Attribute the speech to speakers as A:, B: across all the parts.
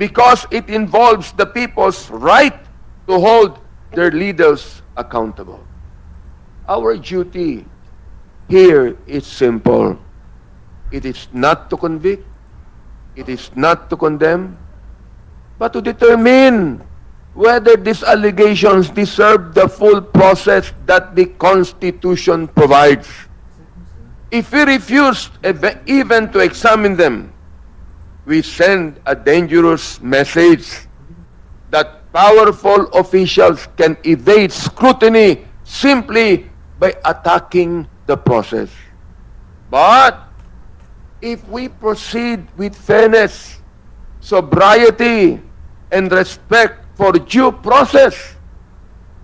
A: because it involves the people's right to hold their leaders accountable. Our duty here is simple. It is not to convict, it is not to condemn, but to determine whether these allegations deserve the full process that the Constitution provides. If we refuse even to examine them, we send a dangerous message that powerful officials can evade scrutiny simply by attacking the process. But if we proceed with fairness, sobriety, and respect for due process,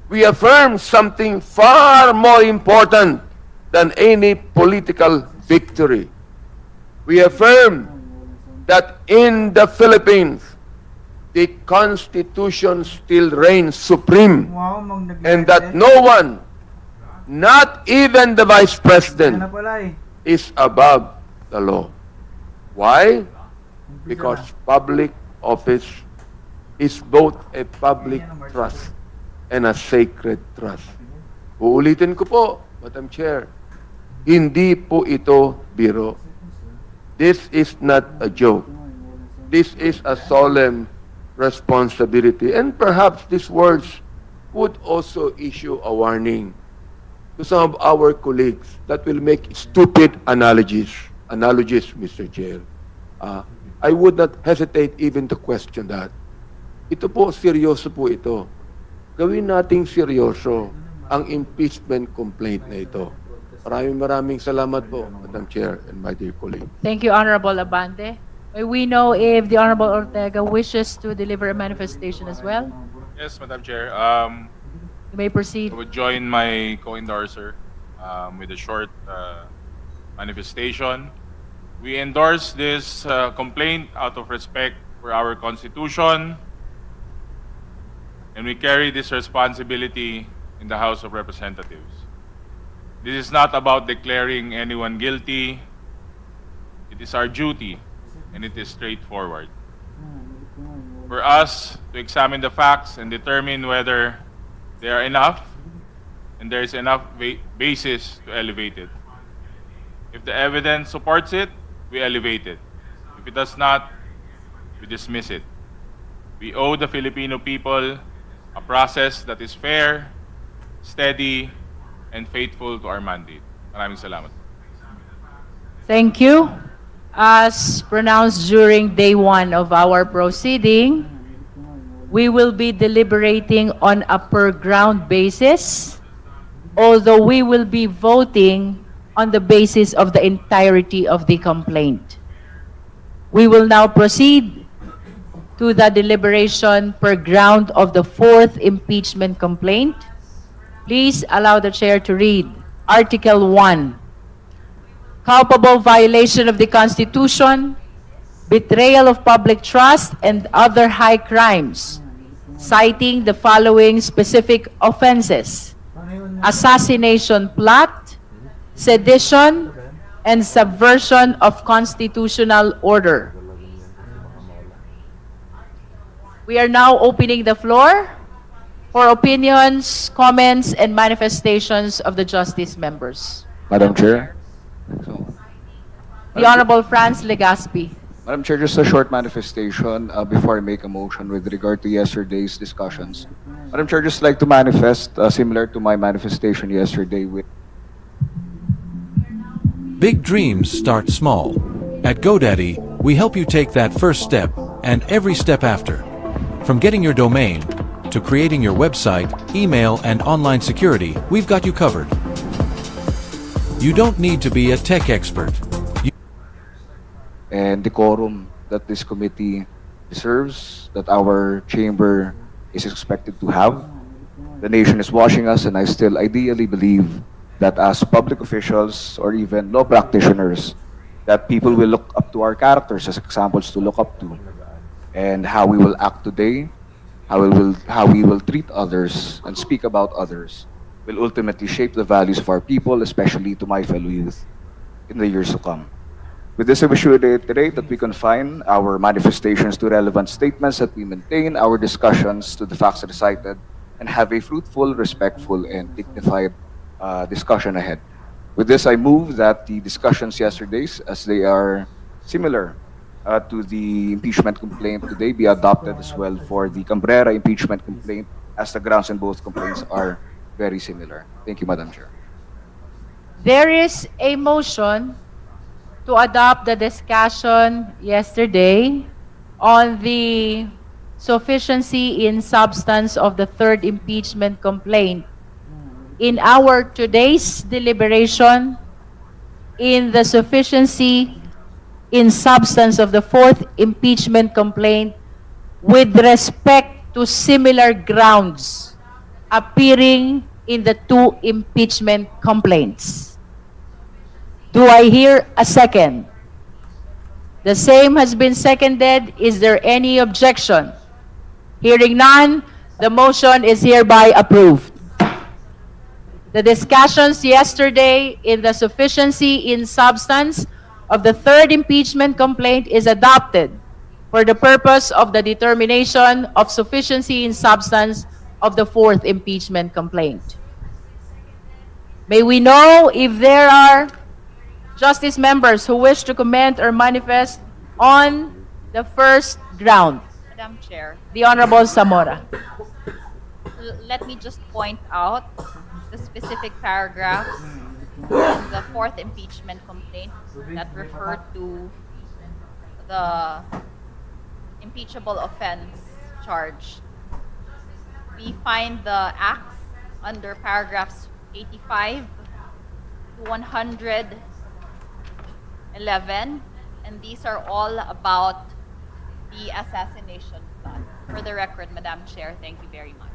A: we affirm something far more important than any political victory. We affirm that in the Philippines, the Constitution still reigns supreme, and that no one, not even the Vice President, is above the law. Why? Because public office is both a public trust and a sacred trust. Uulitin ko po, Madam Chair, hindi po ito biro. This is not a joke. This is a solemn responsibility. And perhaps these words would also issue a warning to some of our colleagues that will make stupid analogies, Mr. Chair. I would not hesitate even to question that. Ito po, seryoso po ito. Gawin nating seryoso ang impeachment complaint na ito. Maraming salamat po, Madam Chair and my dear colleague.
B: Thank you, Honorable Abante. May we know if the Honorable Ortega wishes to deliver a manifestation as well?
C: Yes, Madam Chair.
B: You may proceed.
C: I would join my co-endorser with a short manifestation. We endorse this complaint out of respect for our Constitution, and we carry this responsibility in the House of Representatives. This is not about declaring anyone guilty. It is our duty, and it is straightforward. For us to examine the facts and determine whether they are enough and there is enough basis to elevate it. If the evidence supports it, we elevate it. If it does not, we dismiss it. We owe the Filipino people a process that is fair, steady, and faithful to our mandate. Maraming salamat.
B: Thank you. As pronounced during day one of our proceeding, we will be deliberating on a per ground basis, although we will be voting on the basis of the entirety of the complaint. We will now proceed to the deliberation per ground of the fourth impeachment complaint. Please allow the chair to read Article 1. Culpable violation of the Constitution, betrayal of public trust, and other high crimes, citing the following specific offenses: assassination plot, sedition, and subversion of constitutional order. We are now opening the floor for opinions, comments, and manifestations of the Justice members.
D: Madam Chair.
B: The Honorable Franz Legaspi.
D: Madam Chair, just a short manifestation before I make a motion with regard to yesterday's discussions. Madam Chair, just like to manifest similar to my manifestation yesterday with
E: Big dreams start small. At GoDaddy, we help you take that first step and every step after. From getting your domain to creating your website, email, and online security, we've got you covered. You don't need to be a tech expert.
D: and decorum that this committee deserves, that our chamber is expected to have. The nation is watching us, and I still ideally believe that as public officials or even law practitioners, that people will look up to our characters as examples to look up to, and how we will act today, how we will treat others and speak about others will ultimately shape the values of our people, especially to my fellow youth in the years to come. With this, I wish to reiterate that we confine our manifestations to relevant statements, that we maintain our discussions to the facts recited, and have a fruitful, respectful, and dignified discussion ahead. With this, I move that the discussions yesterday's, as they are similar to the impeachment complaint today, be adopted as well for the Cabrera impeachment complaint, as the grounds in both complaints are very similar. Thank you, Madam Chair.
B: There is a motion to adopt the discussion yesterday on the sufficiency in substance of the third impeachment complaint. In our today's deliberation, in the sufficiency in substance of the fourth impeachment complaint with respect to similar grounds appearing in the two impeachment complaints. Do I hear a second? The same has been seconded. Is there any objection? Hearing none, the motion is hereby approved. The discussions yesterday in the sufficiency in substance of the third impeachment complaint is adopted for the purpose of the determination of sufficiency in substance of the fourth impeachment complaint. May we know if there are Justice members who wish to comment or manifest on the first ground.
F: Madam Chair,
B: The Honorable Zamora.
F: let me just point out the specific paragraphs in the fourth impeachment complaint that refer to the impeachable offense charge. We find the acts under paragraphs 85 to 111, and these are all about the assassination plot. For the record, Madam Chair, thank you very much.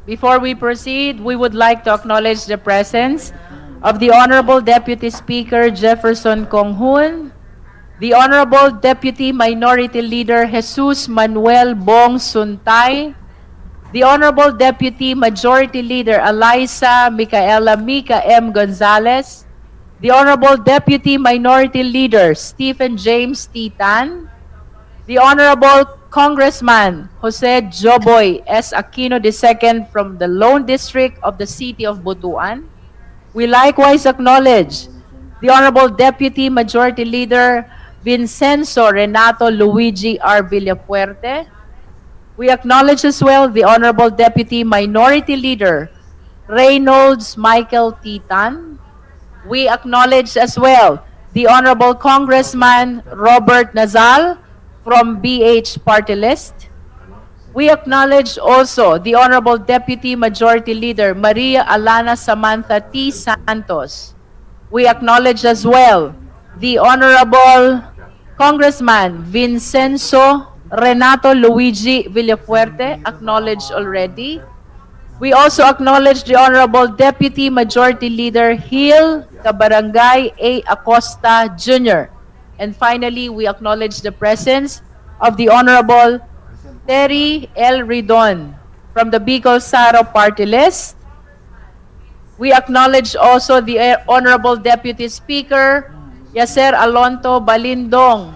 B: Before we proceed, we would like to acknowledge the presence of the Honorable Deputy Speaker Jefferson Conghun, the Honorable Deputy Minority Leader Jesus Manuel Bong Suntay, the Honorable Deputy Majority Leader Eliza Micaela Mica M. Gonzalez, the Honorable Deputy Minority Leader Stephen James Titan, the Honorable Congressman Jose Joboy S. Aquino II from the Lone District of the City of Butuan. We likewise acknowledge the Honorable Deputy Majority Leader Vincenzo Renato Luigi R. Villafuerte. We acknowledge as well the Honorable Deputy Minority Leader Reynolds Michael Titan. We acknowledge as well the Honorable Congressman Robert Nazal from BH Party List. We acknowledge also the Honorable Deputy Majority Leader Maria Alana Samantha T. Santos. We acknowledge as well the Honorable Congressman Vincenzo Renato Luigi Villafuerte, acknowledged already. We also acknowledge the Honorable Deputy Majority Leader Hill Cabarangay A. Acosta Jr. And finally, we acknowledge the presence of the Honorable Terry L. Ridon from the Bicol Sara Party List. We acknowledge also the Honorable Deputy Speaker Yaser Alonto Balindong.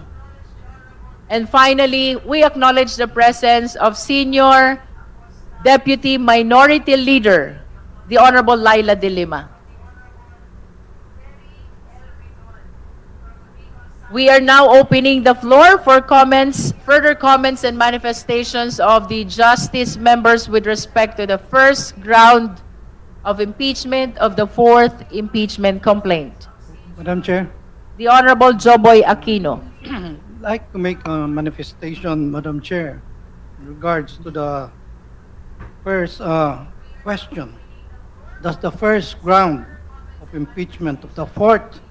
B: And finally, we acknowledge the presence of Senior Deputy Minority Leader, the Honorable Laila De Lima. We are now opening the floor for comments, further comments and manifestations of the justice members with respect to the first ground of impeachment of the fourth impeachment complaint.
G: Madam Chair,
B: The Honorable Joboy Aquino.
G: I'd like to make a manifestation, Madam Chair, in regards to the first question. Does the first ground of impeachment of the fourth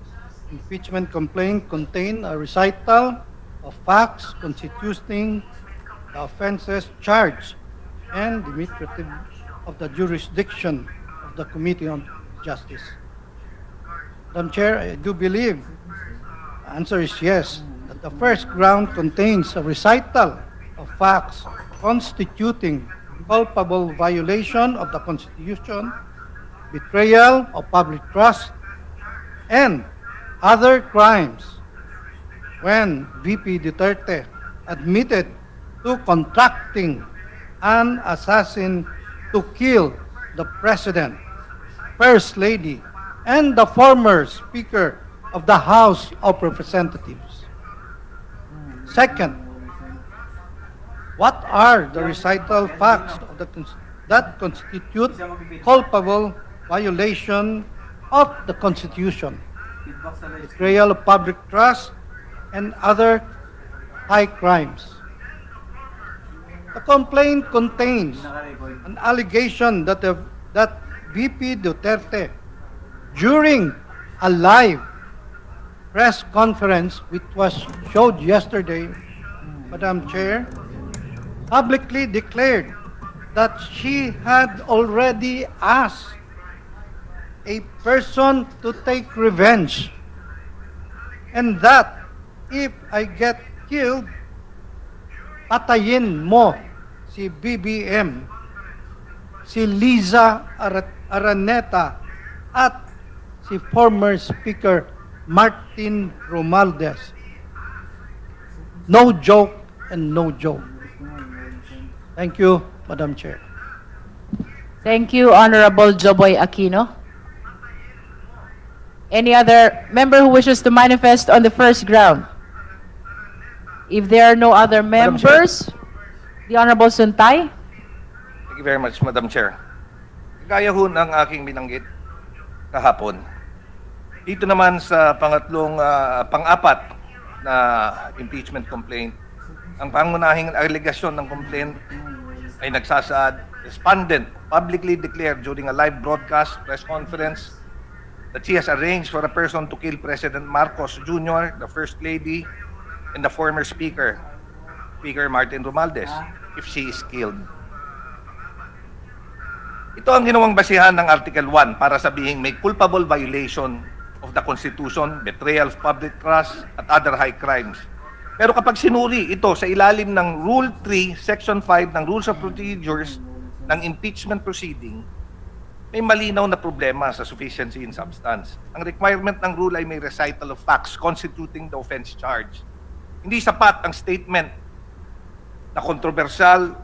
G: impeachment complaint contain a recital of facts constituting the offenses charged and demonstrative of the jurisdiction of the Committee on Justice? Madam Chair, I do believe the answer is yes, that the first ground contains a recital of facts constituting culpable violation of the Constitution, betrayal of public trust, and other crimes when VP Duterte admitted to contracting an assassin to kill the President, First Lady, and the former Speaker of the House of Representatives. Second, what are the recital facts of that constitute culpable violation of the Constitution, betrayal of public trust, and other high crimes? The complaint contains an allegation that VP Duterte, during a live press conference which was showed yesterday, Madam Chair, publicly declared that she had already asked a person to take revenge, and that if I get killed, patayin mo si BBM, si Liza Araneta, at si former Speaker Martin Romualdez. No joke and no joke. Thank you, Madam Chair.
B: Thank you, Honorable Joboy Aquino. Any other member who wishes to manifest on the first ground? If there are no other
H: Madam Chair.
B: members, the Honorable Suntay.
H: Thank you very much, Madam Chair. Gaya ho ng aking binanggit kahapon. Dito naman sa pang-apat na impeachment complaint, ang pangunahing alegasyon ng complaint ay nagsasaad, respondent publicly declared during a live broadcast press conference that she has arranged for a person to kill President Marcos Jr., the First Lady, and the former Speaker Martin Romualdez, if she is killed. Ito ang ginawang basihan ng Article 1 para sabihin may culpable violation of the Constitution, betrayal of public trust, at other high crimes. Pero kapag sinuri ito sa ilalim ng Rule 3, Section 5 ng Rules of Procedures ng impeachment proceeding, may malinaw na problema sa sufficiency in substance. Ang requirement ng rule ay may recital of facts constituting the offense charge. Hindi sapat ang statement na kontrobersyal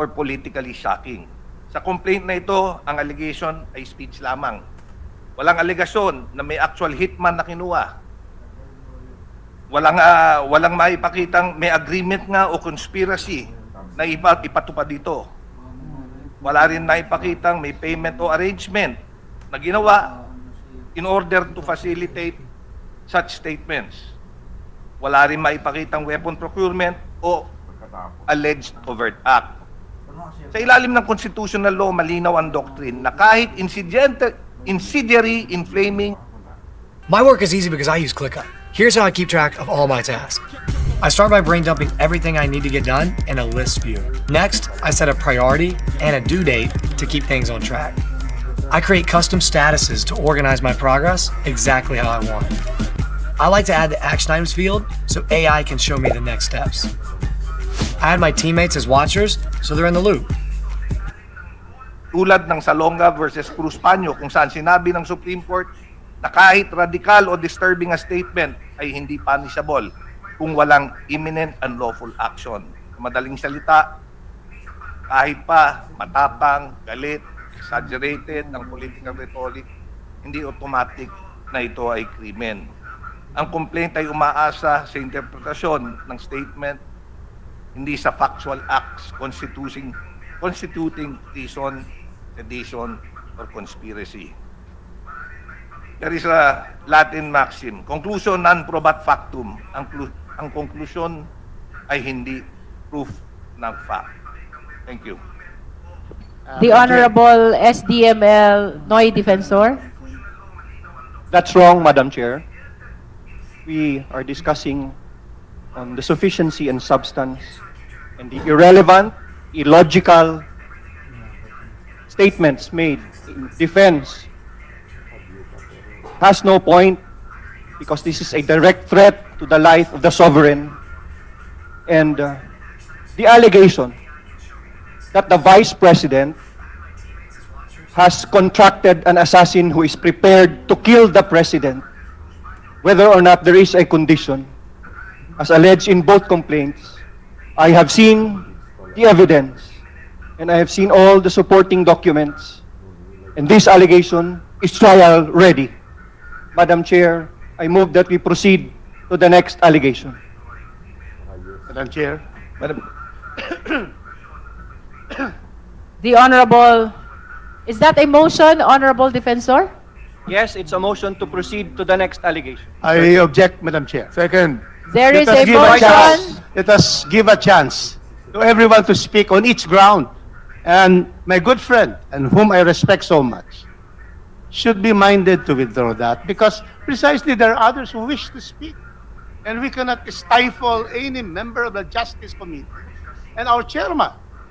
H: or politically shocking. Sa complaint na ito, ang allegation ay speech lamang. Walang alegasyon na may actual hitman na kinuha. Walang maipakitang may agreement nga o conspiracy na ipatupad dito. Wala rin naipakitang may payment o arrangement na ginawa in order to facilitate such statements. Wala rin maipakitang weapon procurement o alleged overt act. Sa ilalim ng constitutional law, malinaw ang doctrine na kahit incendiary, inflaming.
I: My work is easy because I use ClickUp. Here's how I keep track of all my tasks. I start by brain dumping everything I need to get done in a list view. Next, I set a priority and a due date to keep things on track. I create custom statuses to organize my progress exactly how I want. I like to add the action items field so AI can show me the next steps. I add my teammates as watchers so they're in the loop.
H: Tulad ng Salonga versus Cruz Paño kung saan sinabi ng Supreme Court na kahit radical o disturbing a statement ay hindi punishable kung walang imminent and lawful action. Madaling salita, kahit pa matapang, galit, exaggerated ang political rhetoric, hindi automatic na ito ay krimen. Ang complaint ay umaasa sa interpretasyon ng statement, hindi sa factual acts constituting treason, sedition, or conspiracy. There is a Latin maxim, conclusion non probat factum. Ang conclusion ay hindi proof ng fact. Thank you.
B: The Honorable SDML Noy Defensor.
J: That's wrong, Madam Chair. We are discussing on the sufficiency and substance and the irrelevant, illogical statements made in defense has no point because this is a direct threat to the life of the sovereign. And the allegation that the Vice President has contracted an assassin who is prepared to kill the President whether or not there is a condition, as alleged in both complaints, I have seen the evidence and I have seen all the supporting documents, and this allegation is trial ready. Madam Chair, I move that we proceed to the next allegation.
H: Madam Chair. Madam,
B: The Honorable, is that a motion, Honorable Defensor?
J: Yes, it's a motion to proceed to the next allegation.
K: I object, Madam Chair.
A: Second.
B: There is
K: Let us
B: a
K: give a chance.
B: motion.
K: Let us give a chance to everyone to speak on each ground. And my good friend, and whom I respect so much, should be minded to withdraw that because precisely there are others who wish to speak. And we cannot stifle any member of the Justice Committee. And our chairman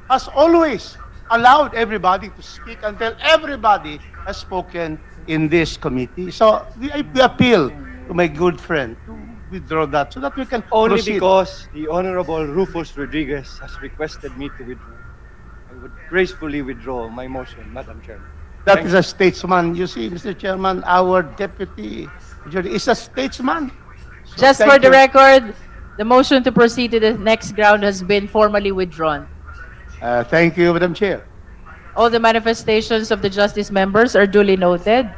K: has always allowed everybody to speak until everybody has spoken in this committee. So we appeal to my good friend to withdraw that so that we can
J: Only
K: proceed.
J: because the Honorable Rufus Rodriguez has requested me to withdraw. I would gracefully withdraw my motion, Madam Chairman.
K: That is a statesman. You see, Mr. Chairman, our deputy is a statesman. So
B: Just
K: thank
B: for the
K: you.
B: record, the motion to proceed to the next ground has been formally withdrawn.
K: Thank you, Madam Chair.
B: All the manifestations of the Justice members are duly noted.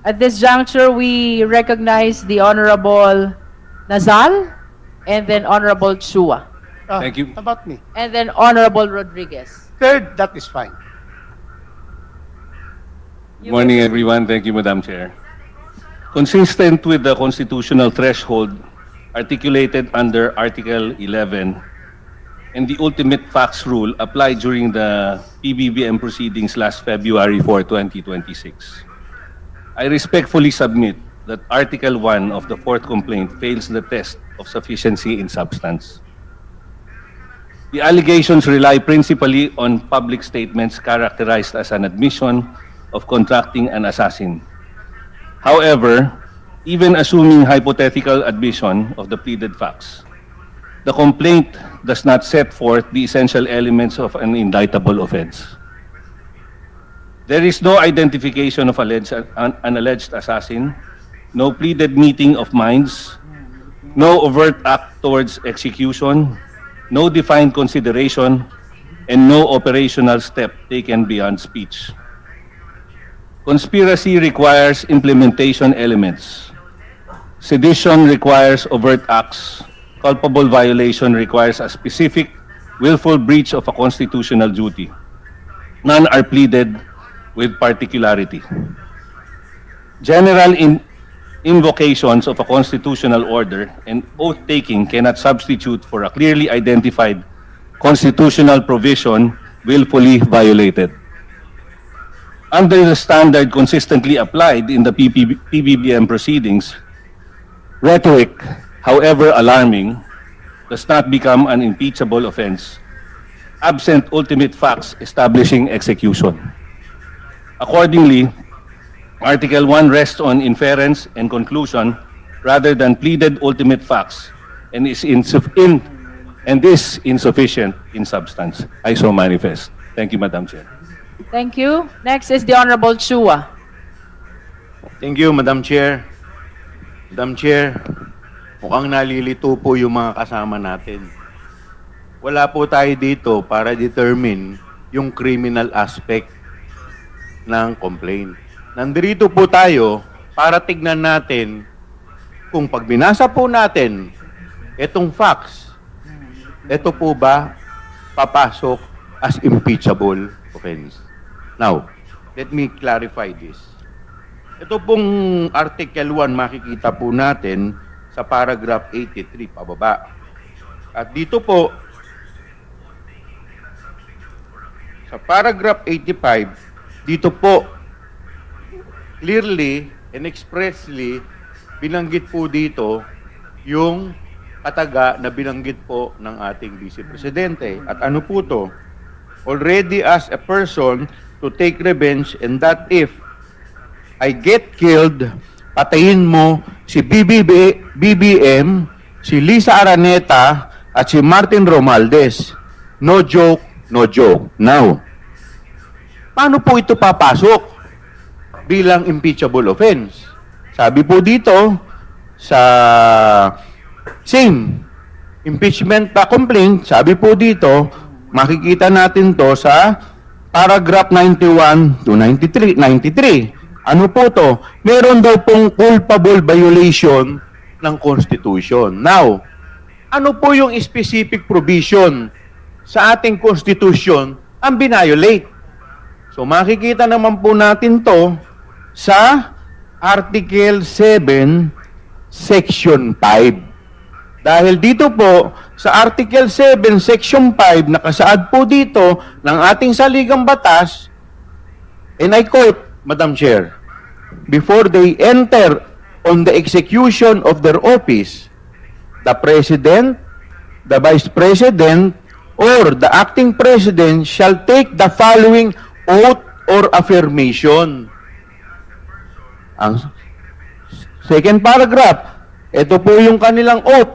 B: At this juncture, we recognize the Honorable Nazal and then Honorable Chua
C: Thank you.
K: How about me?
B: and then Honorable Rodriguez.
K: Third, that is fine.
L: Good morning, everyone. Thank you, Madam Chair. Consistent with the constitutional threshold articulated under Article 11 and the ultimate facts rule applied during the PBBM proceedings last February 4, 2026, I respectfully submit that Article 1 of the fourth complaint fails the test of sufficiency in substance. The allegations rely principally on public statements characterized as an admission of contracting an assassin. However, even assuming hypothetical admission of the pleaded facts, the complaint does not set forth the essential elements of an indictable offense. There is no identification of an alleged assassin, no pleaded meeting of minds, no overt act towards execution, no defined consideration, and no operational step taken beyond speech. Conspiracy requires implementation elements. Sedition requires overt acts. Culpable violation requires a specific, willful breach of a constitutional duty. None are pleaded with particularity. General invocations of a constitutional order and oath-taking cannot substitute for a clearly identified constitutional provision willfully violated. Under the standard consistently applied in the PBBM proceedings, rhetoric, however alarming, does not become an impeachable offense, absent ultimate facts establishing execution. Accordingly, Article 1 rests on inference and conclusion rather than pleaded ultimate facts and is insufficient in substance. I so manifest. Thank you, Madam Chair.
B: Thank you. Next is the Honorable Chua.
M: Thank you, Madam Chair. Madam Chair, mukhang nalilito po yung mga kasama natin. Wala po tayo dito para determine yung criminal aspect ng complaint. Nandito po tayo para tignan natin kung pag binasa po natin itong facts, ito po ba papasok as impeachable offense? Now, let me clarify this. Ito pong Article 1 makikita po natin sa paragraph 83 pababa. At dito po, sa paragraph 85, dito po, clearly and expressly, binanggit po dito yung kataga na binanggit po ng ating Vice Presidente. At ano po to? Already as a person to take revenge and that if I get killed, patayin mo si BBM, si Lisa Araneta, at si Martin Romualdez. No joke, no joke. Now, paano po ito papasok bilang impeachable offense? Sabi po dito sa same impeachment complaint, sabi po dito, makikita natin to sa paragraph 91 to 93. Ano po to? Meron daw pong culpable violation ng Constitution. Now, ano po yung specific provision sa ating Constitution ang binayolate? So makikita naman po natin to sa Article 7, Section 5. Dahil dito po, sa Article 7, Section 5, nakasaad po dito ng ating saligang batas, and I quote, Madam Chair, before they enter on the execution of their office, the President, the Vice President, or the Acting President shall take the following oath or affirmation. Ang second paragraph, ito po yung kanilang oath.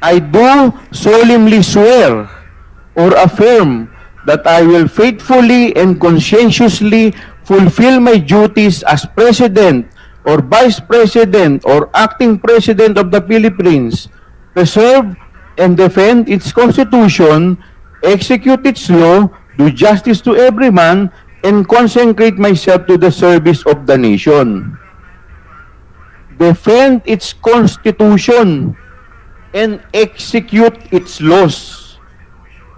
M: I do solemnly swear or affirm that I will faithfully and conscientiously fulfill my duties as President or Vice President or Acting President of the Philippines, preserve and defend its Constitution, execute its law, do justice to every man, and consecrate myself to the service of the nation. Defend its Constitution and execute its laws.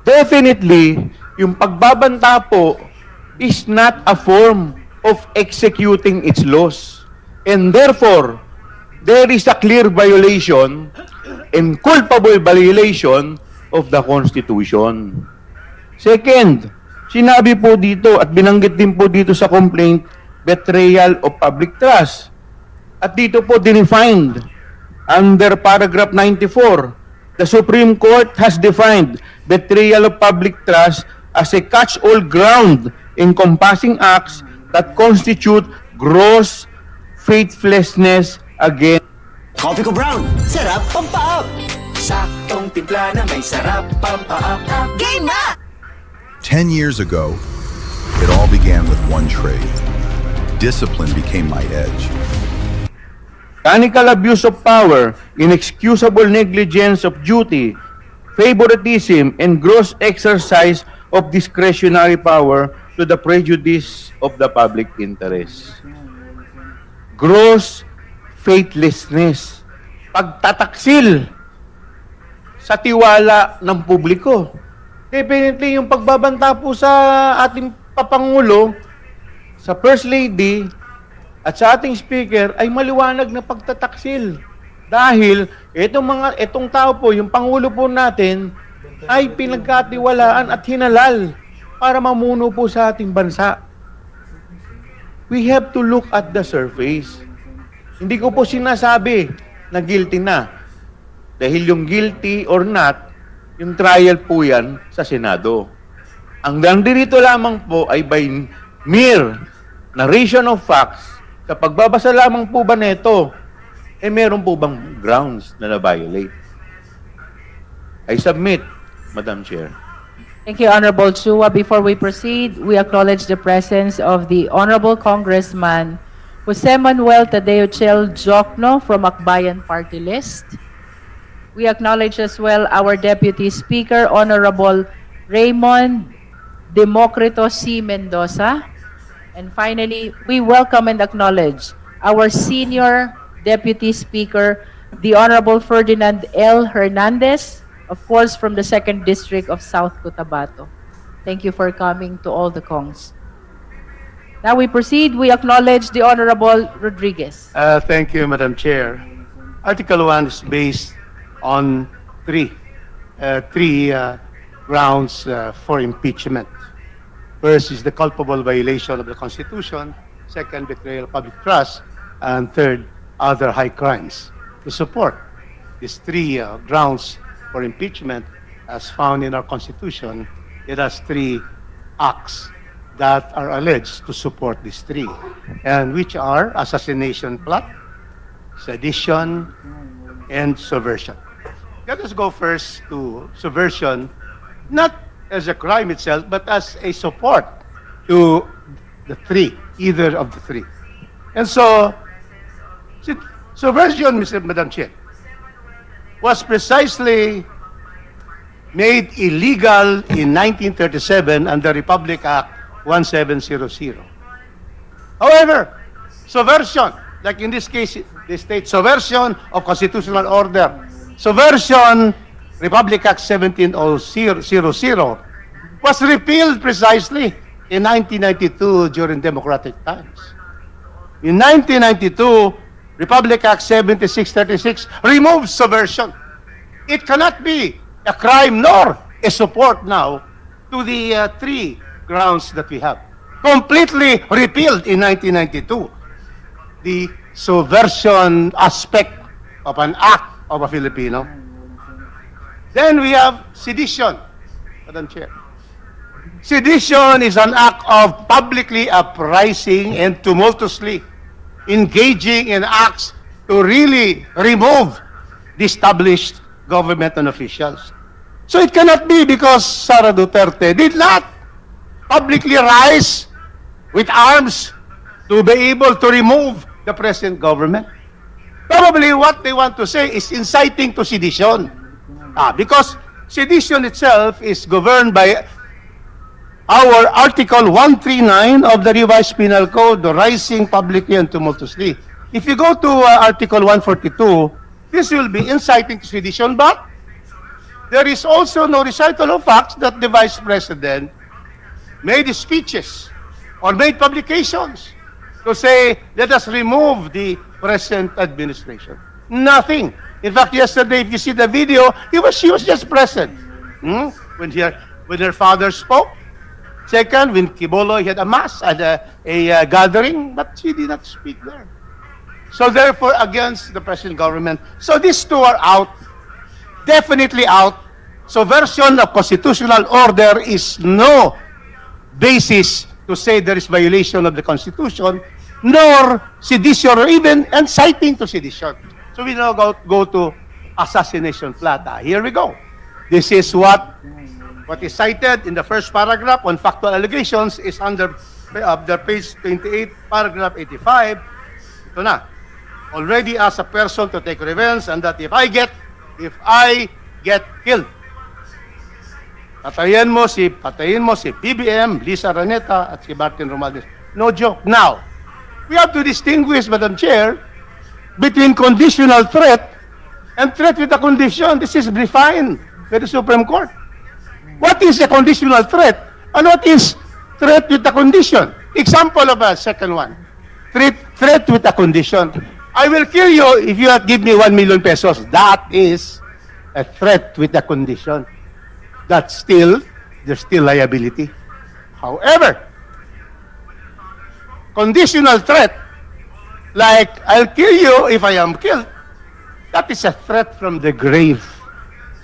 M: Definitely, yung pagbabanta po is not a form of executing its laws. And therefore, there is a clear violation and culpable violation of the Constitution. Second, sinabi po dito at binanggit din po dito sa complaint, betrayal of public trust. At dito po defined under paragraph 94, the Supreme Court has defined betrayal of public trust as a catch-all ground encompassing acts that constitute gross faithlessness against.
N: Coffee ko brown, sarap pampaap. Saktong timpla na may sarap pampaap. Game na!
O: 10 years ago, it all began with one trade. Discipline became my edge.
M: Mechanical abuse of power, inexcusable negligence of duty, favoritism, and gross exercise of discretionary power to the prejudice of the public interest. Gross faithlessness, pagtataksil sa tiwala ng publiko. Definitely, yung pagbabanta po sa ating Papangulo, sa First Lady, at sa ating speaker ay maliwanag na pagtataksil. Dahil itong tao po, yung Pangulo po natin, ay pinagkatiwalaan at hinalal para mamuno po sa ating bansa. We have to look at the surface. Hindi ko po sinasabi na guilty na. Dahil yung guilty or not, yung trial po yan sa Senado. Ang nandito lamang po ay by mere narration of facts. Sa pagbabasa lamang po ba nito, meron po bang grounds na na-violate? I submit, Madam Chair.
B: Thank you, Honorable Chua. Before we proceed, we acknowledge the presence of the Honorable Congressman Jose Manuel Tadeo Chel Jokno from Akbayan Party List. We acknowledge as well our Deputy Speaker, Honorable Raymond Democrito C. Mendoza. And finally, we welcome and acknowledge our Senior Deputy Speaker, the Honorable Ferdinand L. Hernandez, of course, from the 2nd District of South Cotabato. Thank you for coming to all the Kongs. Now we proceed. We acknowledge the Honorable Rodriguez.
K: Thank you, Madam Chair. Article 1 is based on three grounds for impeachment. First is the culpable violation of the Constitution. Second, betrayal of public trust. And third, other high crimes. To support these three grounds for impeachment, as found in our Constitution, it has three acts that are alleged to support these three, and which are assassination plot, sedition, and subversion. Let us go first to subversion, not as a crime itself, but as a support to the three, either of the three. And so, See, subversion, Madam Chair, was precisely made illegal in 1937 under Republic Act 1700. However, subversion, like in this case, they state subversion of constitutional order, subversion, Republic Act 1700, was repealed precisely in 1992 during democratic times. In 1992, Republic Act 7636 removes subversion. It cannot be a crime nor a support now to the three grounds that we have. Completely repealed in 1992. The subversion aspect of an act of a Filipino. Then we have sedition, Madam Chair. Sedition is an act of publicly uprising and tumultuously engaging in acts to really remove the established government and officials. So it cannot be because Sara Duterte did not publicly rise with arms to be able to remove the present government. Probably what they want to say is inciting to sedition. Because sedition itself is governed by our Article 139 of the Revised Penal Code, the rising publicly and tumultuously. If you go to Article 142, this will be inciting to sedition, but there is also no recital of facts that the Vice President made speeches or made publications to say, let us remove the present administration. Nothing. In fact, yesterday, if you see the video, she was just present. When her father spoke. Second, when Kibolo had a mass at a gathering, but she did not speak there. So therefore, against the present government. So these two are out, definitely out. Subversion of constitutional order is no basis to say there is violation of the Constitution, nor sedition or even inciting to sedition. So we now go to assassination plot. Here we go. This is what is cited in the first paragraph on factual allegations is under the page 28, paragraph 85. Ito na. Already as a person to take revenge and that if I get killed, patayin mo si BBM, Lisa Raneta, at si Martin Romualdez. No joke. Now, we have to distinguish, Madam Chair, between conditional threat and threat with a condition. This is defined by the Supreme Court. What is a conditional threat and what is threat with a condition? Example of a second one. Threat with a condition. I will kill you if you give me 1 million pesos. That is a threat with a condition. There's still liability. However, conditional threat, like I'll kill you if I am killed, that is a threat from the grave,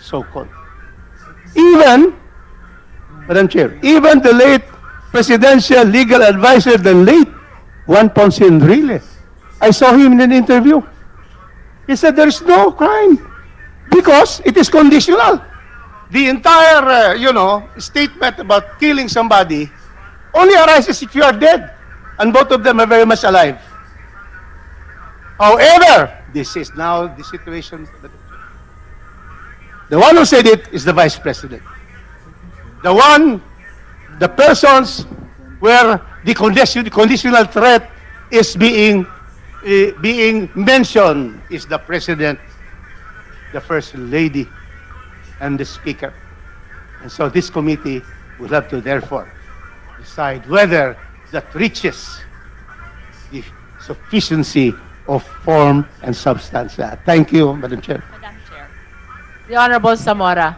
K: so-called. Even, Madam Chair, even the late presidential legal advisor, the late Juan Ponce Enrile, I saw him in an interview. He said there is no crime because it is conditional. The entire, statement about killing somebody only arises if you are dead, and both of them are very much alive. However, this is now the situation. The one who said it is the Vice President. The persons where the conditional threat is being mentioned is the President, the First Lady, and the Speaker. And so this committee will have to therefore decide whether that reaches the sufficiency of form and substance. Thank you, Madam Chair.
F: Madam Chair.
B: The Honorable Zamora.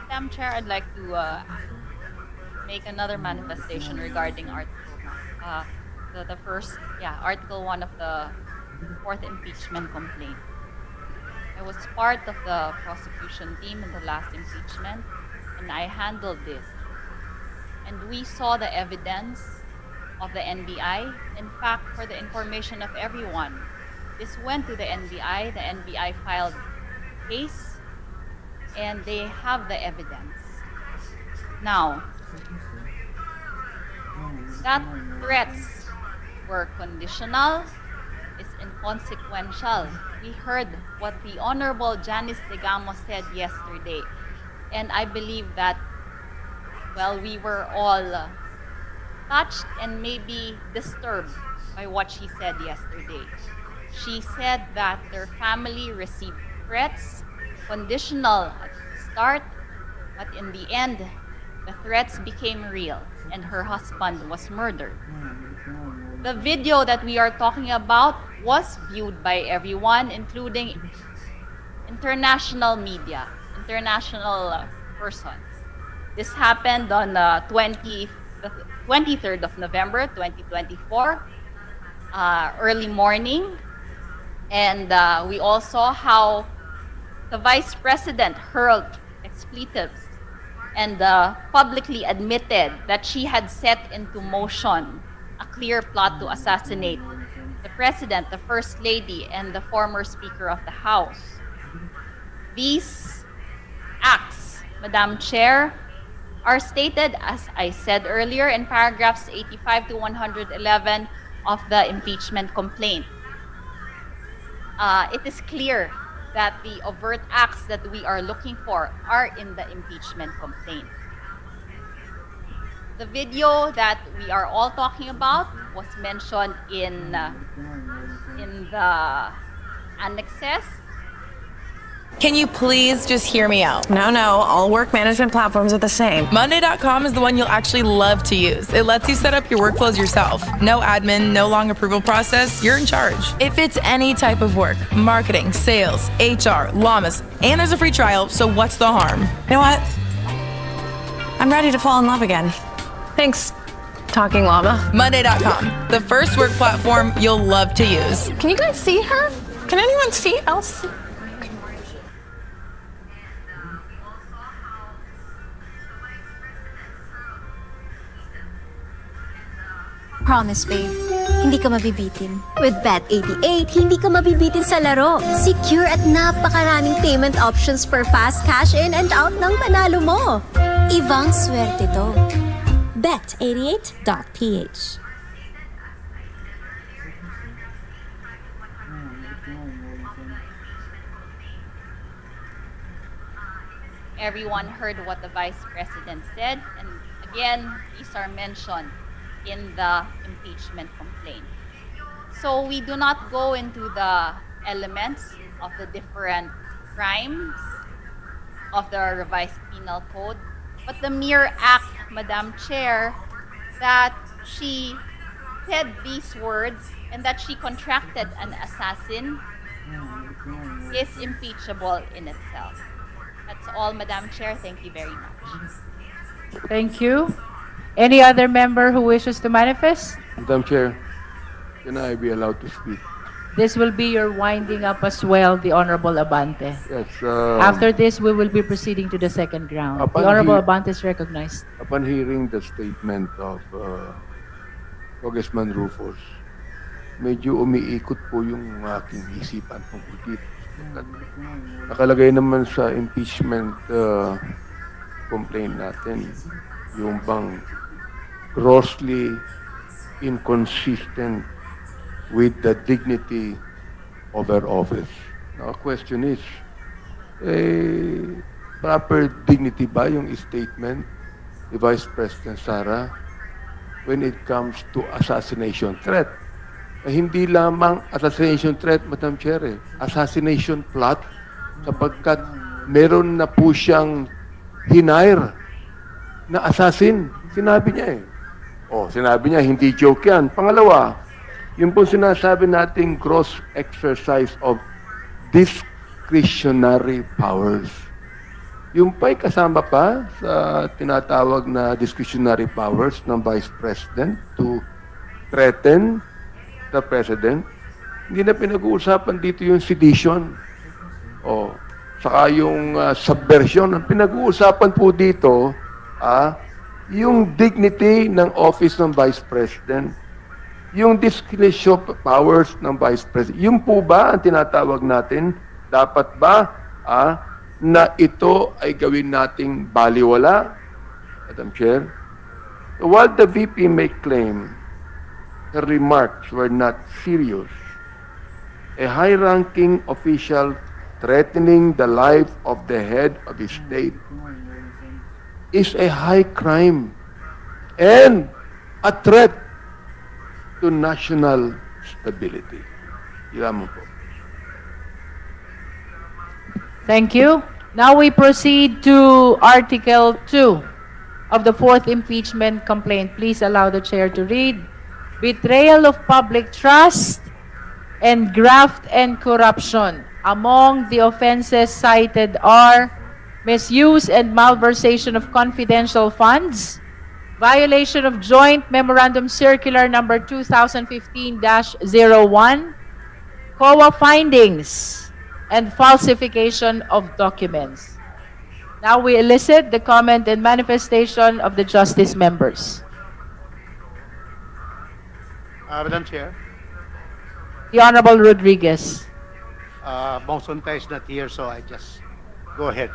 F: Madam Chair, I'd like to make another manifestation regarding Article Article 1 of the fourth impeachment complaint. I was part of the prosecution team in the last impeachment, and I handled this. And we saw the evidence of the NBI. In fact, for the information of everyone, this went to the NBI. The NBI filed a case, and they have the evidence. Now, that threats were conditional, is inconsequential. We heard what the Honorable Janice Degamo said yesterday. And I believe that, well, we were all touched and maybe disturbed by what she said yesterday. She said that their family received threats, conditional at the start, but in the end, the threats became real and her husband was murdered. The video that we are talking about was viewed by everyone, including international media, international persons. This happened on the 23rd of November, 2024, early morning. And we all saw how the Vice President hurled expletives and publicly admitted that she had set into motion a clear plot to assassinate the President, the First Lady, and the former Speaker of the House. These acts, Madam Chair, are stated, as I said earlier, in paragraphs 85 to 111 of the impeachment complaint. It is clear that the overt acts that we are looking for are in the impeachment complaint. The video that we are all talking about was mentioned in the annexes.
P: Can you please just hear me out? No, all work management platforms are the same. Monday.com is the one you'll actually love to use. It lets you set up your workflows yourself. No admin, no long approval process, you're in charge. It fits any type of work, marketing, sales, HR, llamas, and there's a free trial, so what's the harm?
Q: You know what? I'm ready to fall in love again. Thanks, Talking Llama.
P: Monday.com, the first work platform you'll love to use.
Q: Can you guys see her? Can anyone see Elsie?
R: Promise, babe. Hindi ka mabibitin. With Bet88, hindi ka mabibitin sa laro. Secure at napakaraming payment options for fast cash in and out ng panalo mo. Ibang swerte to. Bet88.ph.
F: Everyone heard what the Vice President said, and again, these are mentioned in the impeachment complaint. So we do not go into the elements of the different crimes of the revised penal code, but the mere act, Madam Chair, that she said these words and that she contracted an assassin is impeachable in itself. That's all, Madam Chair. Thank you very much.
B: Thank you. Any other member who wishes to manifest?
A: Madam Chair, can I be allowed to speak?
B: This will be your winding up as well, the Honorable Abante.
A: Yes.
B: After this, we will be proceeding to the second round. The
A: Upon
B: Honorable
A: he-
B: Abante is recognized.
A: Upon hearing the statement of Congressman Rufus, medyo umiikot po yung aking isipan tungkol dito. Nakalagay naman sa impeachment complaint natin yung bang grossly inconsistent with the dignity of her office. Now, question is, proper dignity ba yung statement ni Vice President Sara when it comes to assassination threat? Hindi lamang assassination threat, Madam Chair, assassination plot, sapagkat meron na po siyang hinire na assassin. Sinabi niya sinabi niya, hindi joke yan. Pangalawa, yung po sinasabi nating gross exercise of discretionary powers. Yung pa'y kasama pa sa tinatawag na discretionary powers ng Vice President to threaten the President. Hindi na pinag-uusapan dito yung sedition. Saka yung subversion. Ang pinag-uusapan po dito, yung dignity ng office ng Vice President. Yung discretion powers ng Vice President. Yung po ba ang tinatawag natin? Dapat ba na ito ay gawin nating baliwala? Madam Chair, while the VP may claim her remarks were not serious, a high-ranking official threatening the life of the head of the state is a high crime and a threat to national stability. Yun po.
B: Thank you. Now we proceed to Article 2 of the fourth impeachment complaint. Please allow the chair to read. Betrayal of public trust and graft and corruption. Among the offenses cited are misuse and malversation of confidential funds, violation of Joint Memorandum Circular number 2015-01, COA findings, and falsification of documents. Now we elicit the comment and manifestation of the justice members.
K: Madam Chair,
B: The Honorable Rodriguez.
K: Bongsunta is not here, so I just go ahead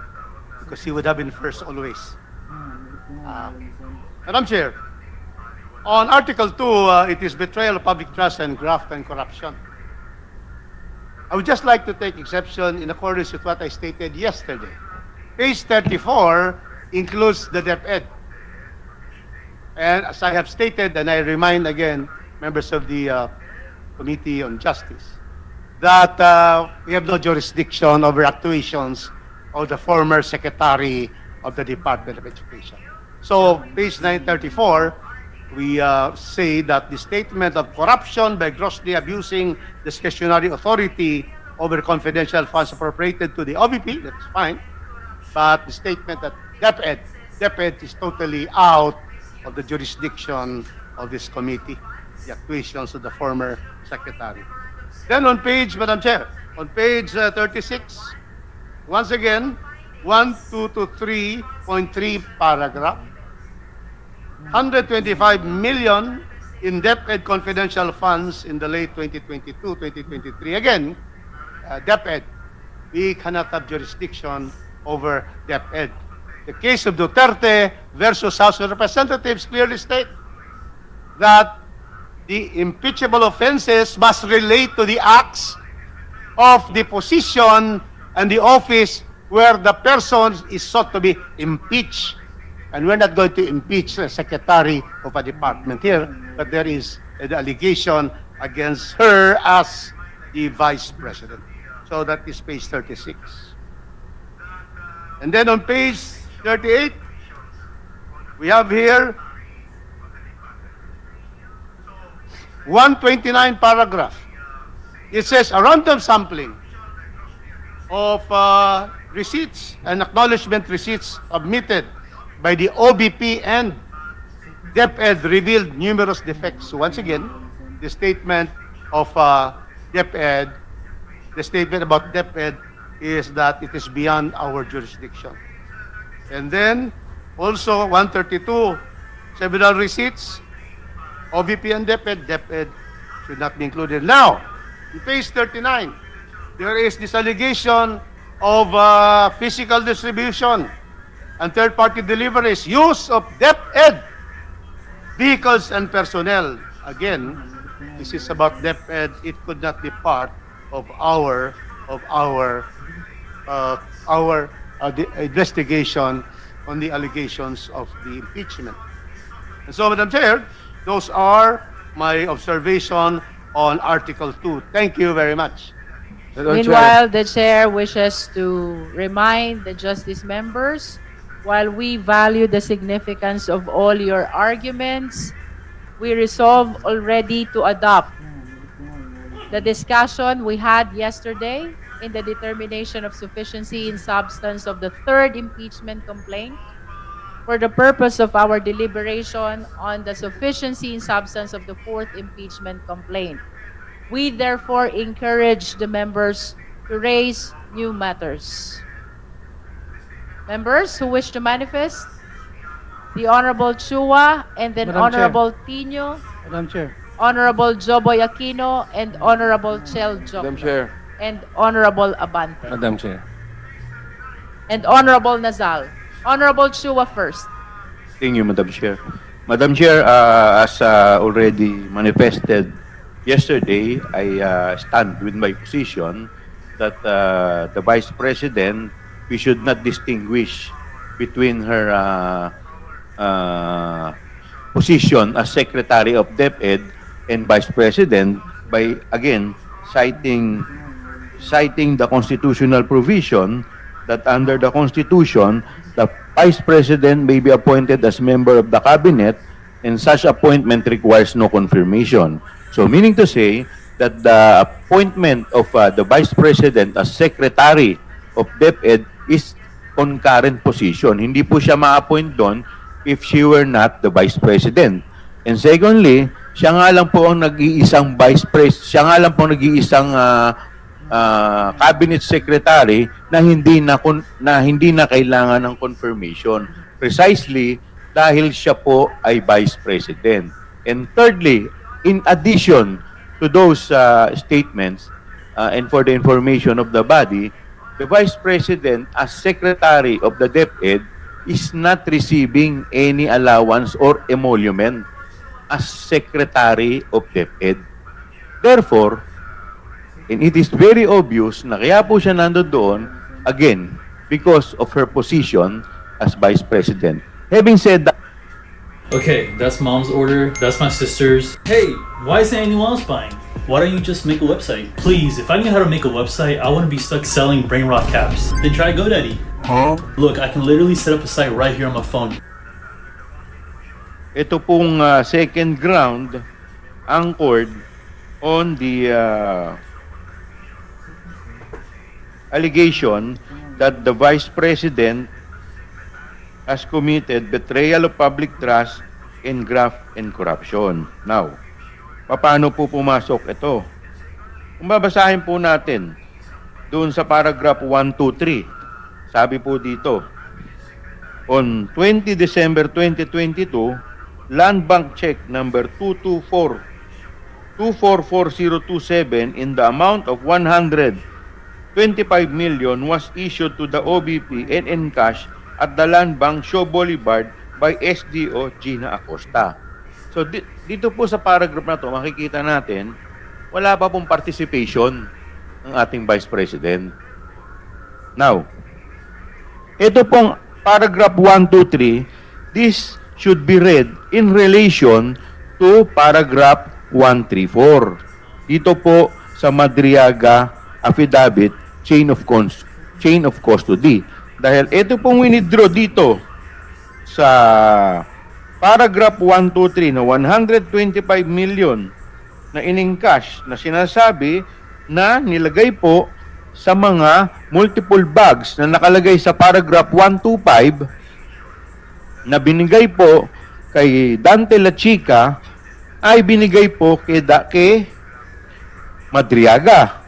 K: because he would have been first always. Madam Chair, on Article 2, it is betrayal of public trust and graft and corruption. I would just like to take exception in accordance with what I stated yesterday. Page 34 includes the DepEd. And as I have stated, and I remind again members of the Committee on Justice, that we have no jurisdiction over actuations of the former Secretary of the Department of Education. So, page 934, we say that the statement of corruption by grossly abusing discretionary authority over confidential funds appropriated to the OVP, that's fine. But the statement that DepEd is totally out of the jurisdiction of this committee, the actuations of the former secretary. Then on page, Madam Chair, on page 36, once again, 1223.3 paragraph, 125 million in DepEd confidential funds in the late 2022-2023. Again, DepEd, we cannot have jurisdiction over DepEd. The case of Duterte versus House of Representatives clearly state that the impeachable offenses must relate to the acts of the position and the office where the person is sought to be impeached. And we're not going to impeach the secretary of a department here, but there is an allegation against her as the vice president. So that is page 36. And then on page 38, we have here 129 paragraph. It says a random sampling of receipts and acknowledgement receipts submitted by the OBP and DepEd revealed numerous defects. So once again, the statement of DepEd, the statement about DepEd is that it is beyond our jurisdiction. And then also 132, several receipts, OVP and DepEd should not be included. Now, in page 39, there is this allegation of physical distribution and third-party deliveries, use of DepEd vehicles and personnel. Again, this is about DepEd. It could not be part of our the investigation on the allegations of the impeachment. And so, Madam Chair, those are my observation on Article 2. Thank you very much.
B: Meanwhile, the chair wishes to remind the justice members, while we value the significance of all your arguments, we resolve already to adopt the discussion we had yesterday in the determination of sufficiency in substance of the third impeachment complaint for the purpose of our deliberation on the sufficiency in substance of the fourth impeachment complaint. We therefore encourage the members to raise new matters. Members who wish to manifest, the Honorable Chua and then
G: Madam Chair.
B: Honorable Tino,
G: Madam Chair.
B: Honorable Joboy Aquino and Honorable Chel
A: Madam
B: Jokno,
A: Chair.
B: and Honorable Abante,
L: Madam Chair.
B: and Honorable Nazal. Honorable Chua first.
M: Thank you, Madam Chair. Madam Chair, as already manifested yesterday, I stand with my position that the Vice President, we should not distinguish between her position as Secretary of DepEd and Vice President by, again, citing the constitutional provision that under the Constitution, the Vice President may be appointed as member of the Cabinet and such appointment requires no confirmation. So meaning to say that the appointment of the Vice President as Secretary of DepEd is concurrent position. Hindi po siya ma-appoint doon if she were not the Vice President. And secondly, siya nga lang po ang nag-iisang Vice President, siya nga lang po ang nag-iisang Cabinet Secretary na hindi na kailangan ng confirmation. Precisely dahil siya po ay Vice President. And thirdly, in addition to those statements and for the information of the body, the Vice President as Secretary of the DepEd is not receiving any allowance or emolument as Secretary of DepEd. Therefore, and it is very obvious na kaya po siya nandun doon, again, because of her position as Vice President. Having said that,
S: okay, that's mom's order, that's my sister's. Hey, why isn't anyone else buying? Why don't you just make a website? Please, if I knew how to make a website, I wouldn't be stuck selling brain rot caps. Then try GoDaddy. Huh? Look, I can literally set up a site right here on my phone.
M: ito pong second ground anchored on the allegation that the Vice President has committed betrayal of public trust and graft and corruption. Now, paano po pumasok ito? Kung babasahin po natin doon sa paragraph 1, 2, 3, sabi po dito, on 20 December 2022, Land Bank check number 2244027 in the amount of 125 million was issued to the OBP and in cash at the Land Bank Shaw Boulevard by SDO Gina Acosta. So dito po sa paragraph na to, makikita natin, wala pa pong participation ng ating Vice President. Now, ito pong paragraph 1, 2, 3, this should be read in relation to paragraph 1, 3, 4. Dito po sa Madriaga Affidavit, chain of custody. Dahil ito pong winidraw dito sa paragraph 1, 2, 3 na 125 million na in-encash na sinasabi na nilagay po sa mga multiple bags na nakalagay sa paragraph 125 na binigay po kay Dante La Chica ay binigay po kay Madriaga.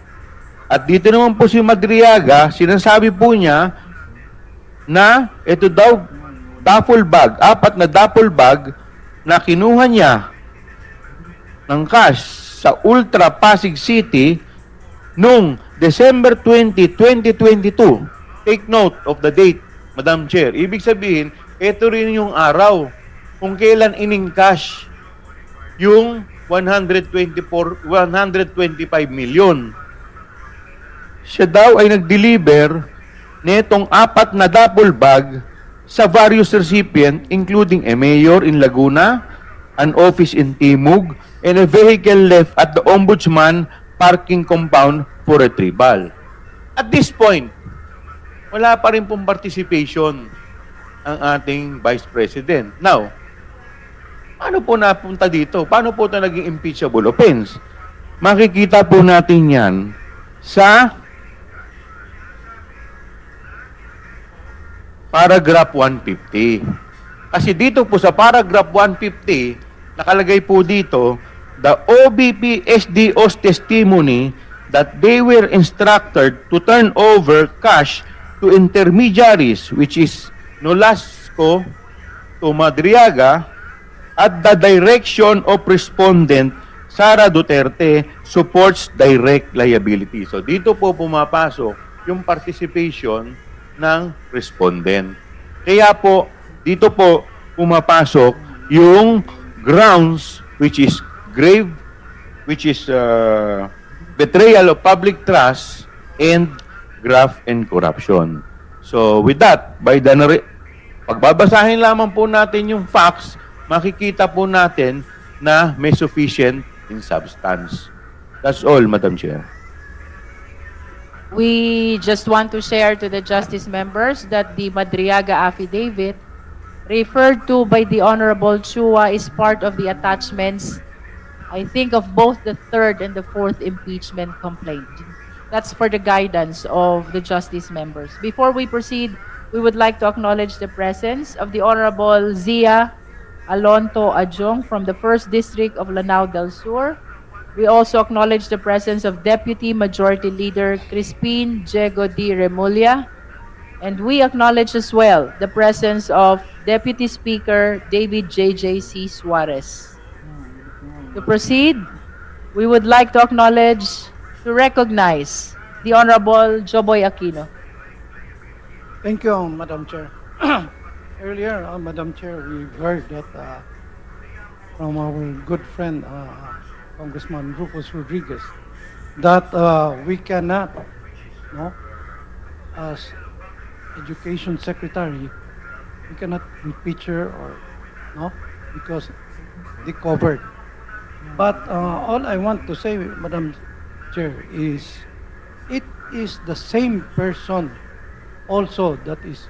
M: At dito naman po si Madriaga, sinasabi po niya na ito daw duffel bag, 4 na duffel bag na kinuha niya ng cash sa Ultra Pasig City noong December 20, 2022. Take note of the date, Madam Chair. Ibig sabihin, ito rin yung araw kung kailan in-encash yung 125 million. Siya daw ay nag-deliver netong 4 na duffel bag sa various recipient including a mayor in Laguna, an office in Timog, and a vehicle left at the Ombudsman parking compound for retrieval. At this point, wala pa rin pong participation ang ating Vice President. Now, paano po napunta dito? Paano po ito naging impeachable offense? Makikita po natin yan sa paragraph 150. Kasi dito po sa paragraph 150, nakalagay po dito, the OBP SDO's testimony that they were instructed to turn over cash to intermediaries, which is Nolasco to Madriaga, at the direction of respondent Sara Duterte, supports direct liability. So dito po pumapasok yung participation ng respondent. Kaya po, dito po pumapasok yung grounds which is grave which is betrayal of public trust and graft and corruption. So with that, pagbabasahin lamang po natin yung facts, makikita po natin na may sufficient in substance. That's all, Madam Chair.
B: We just want to share to the justice members that the Madriaga affidavit referred to by the Honorable Chua is part of the attachments, I think, of both the third and the fourth impeachment complaint. That's for the guidance of the justice members. Before we proceed, we would like to acknowledge the presence of the Honorable Zia Alonto Adjong from the 1st District of Lanao del Sur. We also acknowledge the presence of Deputy Majority Leader Crispin Diego D. Remulla. And we acknowledge as well the presence of Deputy Speaker David J.J.C. Suarez. To proceed, we would like to recognize the Honorable Joboy Aquino.
G: Thank you, Madam Chair. Earlier, Madam Chair, we heard that from our good friend, Congressman Rufus Rodriguez, that we cannot, as Education Secretary, we cannot impeach her because they covered. But all I want to say, Madam Chair, is it is the same person also that is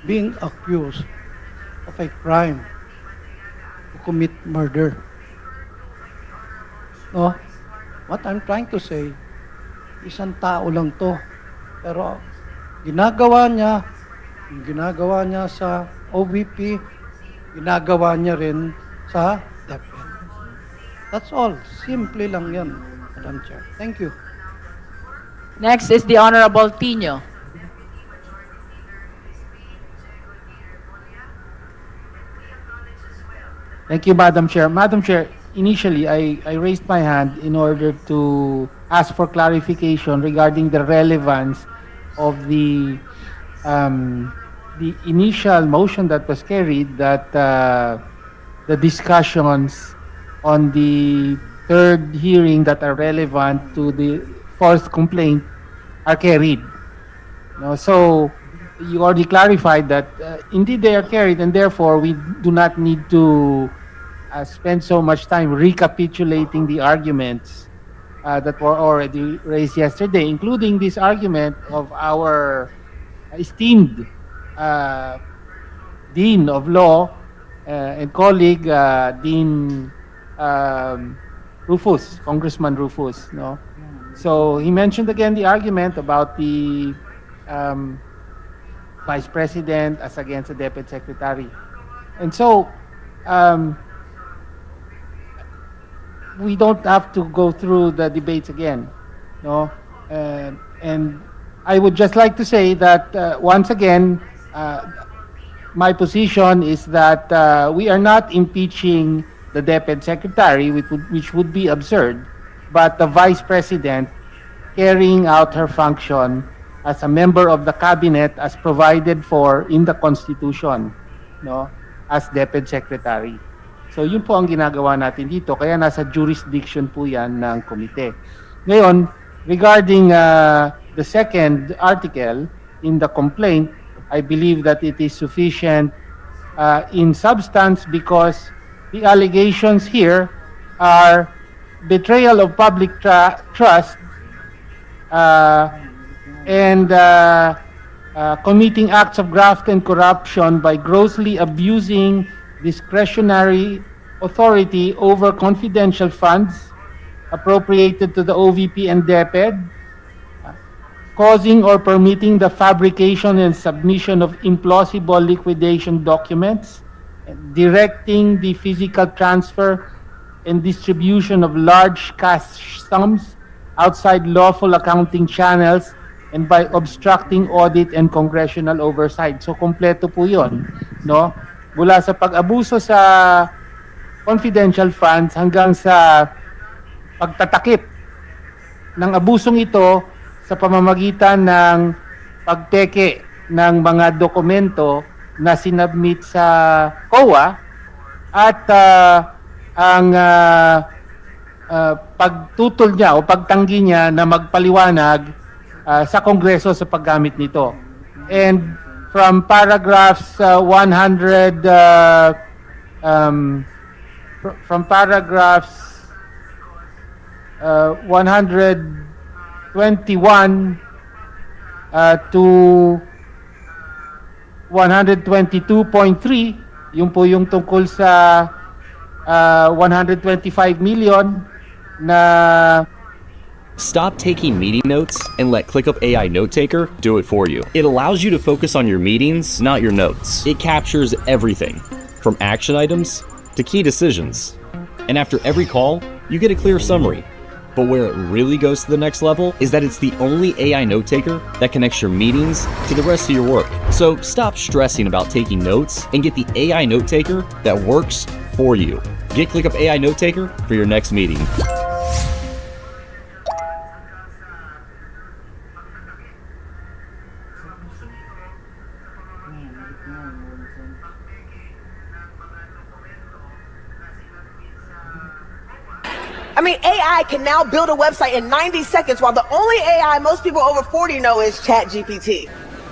G: being accused of a crime to commit murder. No? What I'm trying to say, isang tao lang to. Pero ginagawa niya sa OVP, ginagawa niya rin sa DepEd. That's all. Simple lang yan, Madam Chair. Thank you.
B: Next is the Honorable Tino.
T: Thank you, Madam Chair. Madam Chair, initially, I raised my hand in order to ask for clarification regarding the relevance of the initial motion that was carried, that the discussions on the third hearing that are relevant to the fourth complaint are carried. No, so you already clarified that indeed they are carried, and therefore we do not need to spend so much time recapitulating the arguments that were already raised yesterday, including this argument of our esteemed Dean of Law and colleague, Dean Rufus, Congressman Rufus. No? So he mentioned again the argument about the Vice President as against the Deputy Secretary. And so, we don't have to go through the debates again, no? And I would just like to say that once again, my position is that we are not impeaching the Deputy Secretary, which would be absurd, but the Vice President carrying out her function as a member of the Cabinet as provided for in the Constitution, no? As Deputy Secretary. So yun po ang ginagawa natin dito, kaya nasa jurisdiction po yan ng komite. Ngayon, regarding the second article in the complaint, I believe that it is sufficient in substance because the allegations here are betrayal of public trust and committing acts of graft and corruption by grossly abusing discretionary authority over confidential funds appropriated to the OVP and DepEd, causing or permitting the fabrication and submission of implausible liquidation documents, directing the physical transfer and distribution of large cash sums outside lawful accounting channels, and by obstructing audit and congressional oversight. So kompleto po 'yon, no? Mula sa pag-abuso sa confidential funds hanggang sa pagtatakip ng abusong ito sa pamamagitan ng pagpeke ng mga dokumento na sinubmit sa COA at ang pagtutol niya o pagtanggi niya na magpaliwanag sa Kongreso sa paggamit nito. And from paragraphs 100 from paragraphs 121 to 122.3, yung po yung tungkol sa 125 million na
U: Stop taking meeting notes and let ClickUp AI Note Taker do it for you. It allows you to focus on your meetings, not your notes. It captures everything, from action items to key decisions. And after every call, you get a clear summary. But where it really goes to the next level is that it's the only AI note taker that connects your meetings to the rest of your work. So stop stressing about taking notes and get the AI note taker that works for you. Get ClickUp AI Note Taker for your next meeting.
V: I mean, AI can now build a website in 90 seconds, while the only AI most people over 40 know is ChatGPT.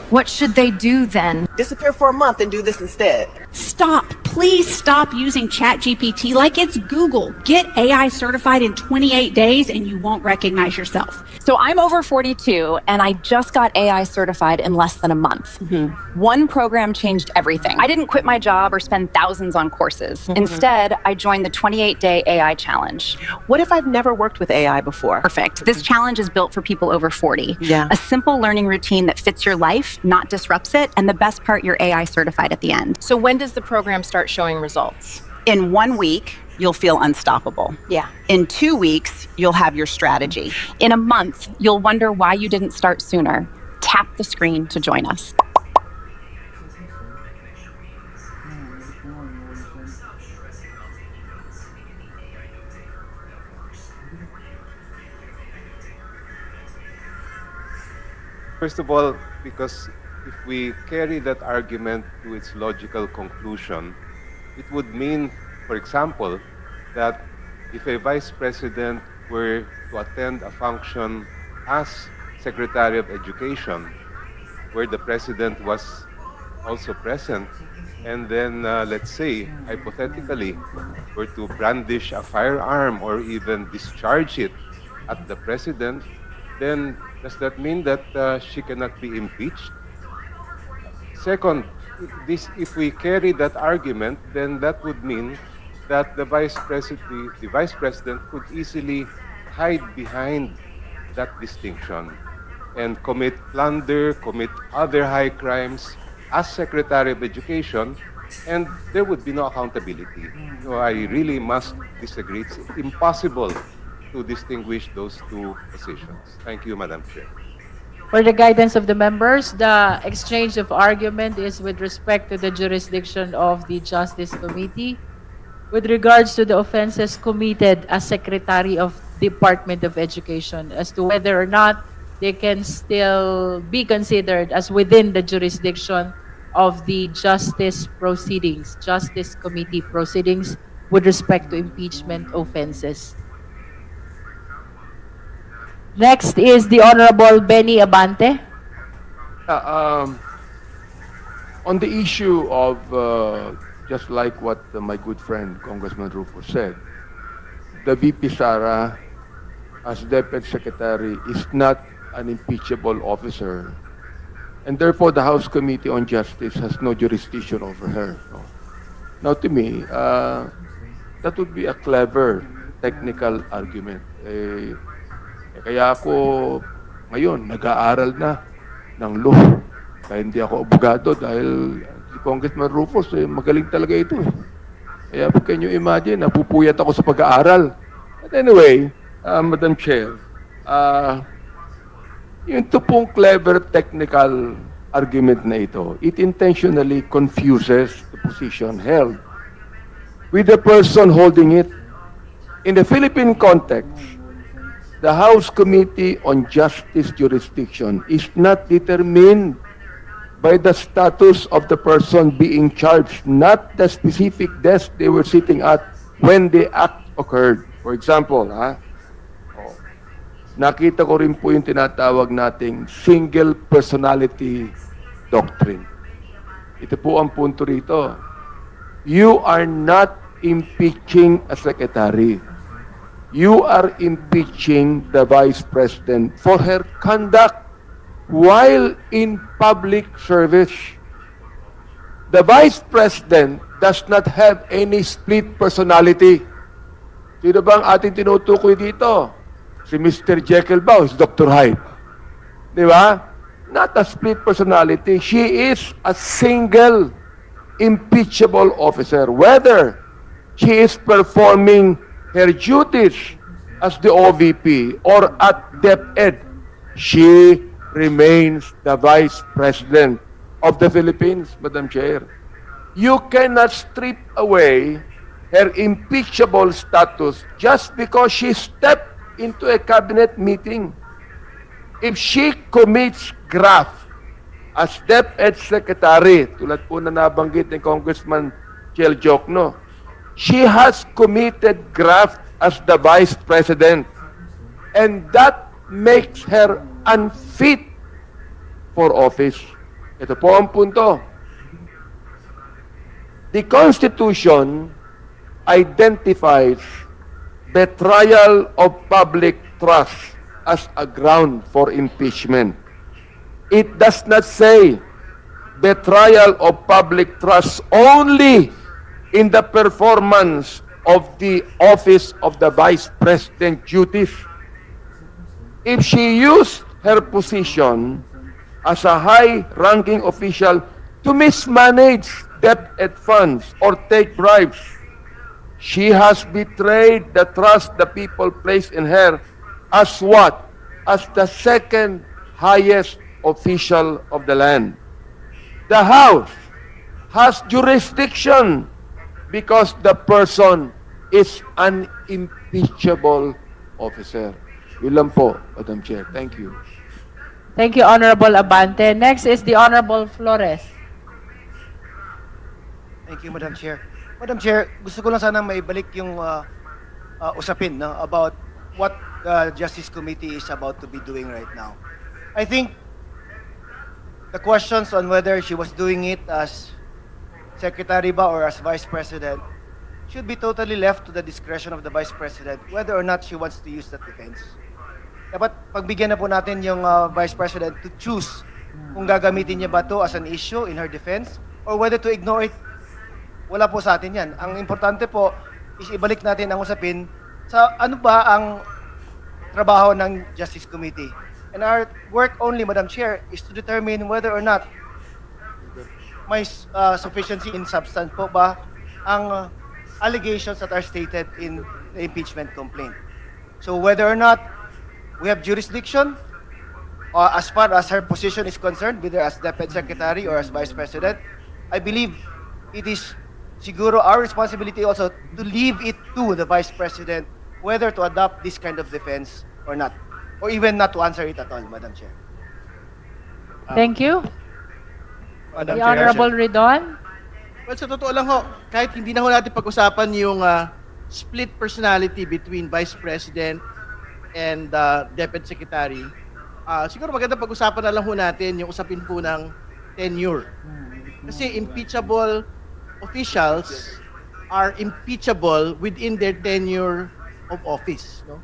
W: What should they do then?
V: Disappear for a month and do this instead.
X: Stop. Please stop using ChatGPT like it's Google. Get AI certified in 28 days and you won't recognize yourself.
Y: So I'm over 42 and I just got AI certified in less than a month. One program changed everything. I didn't quit my job or spend thousands on courses. Instead, I joined the 28-day AI challenge.
V: What if I've never worked with AI before?
Y: Perfect. This challenge is built for people over 40.
V: Yeah.
Y: A simple learning routine that fits your life, not disrupts it, and the best part, you're AI certified at the end.
W: So when does the program start showing results?
V: In 1 week, you'll feel unstoppable.
W: Yeah.
V: In 2 weeks, you'll have your strategy.
Y: In a month, you'll wonder why you didn't start sooner. Tap the screen to join us.
Z: First of all, because if we carry that argument to its logical conclusion, it would mean, for example, that if a vice president were to attend a function as Secretary of Education, where the president was also present, and then, let's say, hypothetically, were to brandish a firearm or even discharge it at the president, then does that mean that she cannot be impeached? Second, if we carry that argument, then that would mean that the vice president could easily hide behind that distinction and commit plunder, commit other high crimes as Secretary of Education, and there would be no accountability. So I really must disagree. It's impossible to distinguish those two positions. Thank you, Madam Chair.
B: For the guidance of the members, the exchange of argument is with respect to the jurisdiction of the Justice Committee with regards to the offenses committed as Secretary of Department of Education as to whether or not they can still be considered as within the jurisdiction of the Justice Proceedings, Justice Committee proceedings with respect to impeachment offenses. Next is the Honorable Benny Abante.
A: On the issue of, just like what my good friend Congressman Rufo said, the VP Sara, as Deputy Secretary, is not an impeachable officer. And therefore, the House Committee on Justice has no jurisdiction over her. No. Now, to me, that would be a clever technical argument. Kaya ako ngayon nag-aaral na ng law. Kaya hindi ako abogado dahil si Congressman Rufus magaling talaga ito. Kaya can you imagine, napupuyat ako sa pag-aaral. But anyway, Madam Chair, yung ito pong clever technical argument na ito, it intentionally confuses the position held with the person holding it. In the Philippine context, the House Committee on Justice jurisdiction is not determined by the status of the person being charged, not the specific desk they were sitting at when the act occurred. For example, oh, nakita ko rin po yung tinatawag nating single personality doctrine. Ito po ang punto rito. You are not impeaching a secretary. You are impeaching the Vice President for her conduct while in public service. The Vice President does not have any split personality. Sino ba ang ating tinutukoy dito? Si Mr. Jekyll ba o si Dr. Hyde? Di ba? Not a split personality. She is a single impeachable officer. Whether she is performing her duties as the OVP or at DepEd, she remains the Vice President of the Philippines, Madam Chair. You cannot strip away her impeachable status just because she stepped into a cabinet meeting. If she commits graft as DepEd Secretary, tulad po na nabanggit ni Congressman Chel Jokno, she has committed graft as the Vice President. And that makes her unfit for office. Ito po ang punto. The Constitution identifies betrayal of public trust as a ground for impeachment. It does not say betrayal of public trust only in the performance of the office of the Vice President duties. If she used her position as a high-ranking official to mismanage debt funds or take bribes, she has betrayed the trust the people place in her as what? As the second highest official of the land. The House has jurisdiction because the person is an impeachable officer. Yun lang po, Madam Chair. Thank you.
B: Thank you, Honorable Abante. Next is the Honorable Flores.
G: Thank you, Madam Chair. Madam Chair, gusto ko lang sanang maibalik yung usapin about what the Justice Committee is about to be doing right now. I think the questions on whether she was doing it as Secretary ba or as Vice President should be totally left to the discretion of the Vice President whether or not she wants to use that defense. Dapat pagbigyan na po natin yung Vice President to choose kung gagamitin niya ba to as an issue in her defense or whether to ignore it. Wala po sa atin yan. Ang importante po is ibalik natin ang usapin sa ano ba ang trabaho ng Justice Committee. And our work only, Madam Chair, is to determine whether or not may sufficiency in substance po ba ang allegations that are stated in the impeachment complaint. So whether or not we have jurisdiction as far as her position is concerned, whether as Deputy Secretary or as Vice President, I believe it is siguro our responsibility also to leave it to the Vice President whether to adopt this kind of defense or not, or even not to answer it at all, Madam Chair.
B: Thank you.
C: Madam
B: The
C: Chair.
B: Honorable Ridon.
C: Well, sa totoo lang ho, kahit hindi na ho natin pag-usapan yung split personality between Vice President and Deputy Secretary, siguro maganda pag-usapan na lang ho natin yung usapin po ng tenure. Kasi impeachable officials are impeachable within their tenure of office. No?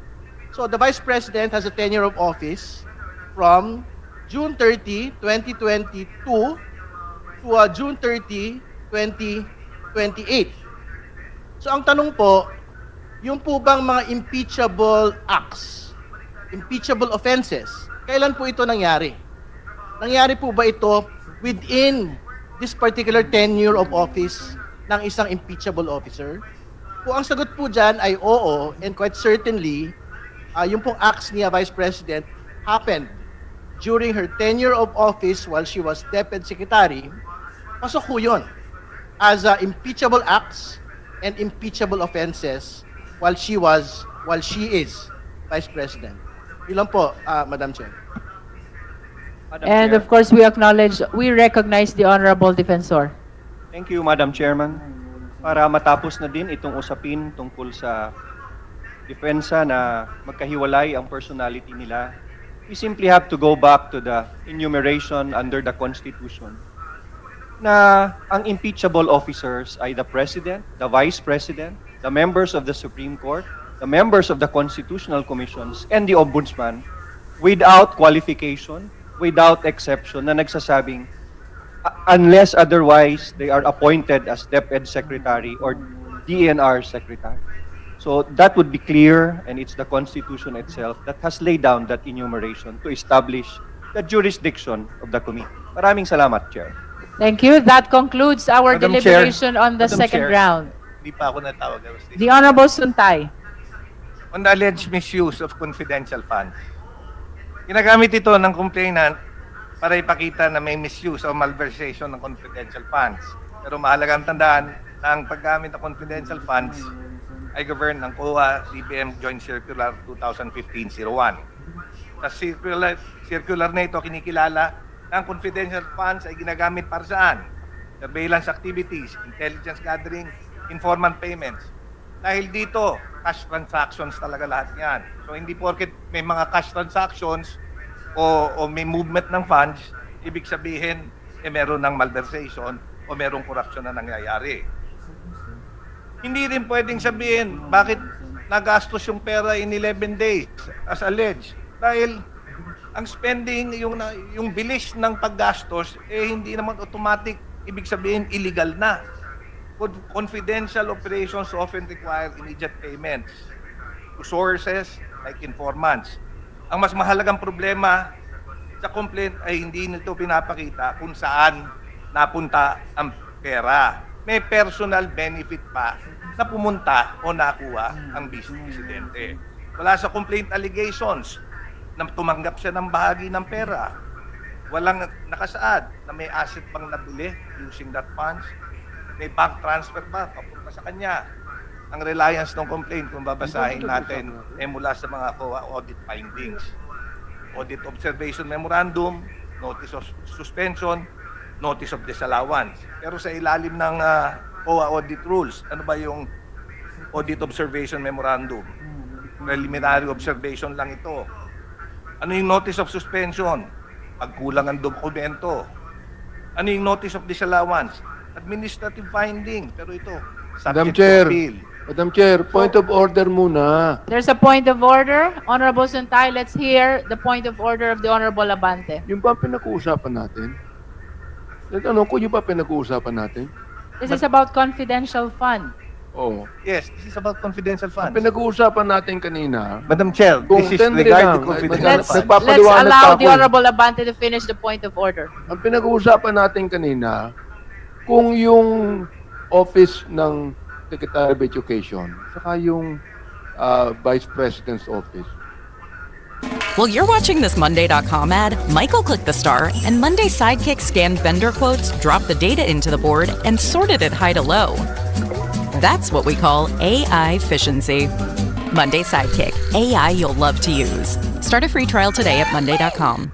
C: So the Vice President has a tenure of office from June 30, 2022 to June 30, 2028. So ang tanong po, yung po bang mga impeachable acts, impeachable offenses, kailan po ito nangyari? Nangyari po ba ito within this particular tenure of office ng isang impeachable officer? Kung ang sagot po dyan ay oo, and quite certainly, yung pong acts niya, Vice President, happened during her tenure of office while she was Deputy Secretary, pasok po yun as impeachable acts and impeachable offenses while she is Vice President. Yun lang po, Madam Chair.
B: And of course, we recognize the Honorable Defensor.
D: Thank you, Madam Chairman. Para matapos na din itong usapin tungkol sa depensa na magkahiwalay ang personality nila. We simply have to go back to the enumeration under the Constitution na ang impeachable officers ay the President, the Vice President, the members of the Supreme Court, the members of the Constitutional Commissions, and the Ombudsman without qualification, without exception na nagsasabing unless otherwise they are appointed as DepEd Secretary or DNR Secretary. So that would be clear, and it's the Constitution itself that has laid down that enumeration to establish the jurisdiction of the committee. Maraming salamat, Chair.
B: Thank you. That concludes our
D: Madam
B: deliberation
D: Chair.
B: on the
D: Madam
B: second
D: Chair.
B: round.
E: Hindi pa ako natawag.
B: The Honorable Suntay.
E: On the alleged misuse of confidential funds. Ginagamit ito ng complainant para ipakita na may misuse o malversation ng confidential funds. Pero mahalagang tandaan na ang paggamit ng confidential funds ay governed ng COA DBM Joint Circular 2015-01. Sa circular na ito, kinikilala na ang confidential funds ay ginagamit para saan? Surveillance activities, intelligence gathering, informant payments. Dahil dito, cash transactions talaga lahat yan. So hindi porket may mga cash transactions o may movement ng funds, ibig sabihin meron ng malversation o merong corruption na nangyayari. Hindi rin pwedeng sabihin bakit nagastos yung pera in 11 days as alleged. Dahil ang spending, yung bilis ng paggastos, hindi naman automatic, ibig sabihin illegal na. Confidential operations often require immediate payments to sources like informants. Ang mas mahalagang problema sa complaint ay hindi nito pinapakita kung saan napunta ang pera. May personal benefit pa na pumunta o nakuha ang Vice Presidente. Wala sa complaint allegations na tumanggap siya ng bahagi ng pera. Walang nakasaad na may asset pang nabili using that funds. May bank transfer pa papunta sa kanya. Ang reliance ng complaint, kung babasahin natin, ay mula sa mga COA audit findings. Audit observation memorandum, notice of suspension, notice of disallowance. Pero sa ilalim ng COA audit rules, ano ba yung audit observation memorandum? Preliminary observation lang ito. Ano yung notice of suspension? Pagkulang ang dokumento. Ano yung notice of disallowance? Administrative finding. Pero ito,
A: Madam
E: subject
A: Chair,
E: to appeal.
A: Madam Chair, point of order muna.
B: There's a point of order. Honorable Suntay, let's hear the point of order of the Honorable Abante.
A: Yung ba pinag-uusapan natin? Ano ko yung ba pinag-uusapan natin?
B: This is about confidential fund.
A: Oh.
E: Yes, this is about confidential
A: Ang
E: funds.
A: pinag-uusapan natin kanina,
E: Madam Chair,
A: kung
E: this is
A: tendre
E: regarding
A: lang,
E: confidential
B: Let's
E: funds.
A: nagpapaliwanag
B: allow
A: pa
B: the
A: ako.
B: Honorable Abante to finish the point of order.
A: Ang pinag-uusapan natin kanina, kung yung office ng Secretary of Education, saka yung Vice President's office,
H: While you're watching this Monday.com ad, Michael clicked the star, and Monday Sidekick scanned vendor quotes, dropped the data into the board, and sorted it high to low. That's what we call AI efficiency. Monday Sidekick, AI you'll love to use. Start a free trial today at Monday.com.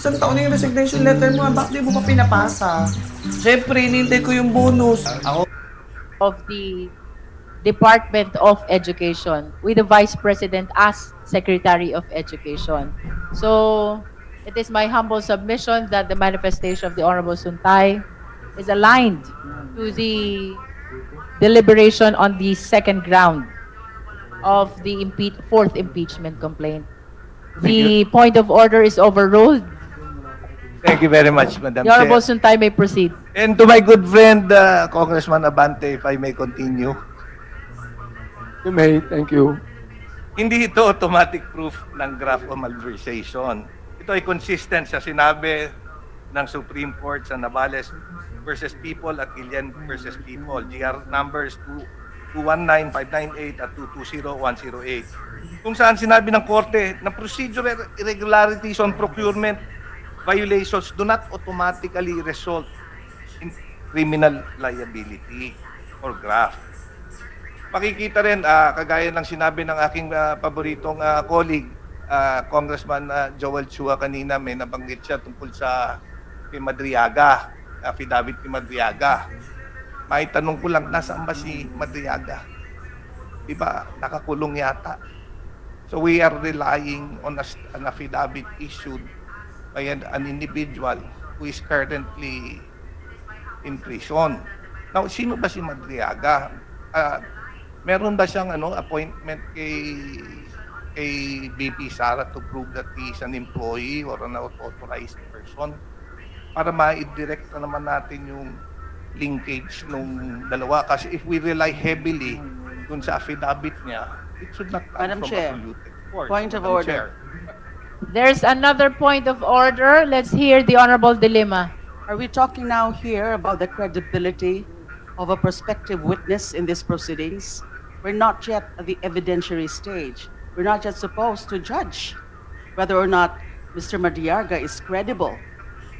I: Isang taon na yung resignation letter mo, bakit di mo pa pinapasa? Siyempre, hinintay ko yung bonus. Ako,
B: Of the Department of Education with the Vice President as Secretary of Education. So, it is my humble submission that the manifestation of the Honorable Suntay is aligned to the deliberation on the second ground of the fourth impeachment complaint. The point of order is overruled.
E: Thank you very much, Madam
B: The Honorable
E: Chair.
B: Suntay may proceed.
E: And to my good friend, Congressman Abante, if I may continue.
A: you may, thank you.
E: Hindi ito automatic proof ng graft o malversation. Ito ay consistent sa sinabi ng Supreme Court sa Navales versus People at Gillian versus People. GR numbers 219, 598 at 220108. Kung saan sinabi ng Korte na procedural irregularities on procurement violations do not automatically result in criminal liability or graft. Makikita rin, kagaya ng sinabi ng aking paboritong colleague, Congressman Joel Chua kanina, may nabanggit siya tungkol sa kay Madriaga, affidavit ni Madriaga. May tanong ko lang, nasaan ba si Madriaga? Diba, nakakulong yata. So we are relying on an affidavit issued by an individual who is currently in prison. Now, sino ba si Madriaga? Meron ba siyang appointment kay BP Sara to prove that he is an employee or an authorized person? Para ma-direct na naman natin yung linkage nung dalawa. Kasi if we rely heavily dun sa affidavit niya, it should not come
V: Madam
E: from
V: Chair,
E: a polluted source.
V: point of
E: Madam
V: order.
E: Chair.
B: There's another point of order. Let's hear the Honorable Dilima.
V: Are we talking now here about the credibility of a prospective witness in these proceedings? We're not yet at the evidentiary stage. We're not yet supposed to judge whether or not Mr. Madriaga is credible.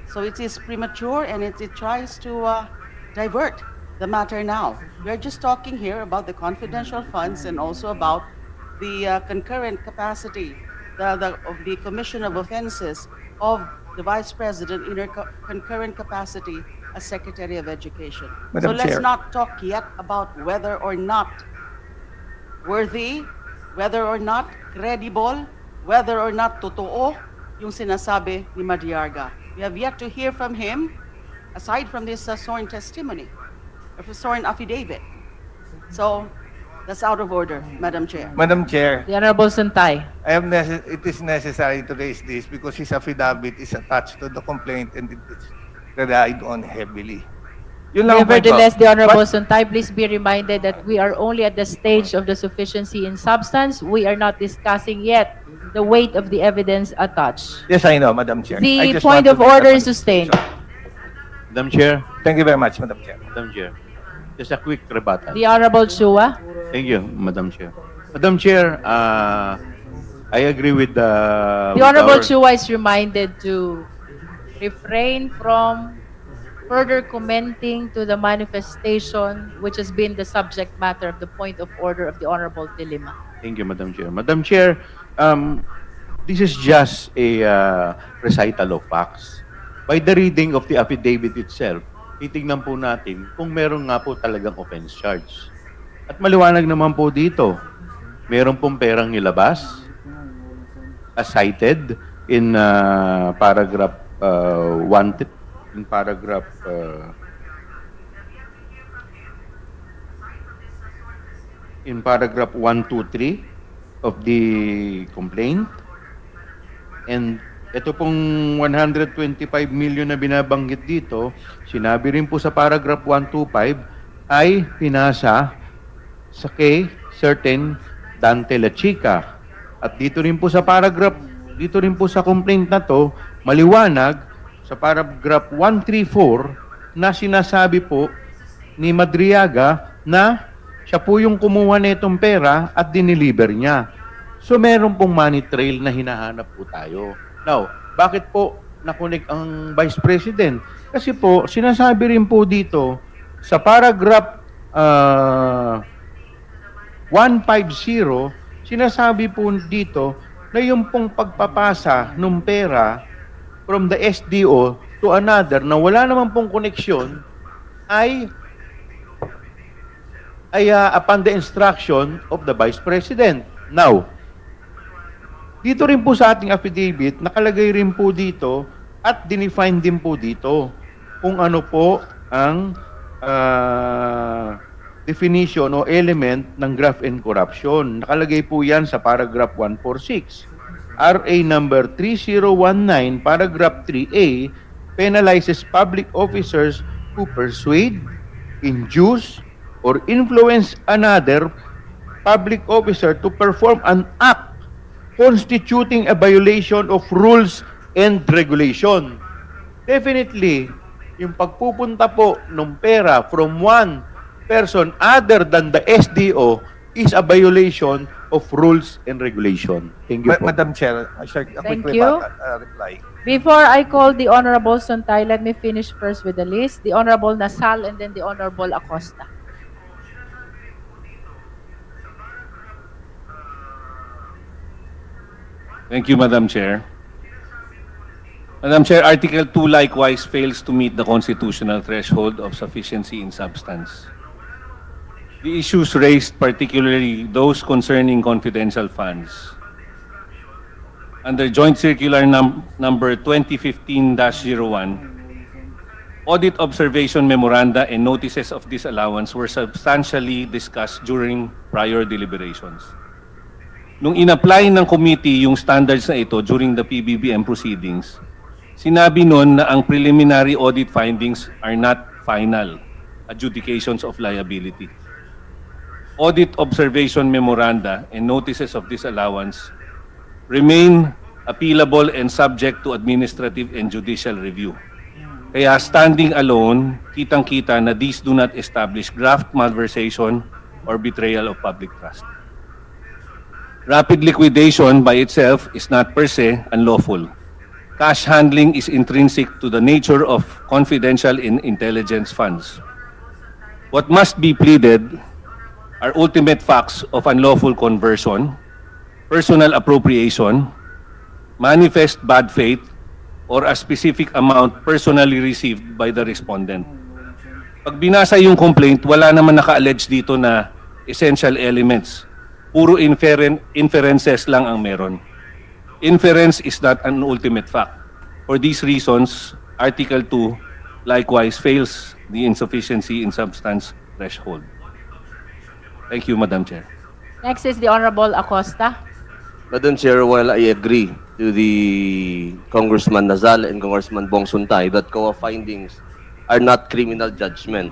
V: So it is premature and it tries to divert the matter now. We're just talking here about the confidential funds and also about the concurrent capacity of the Commission of Offenses of the Vice President in her concurrent capacity as Secretary of Education.
E: Madam
V: So let's
E: Chair.
V: not talk yet about whether or not worthy, whether or not credible, whether or not totoo yung sinasabi ni Madriaga. We have yet to hear from him, aside from this sworn testimony, or sworn affidavit. So, that's out of order, Madam Chair.
E: Madam Chair,
B: The Honorable Santay.
E: it is necessary to raise this because his affidavit is attached to the complaint and it is relied on heavily. Yun lang ang point ko.
B: Nevertheless, the Honorable
E: But-
B: Santay, please be reminded that we are only at the stage of the sufficiency in substance. We are not discussing yet the weight of the evidence attached.
E: Yes, I know, Madam Chair. I
B: The
E: just
B: point
E: want
B: of
E: to make
B: order
E: that
B: is sustained.
M: Madam Chair,
E: Thank you very much, Madam Chair.
M: Madam Chair, just a quick rebuttal.
B: The Honorable Chua.
M: Thank you, Madam Chair. Madam Chair, I agree with the...
B: The Honorable Chua is reminded to refrain from further commenting to the manifestation which has been the subject matter of the point of order of the Honorable Dilima.
M: Thank you, Madam Chair. Madam Chair, this is just a recital of facts. By the reading of the affidavit itself, titignan po natin kung meron nga po talagang offense charge. At maliwanag naman po dito, meron pong perang nilabas, as cited in paragraph 1, in paragraph in paragraph 1, 2, 3 of the complaint. And ito pong 125 million na binabanggit dito, sinabi rin po sa paragraph 125 ay pinasa sa kay certain Dante La Chica. At dito rin po sa paragraph, dito rin po sa complaint na to, maliwanag sa paragraph 134 na sinasabi po ni Madriaga na siya po yung kumuha nitong pera at dineliver niya. So meron pong money trail na hinahanap po tayo. Now, bakit po nakunik ang Vice President? Kasi po, sinasabi rin po dito sa paragraph 150, sinasabi po dito na yung pong pagpapasa ng pera from the SDO to another na wala naman pong koneksyon ay upon the instruction of the Vice President. Now, dito rin po sa ating affidavit, nakalagay rin po dito at dinefine din po dito kung ano po ang definition o element ng graft and corruption. Nakalagay po yan sa paragraph 146. RA number 3019, paragraph 3A, penalizes public officers who persuade, induce, or influence another public officer to perform an act constituting a violation of rules and regulation. Definitely, yung pagpupunta po ng pera from one person other than the SDO is a violation of rules and regulation. Thank you po.
E: Madam Chair, a
B: Thank
E: quick
B: you.
E: reply.
B: Before I call the Honorable Sontay, let me finish first with the list. The Honorable Nasal and then the Honorable Acosta.
L: Thank you, Madam Chair. Madam Chair, Article 2 likewise fails to meet the constitutional threshold of sufficiency in substance. The issues raised, particularly those concerning confidential funds, under Joint Circular number 2015-01, audit observation memoranda and notices of disallowance were substantially discussed during prior deliberations. Nung in-apply ng committee yung standards na ito during the PBBM proceedings, sinabi nun na ang preliminary audit findings are not final adjudications of liability. Audit observation memoranda and notices of disallowance remain appealable and subject to administrative and judicial review. Kaya standing alone, kitang-kita na these do not establish graft malversation or betrayal of public trust. Rapid liquidation by itself is not per se unlawful. Cash handling is intrinsic to the nature of confidential and intelligence funds. What must be pleaded are ultimate facts of unlawful conversion, personal appropriation, manifest bad faith, or a specific amount personally received by the respondent. Pag binasa yung complaint, wala naman naka-allege dito na essential elements. Puro inferences lang ang meron. Inference is not an ultimate fact. For these reasons, Article 2 likewise fails the insufficiency in substance threshold. Thank you, Madam Chair.
B: Next is the Honorable Acosta.
J: Madam Chair, while I agree to the Congressman Nazal and Congressman Bong Suntay that COA findings are not criminal judgment,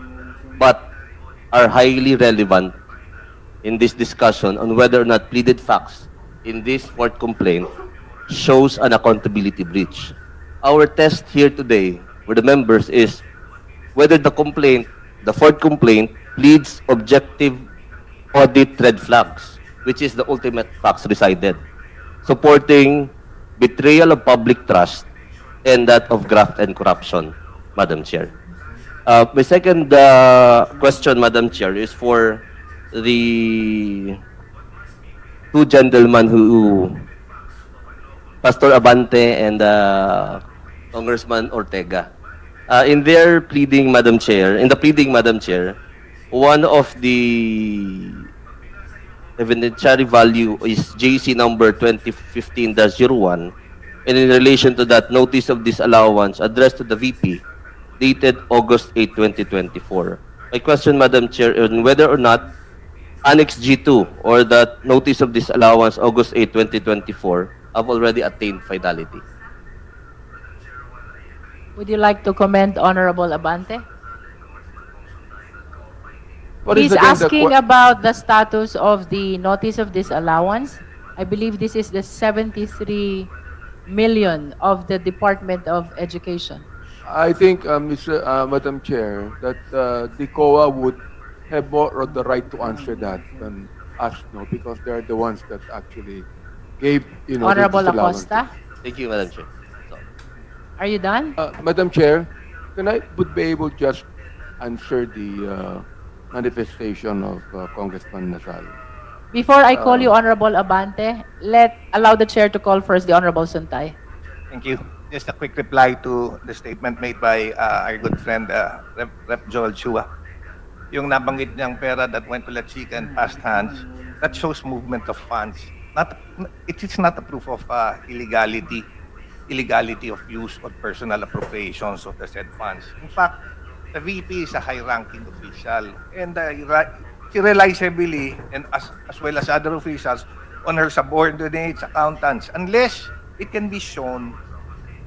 J: but are highly relevant in this discussion on whether or not pleaded facts in this fourth complaint shows an accountability breach. Our test here today for the members is whether the complaint, the fourth complaint, pleads objective audit red flags, which is the ultimate facts resided, supporting betrayal of public trust and that of graft and corruption, Madam Chair. My second question, Madam Chair, is for the two gentlemen who, Pastor Abante and Congressman Ortega. In their pleading, Madam Chair, in the pleading, Madam Chair, one of the evidentiary value is JC number 2015-01, and in relation to that, notice of disallowance addressed to the VP dated August 8, 2024. My question, Madam Chair, on whether or not Annex G2 or the notice of disallowance August 8, 2024 have already attained finality.
B: Would you like to comment, Honorable Abante? He's asking about the status of the notice of disallowance. I believe this is the 73 million of the Department of Education.
A: I think, Madam Chair, that the COA would have more of the right to answer that than us, no, because they're the ones that actually gave, the
B: Honorable
A: disallowance.
B: Acosta,
J: Thank you, Madam Chair.
B: are you done?
A: Madam Chair, can I would be able to just answer the manifestation of Congressman Nazal?
B: Before I call you Honorable Abante, allow the chair to call first the Honorable Suntay.
E: Thank you. Just a quick reply to the statement made by our good friend, Rep. Joel Chua. Yung nabanggit niyang pera that went to La Chica and passed hands, that shows movement of funds. It is not a proof of illegality of use or personal appropriations of the said funds. In fact, the VP is a high-ranking official, and she relies heavily, and as well as other officials, on her subordinates, accountants, unless it can be shown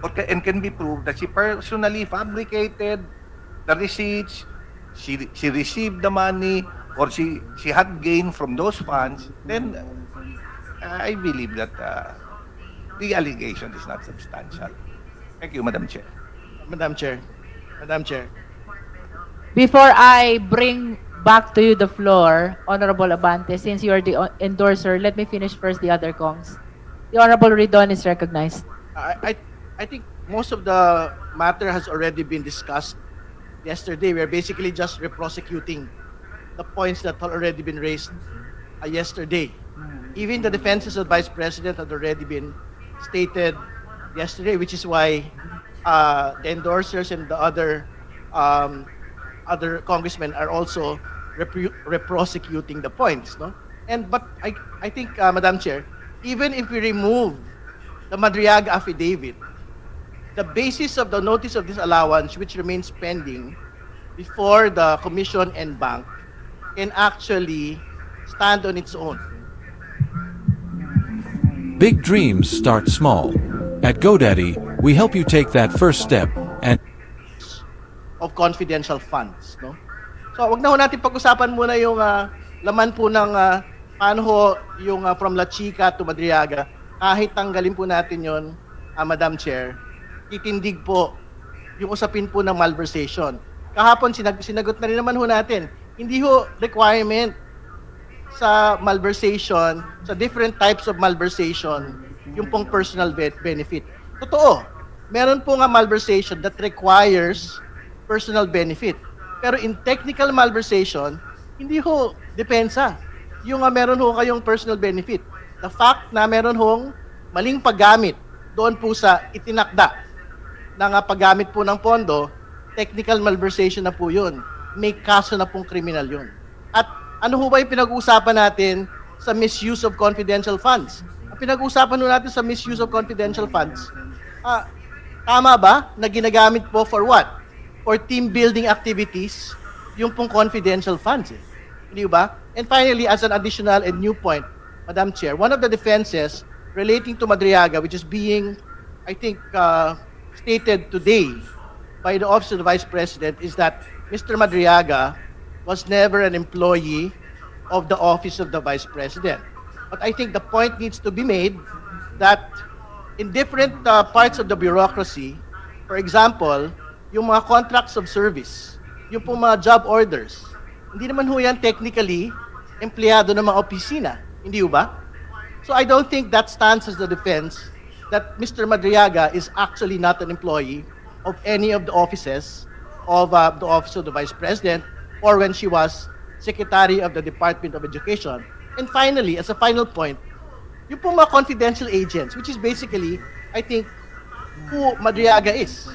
E: and can be proved that she personally fabricated the receipts, she received the money, or she had gain from those funds, then I believe that the allegation is not substantial. Thank you, Madam Chair.
C: Madam Chair. Madam Chair.
B: Before I bring back to you the floor, Honorable Abante, since you are the endorser, let me finish first the other Kongs. The Honorable Ridon is recognized.
C: I think most of the matter has already been discussed yesterday. We are basically just reprosecuting the points that had already been raised yesterday. Even the defenses of Vice President had already been stated yesterday, which is why the endorsers and the other congressmen are also reprosecuting the points, no? But I think, Madam Chair, even if we remove the Madriaga affidavit, the basis of the notice of disallowance, which remains pending before the Commission and Bank, can actually stand on its own.
F: Big dreams start small. At GoDaddy, we help you take that first step and
C: Of confidential funds, no? So, wag na ho natin pag-usapan muna yung laman po ng paano ho yung from La Chica to Madriaga. Kahit tanggalin po natin yon, Madam Chair, titindig po yung usapin po ng malversation. Kahapon, sinagot na rin naman ho natin, hindi ho requirement sa malversation, sa different types of malversation, yung pong personal benefit. Totoo, meron po nga malversation that requires personal benefit. Pero in technical malversation, hindi ho depensa. Yung meron ho kayong personal benefit. The fact na meron hong maling paggamit doon po sa itinakda ng paggamit po ng pondo, technical malversation na po yun. May kaso na pong kriminal yun. At ano ho ba yung pinag-uusapan natin sa misuse of confidential funds? Ang pinag-uusapan ho natin sa misuse of confidential funds, tama ba na ginagamit po for what? For team building activities, yung pong confidential funds. Hindi ba? And finally, as an additional and new point, Madam Chair, one of the defenses relating to Madriaga, which is being, I think, stated today by the Office of the Vice President, is that Mr. Madriaga was never an employee of the Office of the Vice President. But I think the point needs to be made that in different parts of the bureaucracy, for example, yung mga contracts of service, yung pong mga job orders, hindi naman ho yan technically empleyado ng mga opisina. Hindi ho ba? So I don't think that stands as the defense that Mr. Madriaga is actually not an employee of any of the offices of the Office of the Vice President or when she was Secretary of the Department of Education. And finally, as a final point, yung pong mga confidential agents, which is basically, I think, who Madriaga is.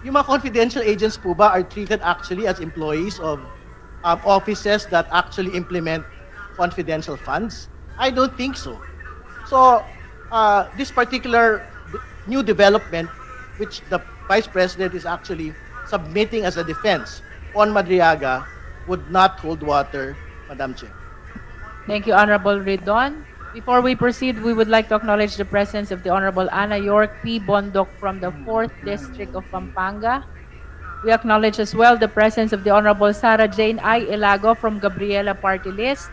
C: Yung mga confidential agents po ba are treated actually as employees of offices that actually implement confidential funds? I don't think so. So, this particular new development, which the Vice President is actually submitting as a defense on Madriaga, would not hold water, Madam Chair.
B: Thank you, Honorable Ridon. Before we proceed, we would like to acknowledge the presence of the Honorable Ana York P. Bondok from the 4th District of Pampanga. We acknowledge as well the presence of the Honorable Sara Jane I. Ilago from Gabriela Party List.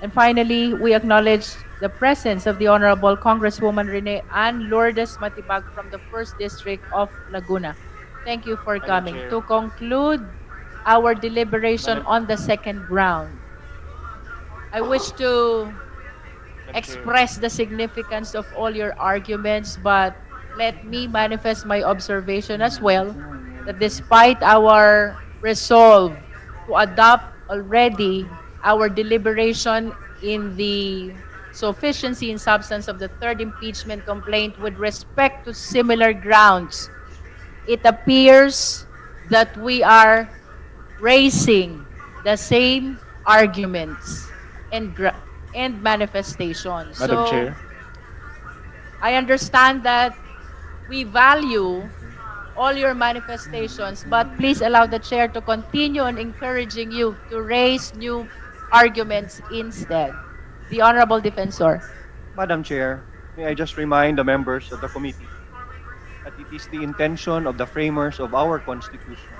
B: And finally, we acknowledge the presence of the Honorable Congresswoman Rene Ann Lourdes Matibag from the 1st District of Laguna. Thank you for coming.
D: Chair.
B: To conclude our deliberation on the second round, I wish to express the significance of all your arguments, but let me manifest my observation as well that despite our resolve to adopt already our deliberation in the sufficiency and substance of the third impeachment complaint with respect to similar grounds, it appears that we are raising the same arguments and manifestations.
D: Madam
B: So,
D: Chair.
B: I understand that we value all your manifestations, but please allow the chair to continue on encouraging you to raise new arguments instead. The Honorable Defensor.
D: Madam Chair, may I just remind the members of the committee that it is the intention of the framers of our Constitution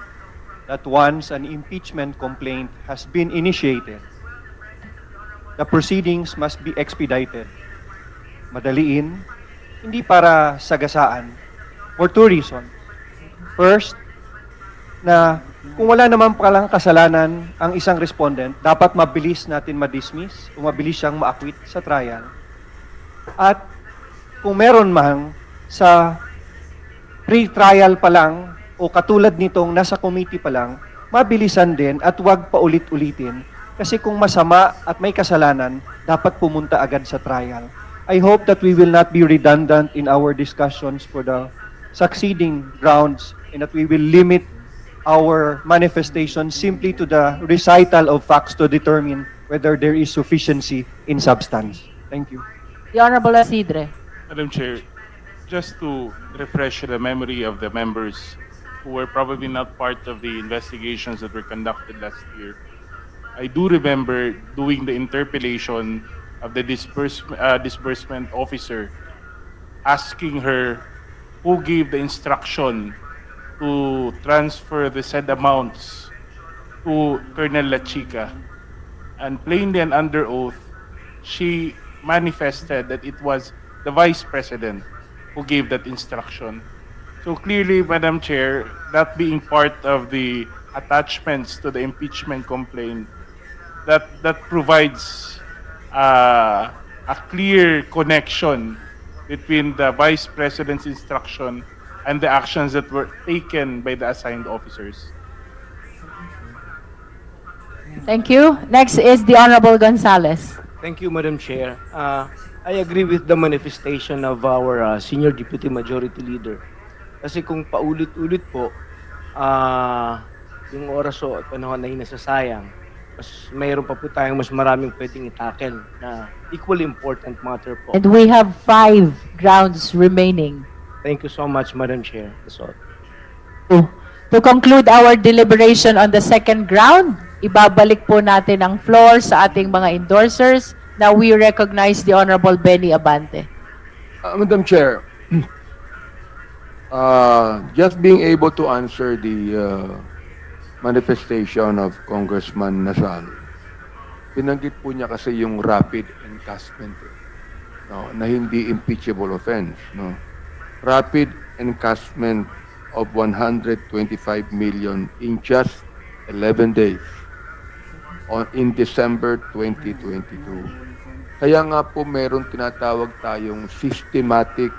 D: that once an impeachment complaint has been initiated, the proceedings must be expedited, madaliin, hindi para sagasaan, for two reasons. First, na kung wala naman palang kasalanan ang isang respondent, dapat mabilis natin ma-dismiss o mabilis siyang ma-acquit sa trial. At kung meron man sa pre-trial pa lang o katulad nitong nasa committee pa lang, mabilisan din at huwag paulit-ulitin. Kasi kung masama at may kasalanan, dapat pumunta agad sa trial. I hope that we will not be redundant in our discussions for the succeeding grounds and that we will limit our manifestation simply to the recital of facts to determine whether there is sufficiency in substance. Thank you.
B: The Honorable Isidre.
L: Madam Chair, just to refresh the memory of the members who were probably not part of the investigations that were conducted last year, I do remember doing the interpellation of the disbursement officer, asking her who gave the instruction to transfer the said amounts to Colonel La Chica. And plainly and under oath, she manifested that it was the Vice President who gave that instruction. So clearly, Madam Chair, that being part of the attachments to the impeachment complaint, that provides a clear connection between the Vice President's instruction and the actions that were taken by the assigned officers.
B: Thank you. Next is the Honorable Gonzales.
K: Thank you, Madam Chair. I agree with the manifestation of our Senior Deputy Majority Leader. Kasi kung paulit-ulit po, yung oras o at panahon ay nasasayang, mas mayroon pa po tayong mas maraming pwedeng itakel na equally important matter po.
B: And we have 5 grounds remaining.
K: Thank you so much, Madam Chair. That's all.
B: To conclude our deliberation on the second ground, ibabalik po natin ang floor sa ating mga endorsers. Now we recognize the Honorable Benny Abante.
A: Madam Chair, just being able to answer the manifestation of Congressman Nasal, binanggit po niya kasi yung rapid encashment, no, na hindi impeachable offense. No? Rapid encashment of 125 million in just 11 days in December 2022. Kaya nga po meron tinatawag tayong systematic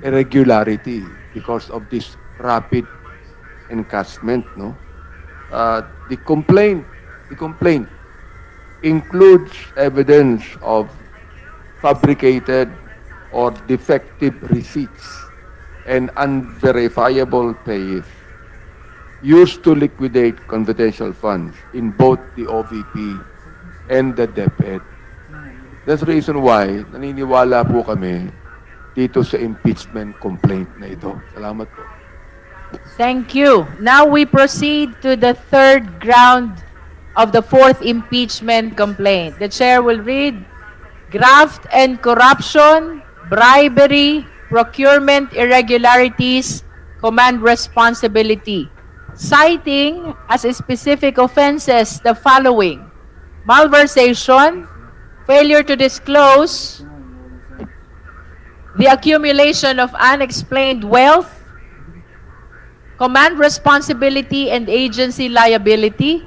A: irregularity because of this rapid encashment, no? The complaint includes evidence of fabricated or defective receipts and unverifiable pays used to liquidate confidential funds in both the OVP and the DepEd. That's the reason why naniniwala po kami dito sa impeachment complaint na ito. Salamat po.
B: Thank you. Now we proceed to the third ground of the fourth impeachment complaint. The chair will read graft and corruption, bribery, procurement irregularities, command responsibility, citing as specific offenses the following: malversation, failure to disclose, the accumulation of unexplained wealth, command responsibility and agency liability,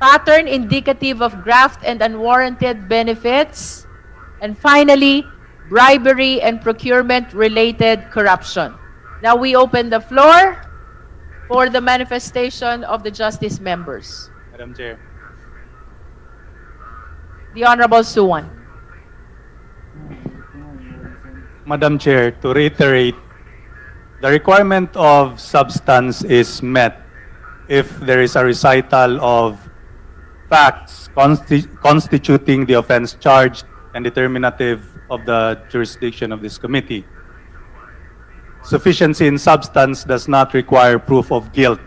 B: pattern indicative of graft and unwarranted benefits, and finally, bribery and procurement-related corruption. Now we open the floor for the manifestation of the justice members.
L: Madam Chair.
B: The Honorable Suwan.
N: Madam Chair, to reiterate, the requirement of substance is met if there is a recital of facts constituting the offense charged and determinative of the jurisdiction of this committee. Sufficiency in substance does not require proof of guilt.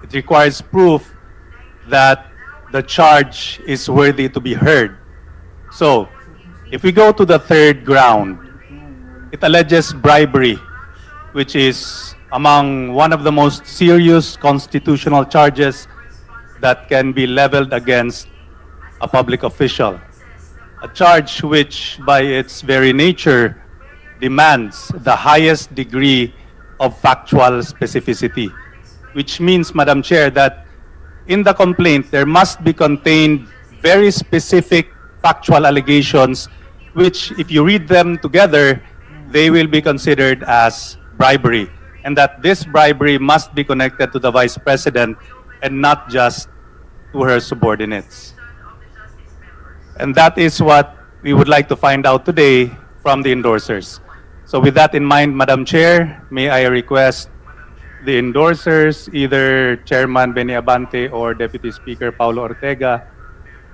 N: It requires proof that the charge is worthy to be heard. So, if we go to the third ground, it alleges bribery, which is among one of the most serious constitutional charges that can be leveled against a public official. A charge which, by its very nature, demands the highest degree of factual specificity, which means, Madam Chair, that in the complaint, there must be contained very specific factual allegations, which, if you read them together, they will be considered as bribery, and that this bribery must be connected to the Vice President and not just to her subordinates. And that is what we would like to find out today from the endorsers. So with that in mind, Madam Chair, may I request the endorsers, either Chairman Benny Abante or Deputy Speaker Paulo Ortega,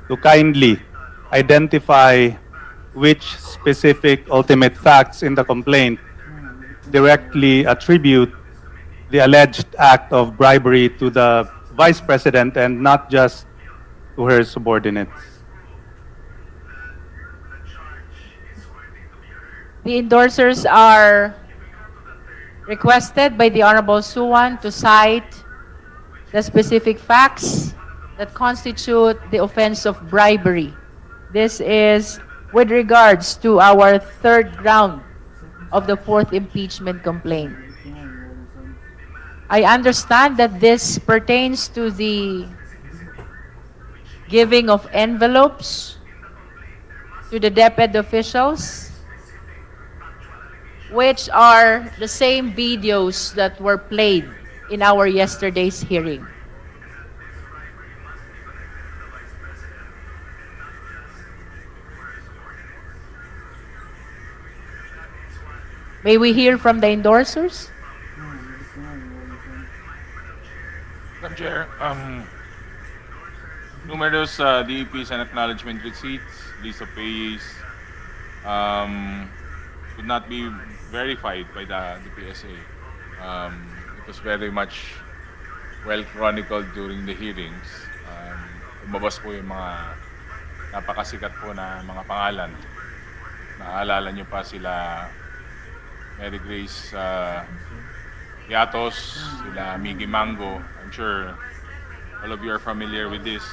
N: to kindly identify which specific ultimate facts in the complaint directly attribute the alleged act of bribery to the Vice President and not just to her subordinates.
B: The endorsers are requested by the Honorable Suwan to cite the specific facts that constitute the offense of bribery. This is with regards to our third ground of the fourth impeachment complaint. I understand that this pertains to the giving of envelopes to the DepEd officials, which are the same videos that were played in our yesterday's hearing. May we hear from the endorsers?
O: Madam Chair, numerous DEPs and acknowledgement receipts, list of payees, could not be verified by the PSA. It was very much well chronicled during the hearings. Lumabas po yung mga napakasikat po na mga pangalan. Naaalala nyo pa sila Mary Grace Yatos, sila Miggy Mango. I'm sure all of you are familiar with this.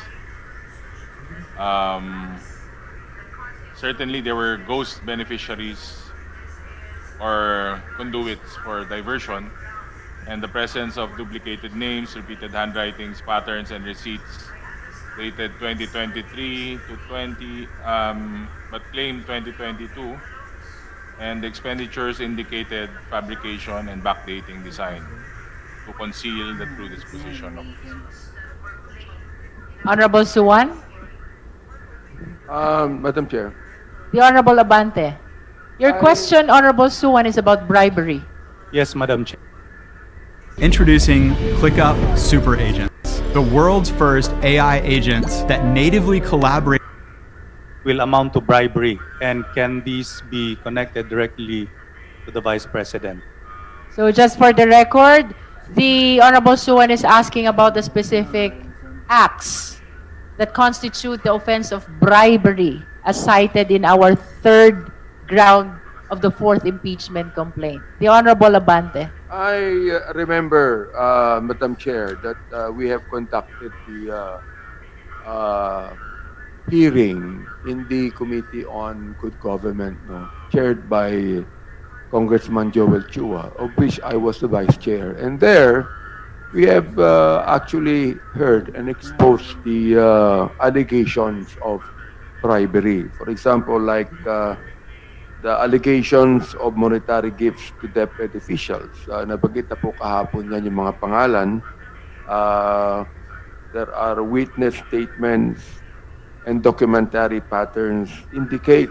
O: Certainly there were ghost beneficiaries or conduits for diversion, and the presence of duplicated names, repeated handwritings, patterns, and receipts dated 2023 to 20, but claimed 2022, and the expenditures indicated fabrication and backdating design to conceal the true disposition of this.
B: Honorable Suwan?
A: Madam Chair.
B: The Honorable Abante. Your question, Honorable Suwan, is about bribery.
N: Yes, Madam Chair.
P: Introducing ClickUp Super Agents, the world's first AI agents that natively collaborate
N: Will amount to bribery, and can these be connected directly to the Vice President?
B: So just for the record, the Honorable Suwan is asking about the specific acts that constitute the offense of bribery as cited in our third ground of the fourth impeachment complaint. The Honorable Abante.
A: I remember, Madam Chair, that we have conducted the hearing in the Committee on Good Government, chaired by Congressman Joel Chua, of which I was the Vice Chair. And there, we have actually heard and exposed the allegations of bribery. For example, like the allegations of monetary gifts to DepEd officials. Nabanggit na po kahapon yan yung mga pangalan. There are witness statements and documentary patterns indicate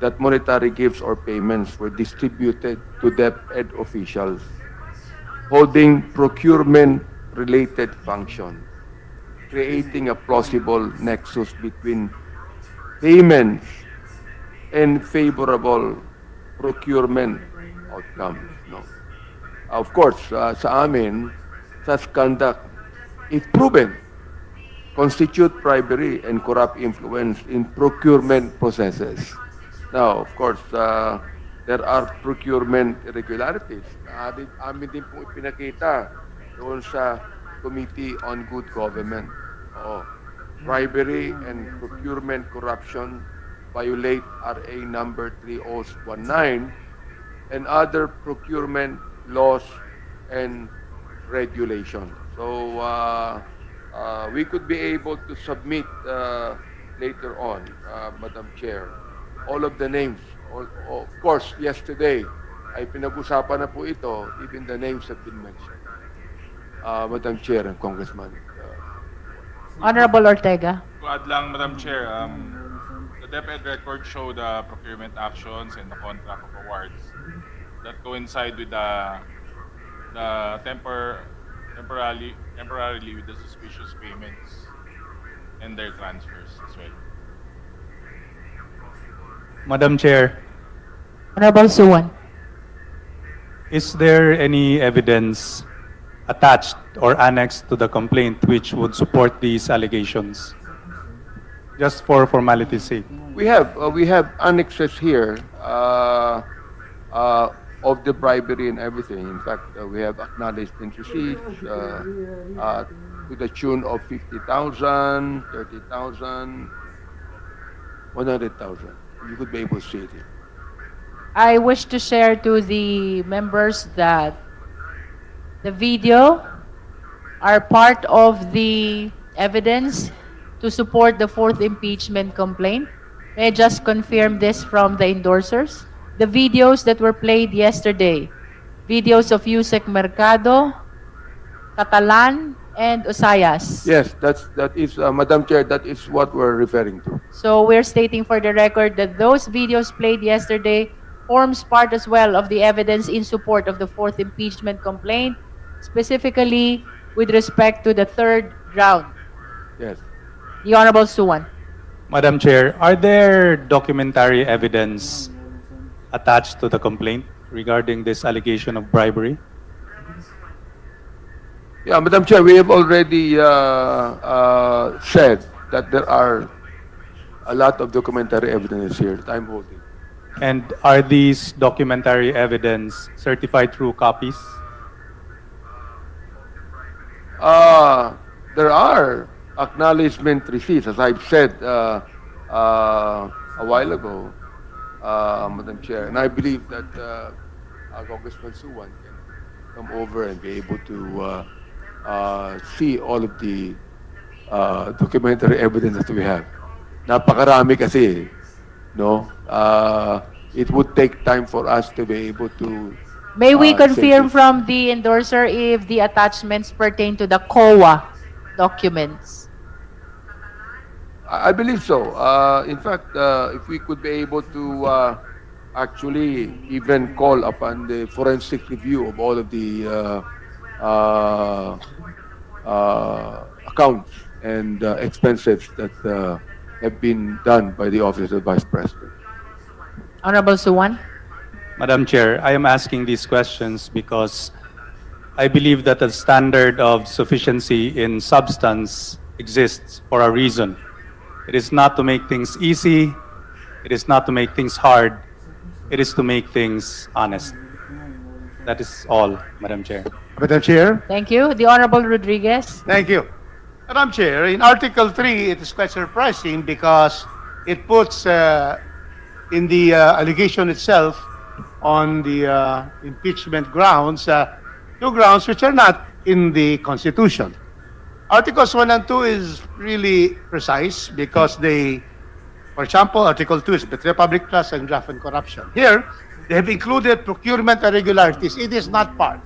A: that monetary gifts or payments were distributed to DepEd officials holding procurement-related functions, creating a plausible nexus between payments and favorable procurement outcomes. Of course, sa amin, such conduct, if proven, constitute bribery and corrupt influence in procurement processes. Now, of course, there are procurement irregularities. Amin din po ipinakita doon sa Committee on Good Government. Bribery and procurement corruption violate RA number 3019 and other procurement laws and regulations. So, we could be able to submit later on, Madam Chair, all of the names. Of course, yesterday, ay pinag-usapan na po ito, even the names have been mentioned. Madam Chair and Congressman.
B: Honorable Ortega.
O: To add lang, Madam Chair, the DepEd records show the procurement actions and the contract of awards that coincide with the temporarily with the suspicious payments and their transfers as well.
N: Madam Chair,
B: Honorable Suwan.
N: is there any evidence attached or annexed to the complaint which would support these allegations? Just for formality's sake.
A: We have annexes here of the bribery and everything. In fact, we have acknowledgement receipts to the tune of 50,000, 30,000, 100,000. You could be able to see it here.
B: I wish to share to the members that the video are part of the evidence to support the fourth impeachment complaint. May I just confirm this from the endorsers? The videos that were played yesterday, videos of Yusek Mercado, Catalan, and Osayas.
A: Yes, that is, Madam Chair, that is what we're referring to.
B: So we're stating for the record that those videos played yesterday forms part as well of the evidence in support of the fourth impeachment complaint, specifically with respect to the third round.
A: Yes.
B: The Honorable Suwan.
N: Madam Chair, are there documentary evidence attached to the complaint regarding this allegation of bribery?
A: Yeah, Madam Chair, we have already said that there are a lot of documentary evidence here that I'm holding.
N: And are these documentary evidence certified through copies?
A: There are acknowledgement receipts, as I've said a while ago, Madam Chair, and I believe that Congressman Suwan can come over and be able to see all of the documentary evidence that we have. Napakarami kasi, no? It would take time for us to be able to.
B: May we
A: say
B: confirm
A: this.
B: from the endorser if the attachments pertain to the COA documents?
A: I believe so. In fact, if we could be able to actually even call upon the forensic review of all of the accounts and expenses that have been done by the Office of the Vice President.
B: Honorable Suwan.
N: Madam Chair, I am asking these questions because I believe that the standard of sufficiency in substance exists for a reason. It is not to make things easy. It is not to make things hard. It is to make things honest. That is all, Madam Chair.
Q: Madam Chair.
B: Thank you. The Honorable Rodriguez.
Q: Thank you. Madam Chair, in Article 3, it is quite surprising because it puts in the allegation itself on the impeachment grounds, two grounds which are not in the Constitution. Articles 1 and 2 is really precise because they, for example, Article 2 is betrayal of public trust and graft and corruption. Here, they have included procurement irregularities. It is not part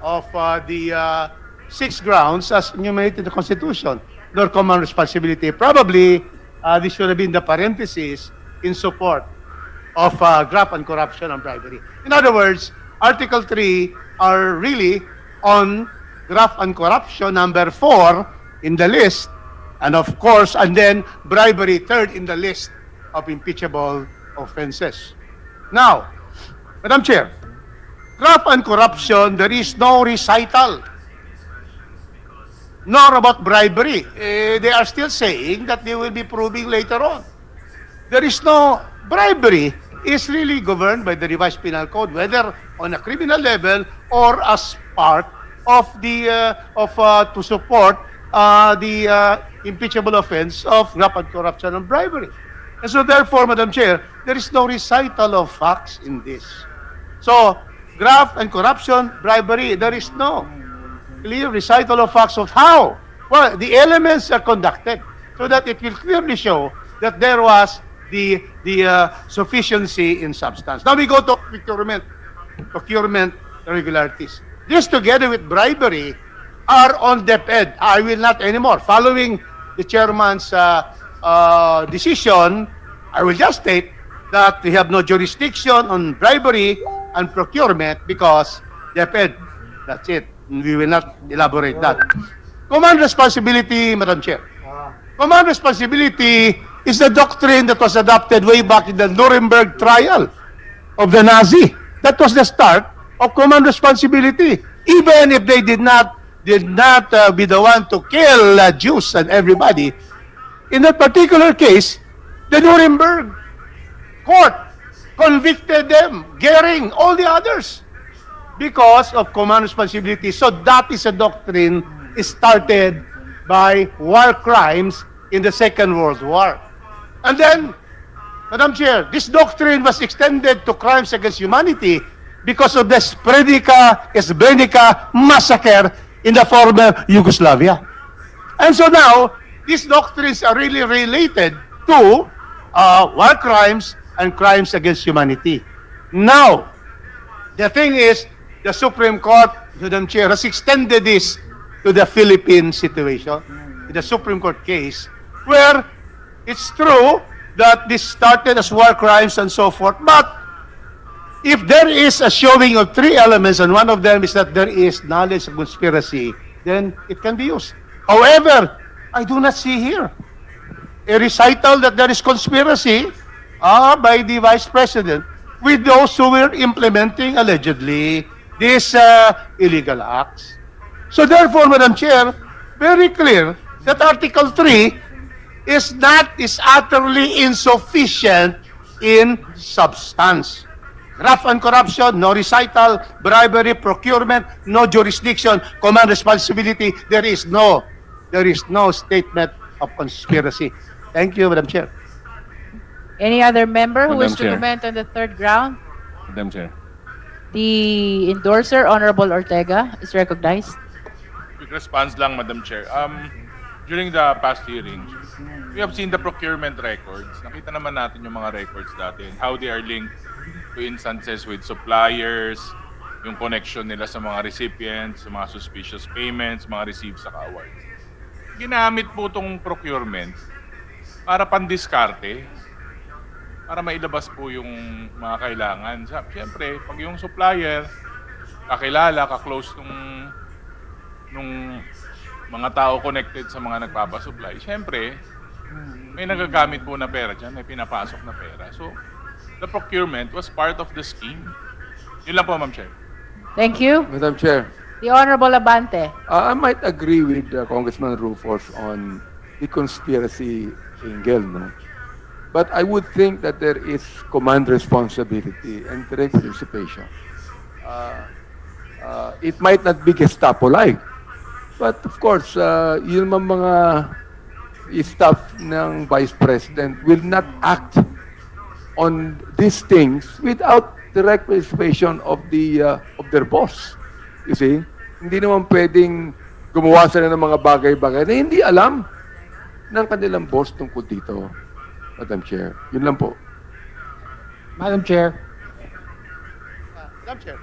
Q: of the 6 grounds as enumerated in the Constitution, nor common responsibility. Probably, this should have been the parenthesis in support of graft and corruption and bribery. In other words, Article 3 are really on graft and corruption, number 4 in the list, and of course, and then bribery, third in the list of impeachable offenses. Now, Madam Chair, graft and corruption, there is no recital, nor about bribery. They are still saying that they will be proving later on. There is no bribery. Is really governed by the revised penal code, whether on a criminal level or as part of the to support the impeachable offense of graft and corruption and bribery. And so therefore, Madam Chair, there is no recital of facts in this. So, graft and corruption, bribery, there is no clear recital of facts of how. Well, the elements are conducted so that it will clearly show that there was the sufficiency in substance. Now we go to procurement irregularities. This together with bribery are on DepEd. I will not anymore. Following the chairman's decision, I will just state that we have no jurisdiction on bribery and procurement because DepEd. That's it. We will not elaborate that. Command responsibility, Madam Chair. Command responsibility is the doctrine that was adopted way back in the Nuremberg trial of the Nazi. That was the start of command responsibility. Even if they did not be the one to kill Jews and everybody, in that particular case, the Nuremberg court convicted them, Goering, all the others, because of command responsibility. So that is a doctrine started by war crimes in the Second World War. And then, Madam Chair, this doctrine was extended to crimes against humanity because of the Srebrenica massacre in the former Yugoslavia. And so now, these doctrines are really related to war crimes and crimes against humanity. Now, the thing is, the Supreme Court, Madam Chair, has extended this to the Philippine situation, in the Supreme Court case, where it's true that this started as war crimes and so forth, but if there is a showing of three elements, and one of them is that there is knowledge of conspiracy, then it can be used. However, I do not see here a recital that there is conspiracy by the Vice President with those who were implementing, allegedly, these illegal acts. So therefore, Madam Chair, very clear that Article 3 is utterly insufficient in substance. Graft and corruption, no recital. Bribery, procurement, no jurisdiction. Command responsibility, there is no statement of conspiracy. Thank you, Madam Chair.
B: Any other member who
L: Madam
B: wishes to
L: Chair.
B: comment on the third ground?
L: Madam Chair.
B: The endorser, Honorable Ortega, is recognized.
O: Quick response lang, Madam Chair. During the past hearings, we have seen the procurement records. Nakita naman natin yung mga records dati and how they are linked to instances with suppliers, yung connection nila sa mga recipients, sa mga suspicious payments, mga received sa awards. Ginamit po itong procurement para pandiskarte, para mailabas po yung mga kailangan. Siyempre, pag yung supplier, kakilala, kaklose nung mga tao connected sa mga nagpapasupply, siyempre, may nagagamit po na pera dyan, may pinapasok na pera. So, the procurement was part of the scheme. Yun lang po, Ma'am Chair.
B: Thank you.
A: Madam Chair,
B: The Honorable Abante.
A: I might agree with Congressman Rufus on the conspiracy angle, no? But I would think that there is command responsibility and direct participation. It might not be Gestapo-like, but of course, yun mga staff ng Vice President will not act on these things without direct participation of their boss. You see? Hindi naman pwedeng gumawa sila ng mga bagay-bagay na hindi alam ng kanilang boss tungkol dito, Madam Chair. Yun lang po.
G: Madam Chair.
Q: Madam Chair,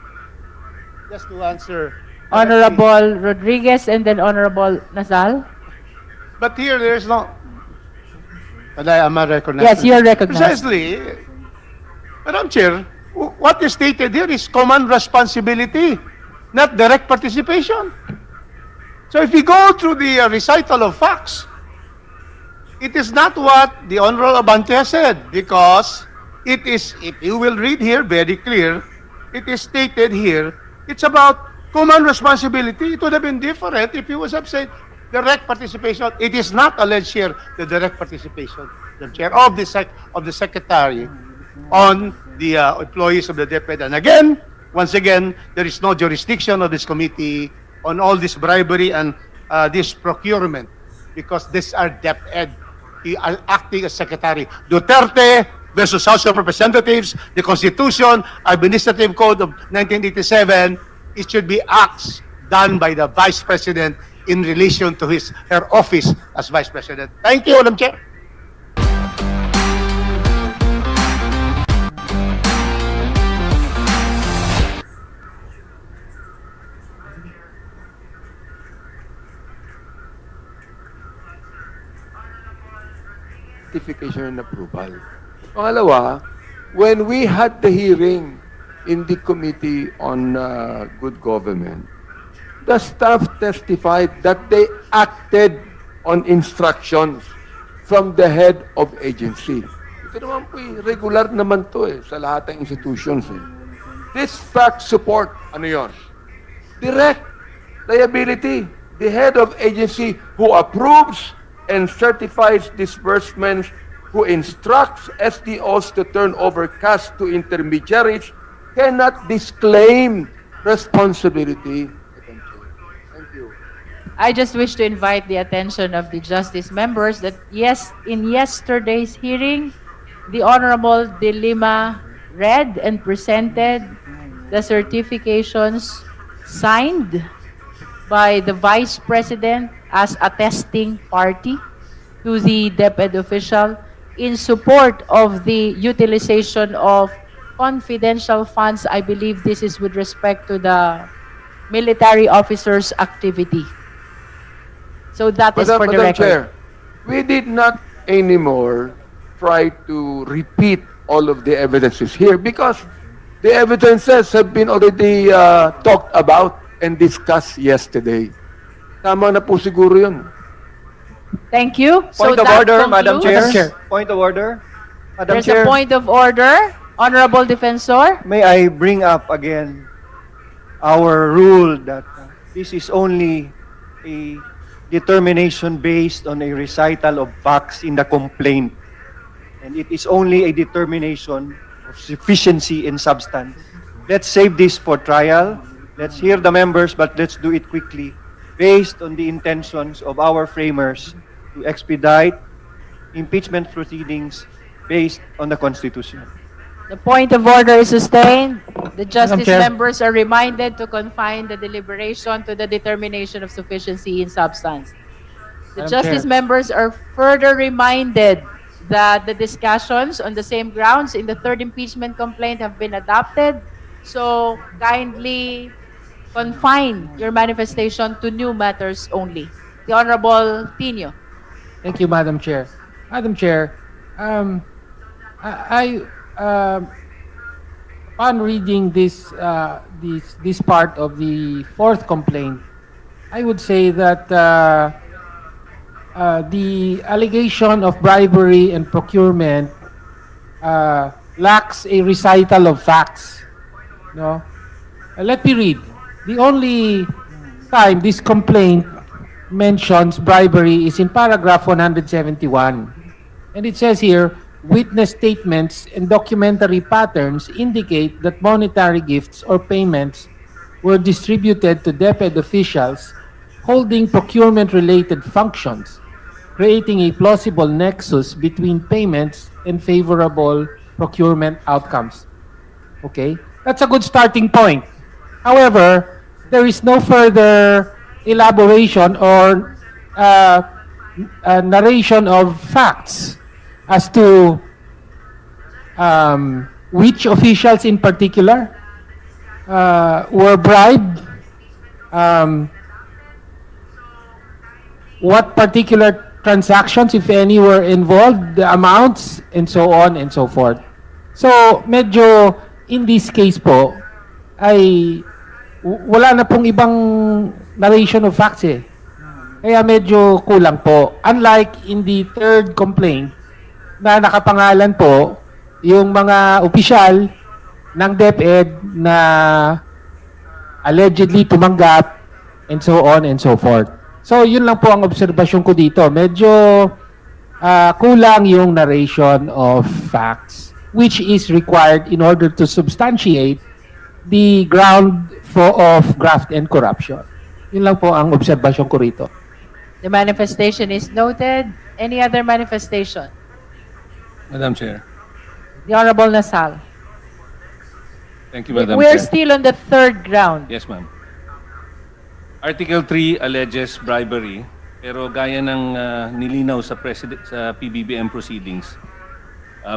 Q: just to answer.
B: Honorable Rodriguez and then Honorable Nasal.
Q: But here, there is no... And I am recognized.
B: Yes, you are recognized.
Q: Precisely. Madam Chair, what is stated here is command responsibility, not direct participation. So if you go through the recital of facts, it is not what the Honorable Abante has said, because it is, if you will read here very clear, it is stated here, it's about command responsibility. It would have been different if he was said direct participation. It is not alleged here the direct participation, the chair of the secretary on the employees of the DepEd. And again, once again, there is no jurisdiction of this committee on all this bribery and this procurement, because these are DepEd acting as secretary. Duterte versus House of Representatives, the Constitution, Administrative Code of 1987, it should be acts done by the Vice President in relation to her office as Vice President. Thank you, Madam Chair.
A: Certification and approval. Pangalawa, when we had the hearing in the Committee on Good Government, the staff testified that they acted on instructions from the head of agency. Ito naman po, regular naman to sa lahat ng institutions. This fact support, ano yon? Direct liability. The head of agency who approves and certifies disbursements, who instructs SDOs to turn over cash to intermediaries, cannot disclaim responsibility. Thank you.
B: I just wish to invite the attention of the justice members that yes, in yesterday's hearing, the Honorable De Lima read and presented the certifications signed by the Vice President as attesting party to the DepEd official in support of the utilization of confidential funds. I believe this is with respect to the military officers' activity. So that is for the
A: Madam
B: record.
A: Chair, we did not anymore try to repeat all of the evidences here because the evidences have been already talked about and discussed yesterday. Tama na po siguro yun.
B: Thank you.
D: Point of
B: that
D: order, Madam
B: concludes-
D: Chair. Point of order. Madam
B: There's
D: Chair,
B: a point of order. Honorable Defensor.
D: may I bring up again our rule that this is only a determination based on a recital of facts in the complaint. And it is only a determination of sufficiency in substance. Let's save this for trial. Let's hear the members, but let's do it quickly, based on the intentions of our framers to expedite impeachment proceedings based on the Constitution.
B: The point of order is sustained. The justice
K: Chair.
B: members are reminded to confine the deliberation to the determination of sufficiency in substance. The
K: Madam
B: justice
K: Chair.
B: members are further reminded that the discussions on the same grounds in the third impeachment complaint have been adopted. So kindly confine your manifestation to new matters only. The Honorable Tino.
K: Thank you, Madam Chair. Madam Chair, upon reading this part of the fourth complaint, I would say that the allegation of bribery and procurement lacks a recital of facts. No, let me read. The only time this complaint mentions bribery is in paragraph 171. And it says here, witness statements and documentary patterns indicate that monetary gifts or payments were distributed to DepEd officials holding procurement-related functions, creating a plausible nexus between payments and favorable procurement outcomes. Okay? That's a good starting point. However, there is no further elaboration or narration of facts as to which officials in particular were bribed, what particular transactions, if any, were involved, the amounts, and so on and so forth. So, medyo in this case po, ay wala na pong ibang narration of facts eh. Kaya medyo kulang po. Unlike in the third complaint, na nakapangalan po yung mga opisyal ng DepEd na allegedly tumanggap and so on and so forth. So, yun lang po ang obserbasyon ko dito. Medyo kulang yung narration of facts which is required in order to substantiate the ground of graft and corruption. Yun lang po ang obserbasyon ko rito.
B: The manifestation is noted. Any other manifestation?
L: Madam Chair.
B: The Honorable Nasal.
L: Thank you, Madam
B: We're
L: Chair.
B: still on the third ground.
L: Yes, ma'am. Article 3 alleges bribery, pero gaya ng nilinaw sa PBBM proceedings,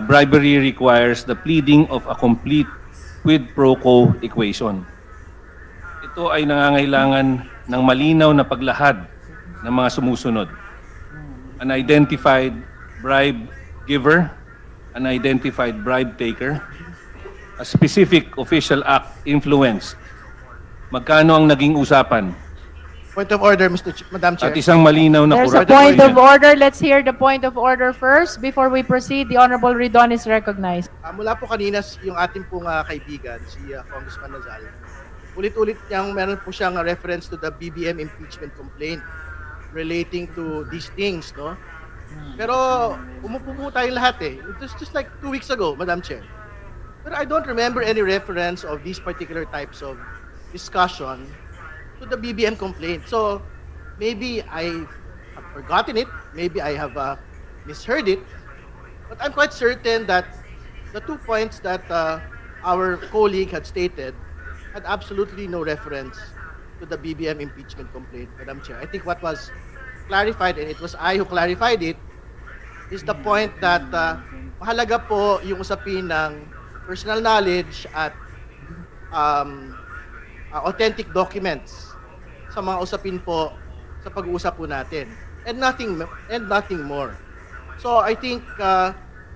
L: bribery requires the pleading of a complete quid pro quo equation. Ito ay nangangailangan ng malinaw na paglahad ng mga sumusunod. An identified bribe giver, an identified bribe taker, a specific official act influenced. Magkano ang naging usapan?
C: Point of order, Madam Chair.
L: At isang malinaw na
B: There's a
L: corrupt
B: point of
L: agreement.
B: order. Let's hear the point of order first before we proceed. The Honorable Ridon is recognized.
C: Mula po kanina yung ating pong kaibigan, si Congressman Nazal, ulit-ulit meron po siyang reference to the BBM impeachment complaint relating to these things, no? Pero umupo po tayong lahat eh. It was just like 2 weeks ago, Madam Chair. But I don't remember any reference of these particular types of discussion to the BBM complaint. So maybe I have forgotten it, maybe I have misheard it, but I'm quite certain that the 2 points that our colleague had stated had absolutely no reference to the BBM impeachment complaint, Madam Chair. I think what was clarified, and it was I who clarified it, is the point that mahalaga po yung usapin ng personal knowledge at authentic documents sa mga usapin po sa pag-uusap po natin, and nothing more. So I think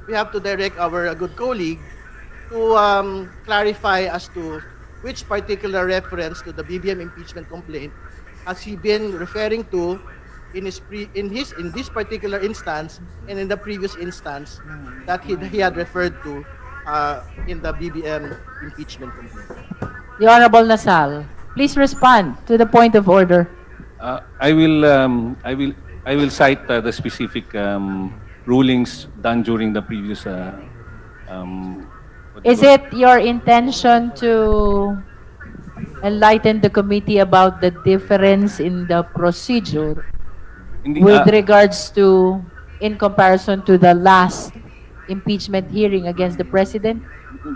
C: we have to direct our good colleague to clarify as to which particular reference to the BBM impeachment complaint has he been referring to in this particular instance and in the previous instance that he had referred to in the BBM impeachment complaint.
B: The Honorable Nasal, please respond to the point of order.
L: I will cite the specific rulings done during the previous.
B: Is it your intention to enlighten the committee about the difference in the procedure with regards to, in comparison to the last impeachment hearing against the President?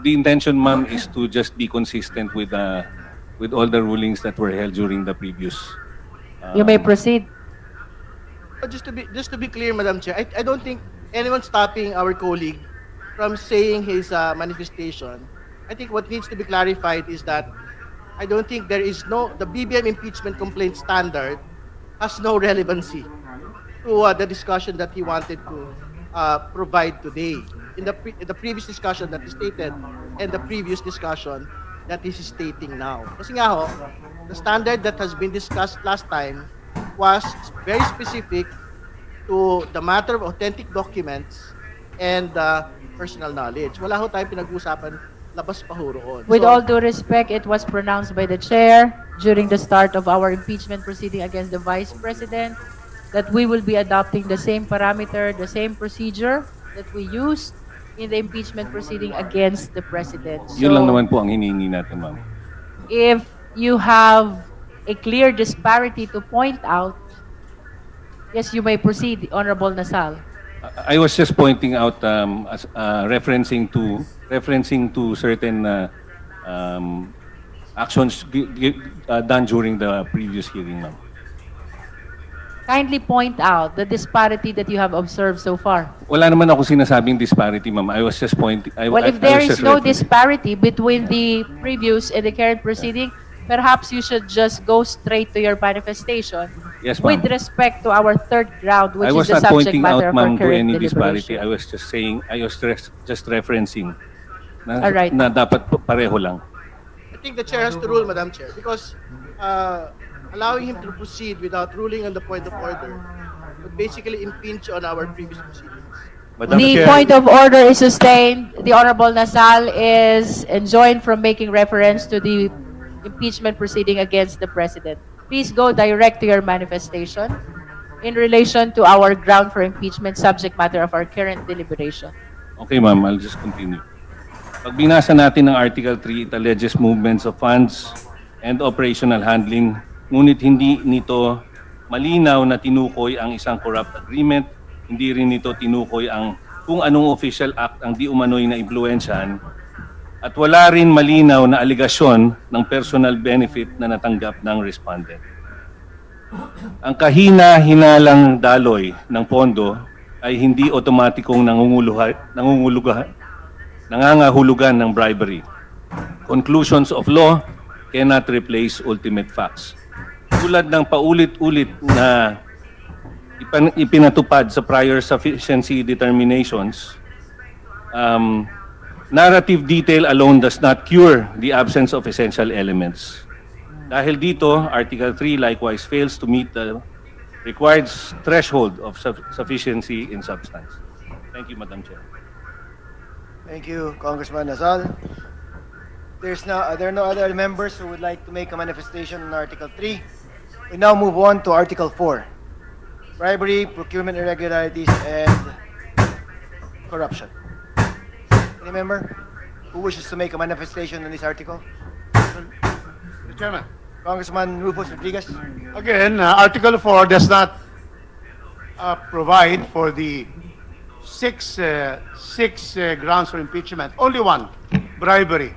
L: The intention, ma'am, is to just be consistent with all the rulings that were held during the previous.
B: You may proceed.
C: Just to be clear, Madam Chair, I don't think anyone's stopping our colleague from saying his manifestation. I think what needs to be clarified is that I don't think the BBM impeachment complaint standard has no relevancy to the discussion that he wanted to provide today. In the previous discussion that he stated and the previous discussion that he is stating now. Kasi nga ho, the standard that has been discussed last time was very specific to the matter of authentic documents and personal knowledge. Wala ho tayong pinag-usapan labas pa ho roon.
B: With all due respect, it was pronounced by the chair during the start of our impeachment proceeding against the Vice President that we will be adopting the same parameter, the same procedure that we used in the impeachment proceeding against the President.
L: Yun lang naman po ang hinihingi natin, ma'am.
B: If you have a clear disparity to point out, yes, you may proceed, Honorable Nasal.
L: I was just pointing out, referencing to certain actions done during the previous hearing, ma'am.
B: Kindly point out the disparity that you have observed so far.
L: Wala naman ako sinasabing disparity, ma'am. I was just pointing.
B: Well, if there is no disparity between the previous and the current proceeding, perhaps you should just go straight to your manifestation.
L: Yes, ma'am.
B: With respect to our third ground, which
L: I was
B: is the
L: not
B: subject
L: pointing
B: matter
L: out,
B: of our
L: ma'am, to
B: current
L: any disparity.
B: deliberation.
L: I was just saying, I was just referencing
B: All right.
L: na dapat pareho lang.
C: I think the chair has to rule, Madam Chair, because allowing him to proceed without ruling on the point of order would basically impinge on our previous proceedings.
B: The point of order is sustained. The Honorable Nasal is enjoined from making reference to the impeachment proceeding against the President. Please go direct to your manifestation in relation to our ground for impeachment, subject matter of our current deliberation.
L: Okay, ma'am. I'll just continue. Pag binasa natin ng Article 3, it alleges movements of funds and operational handling, ngunit hindi nito malinaw na tinukoy ang isang corrupt agreement, hindi rin nito tinukoy ang kung anong official act ang di umano'y na impluwensyahan, at wala rin malinaw na aligasyon ng personal benefit na natanggap ng respondent. Ang kahina-hinalang daloy ng pondo ay hindi otomatikong nangangahulugan ng bribery. Conclusions of law cannot replace ultimate facts. Tulad ng paulit-ulit na ipinatupad sa prior sufficiency determinations, narrative detail alone does not cure the absence of essential elements. Dahil dito, Article 3 likewise fails to meet the required threshold of sufficiency in substance. Thank you, Madam Chair.
R: Thank you, Congressman Nazal. There are no other members who would like to make a manifestation on Article 3. We now move on to Article 4. Bribery, procurement irregularities, and corruption. Any member who wishes to make a manifestation on this article?
Q: Mr. Chairman.
R: Congressman Rufus Rodriguez.
Q: Again, Article 4 does not provide for the six grounds for impeachment. Only one, bribery.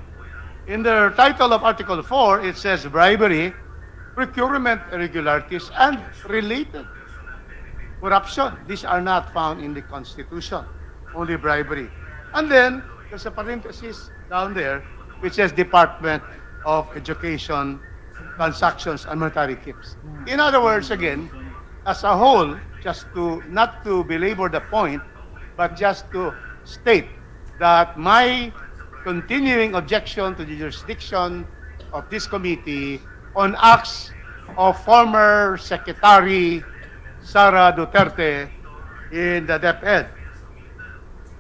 Q: In the title of Article 4, it says bribery, procurement irregularities, and related corruption. These are not found in the Constitution, only bribery. And then, there's a parenthesis down there which says Department of Education, Transactions, and Monetary Gifts. In other words, again, as a whole, just to not to belabor the point, but just to state that my continuing objection to the jurisdiction of this committee on acts of former Secretary Sara Duterte in the DepEd.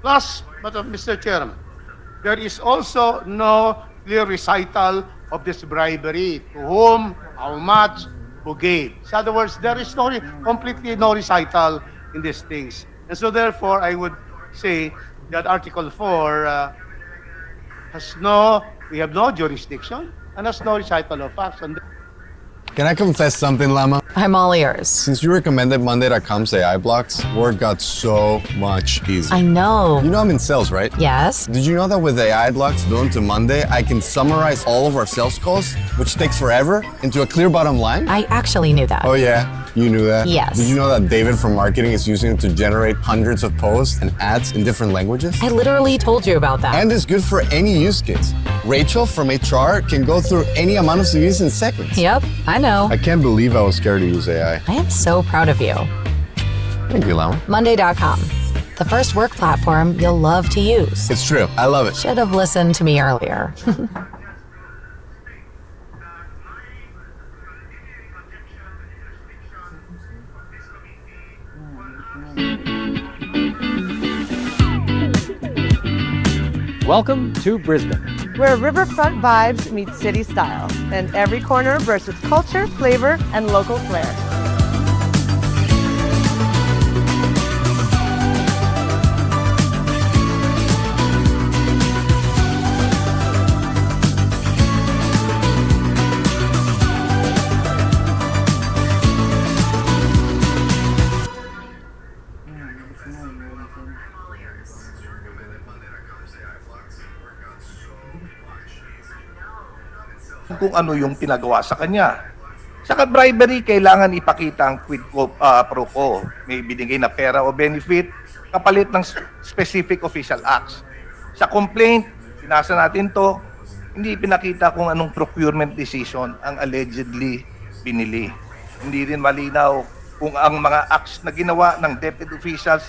Q: Plus, Mr. Chairman, there is also no clear recital of this bribery, to whom, how much, who gave. In other words, there is completely no recital in these things. And so therefore, I would say that Article 4 we have no jurisdiction and has no recital of facts.
S: Can I confess something, Lama?
H: I'm all ears.
S: Since you recommended Monday.com's AI blocks, work got so much easier.
H: I know.
S: You know I'm in sales, right?
H: Yes.
S: Did you know that with AI blocks done to Monday, I can summarize all of our sales calls, which takes forever, into a clear bottom line?
H: I actually knew that.
S: Oh yeah? You knew that?
H: Yes.
S: Did you know that David from marketing is using it to generate hundreds of posts and ads in different languages?
H: I literally told you about that.
S: And it's good for any use case. Rachel from HR can go through any amount of CVs in seconds.
H: Yep, I know.
S: I can't believe I was scared to use AI.
H: I am so proud of you.
S: Thank you, Lama.
H: Monday.com, the first work platform you'll love to use.
S: It's true. I love it.
H: Should have listened to me earlier.
T: Welcome to Brisbane,
U: where riverfront vibes meet city style, and every corner bursts with culture, flavor, and local flair.
E: Kung ano yung pinagawa sa kanya. Sa bribery, kailangan ipakita ang quid pro quo. May binigay na pera o benefit kapalit ng specific official acts. Sa complaint, pinasa natin to, hindi pinakita kung anong procurement decision ang allegedly binili. Hindi rin malinaw kung ang mga acts na ginawa ng DepEd officials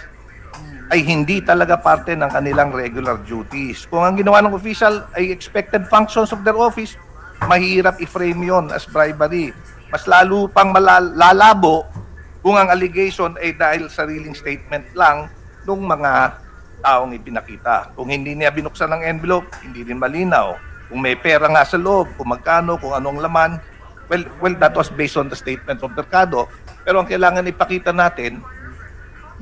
E: ay hindi talaga parte ng kanilang regular duties. Kung ang ginawa ng official ay expected functions of their office, mahirap i-frame yon as bribery. Mas lalo pang lalabo kung ang allegation ay dahil sariling statement lang ng mga taong ipinakita. Kung hindi niya binuksan ng envelope, hindi rin malinaw. Kung may pera nga sa loob, kung magkano, kung anong laman, well, that was based on the statement of Mercado. Pero ang kailangan ipakita natin,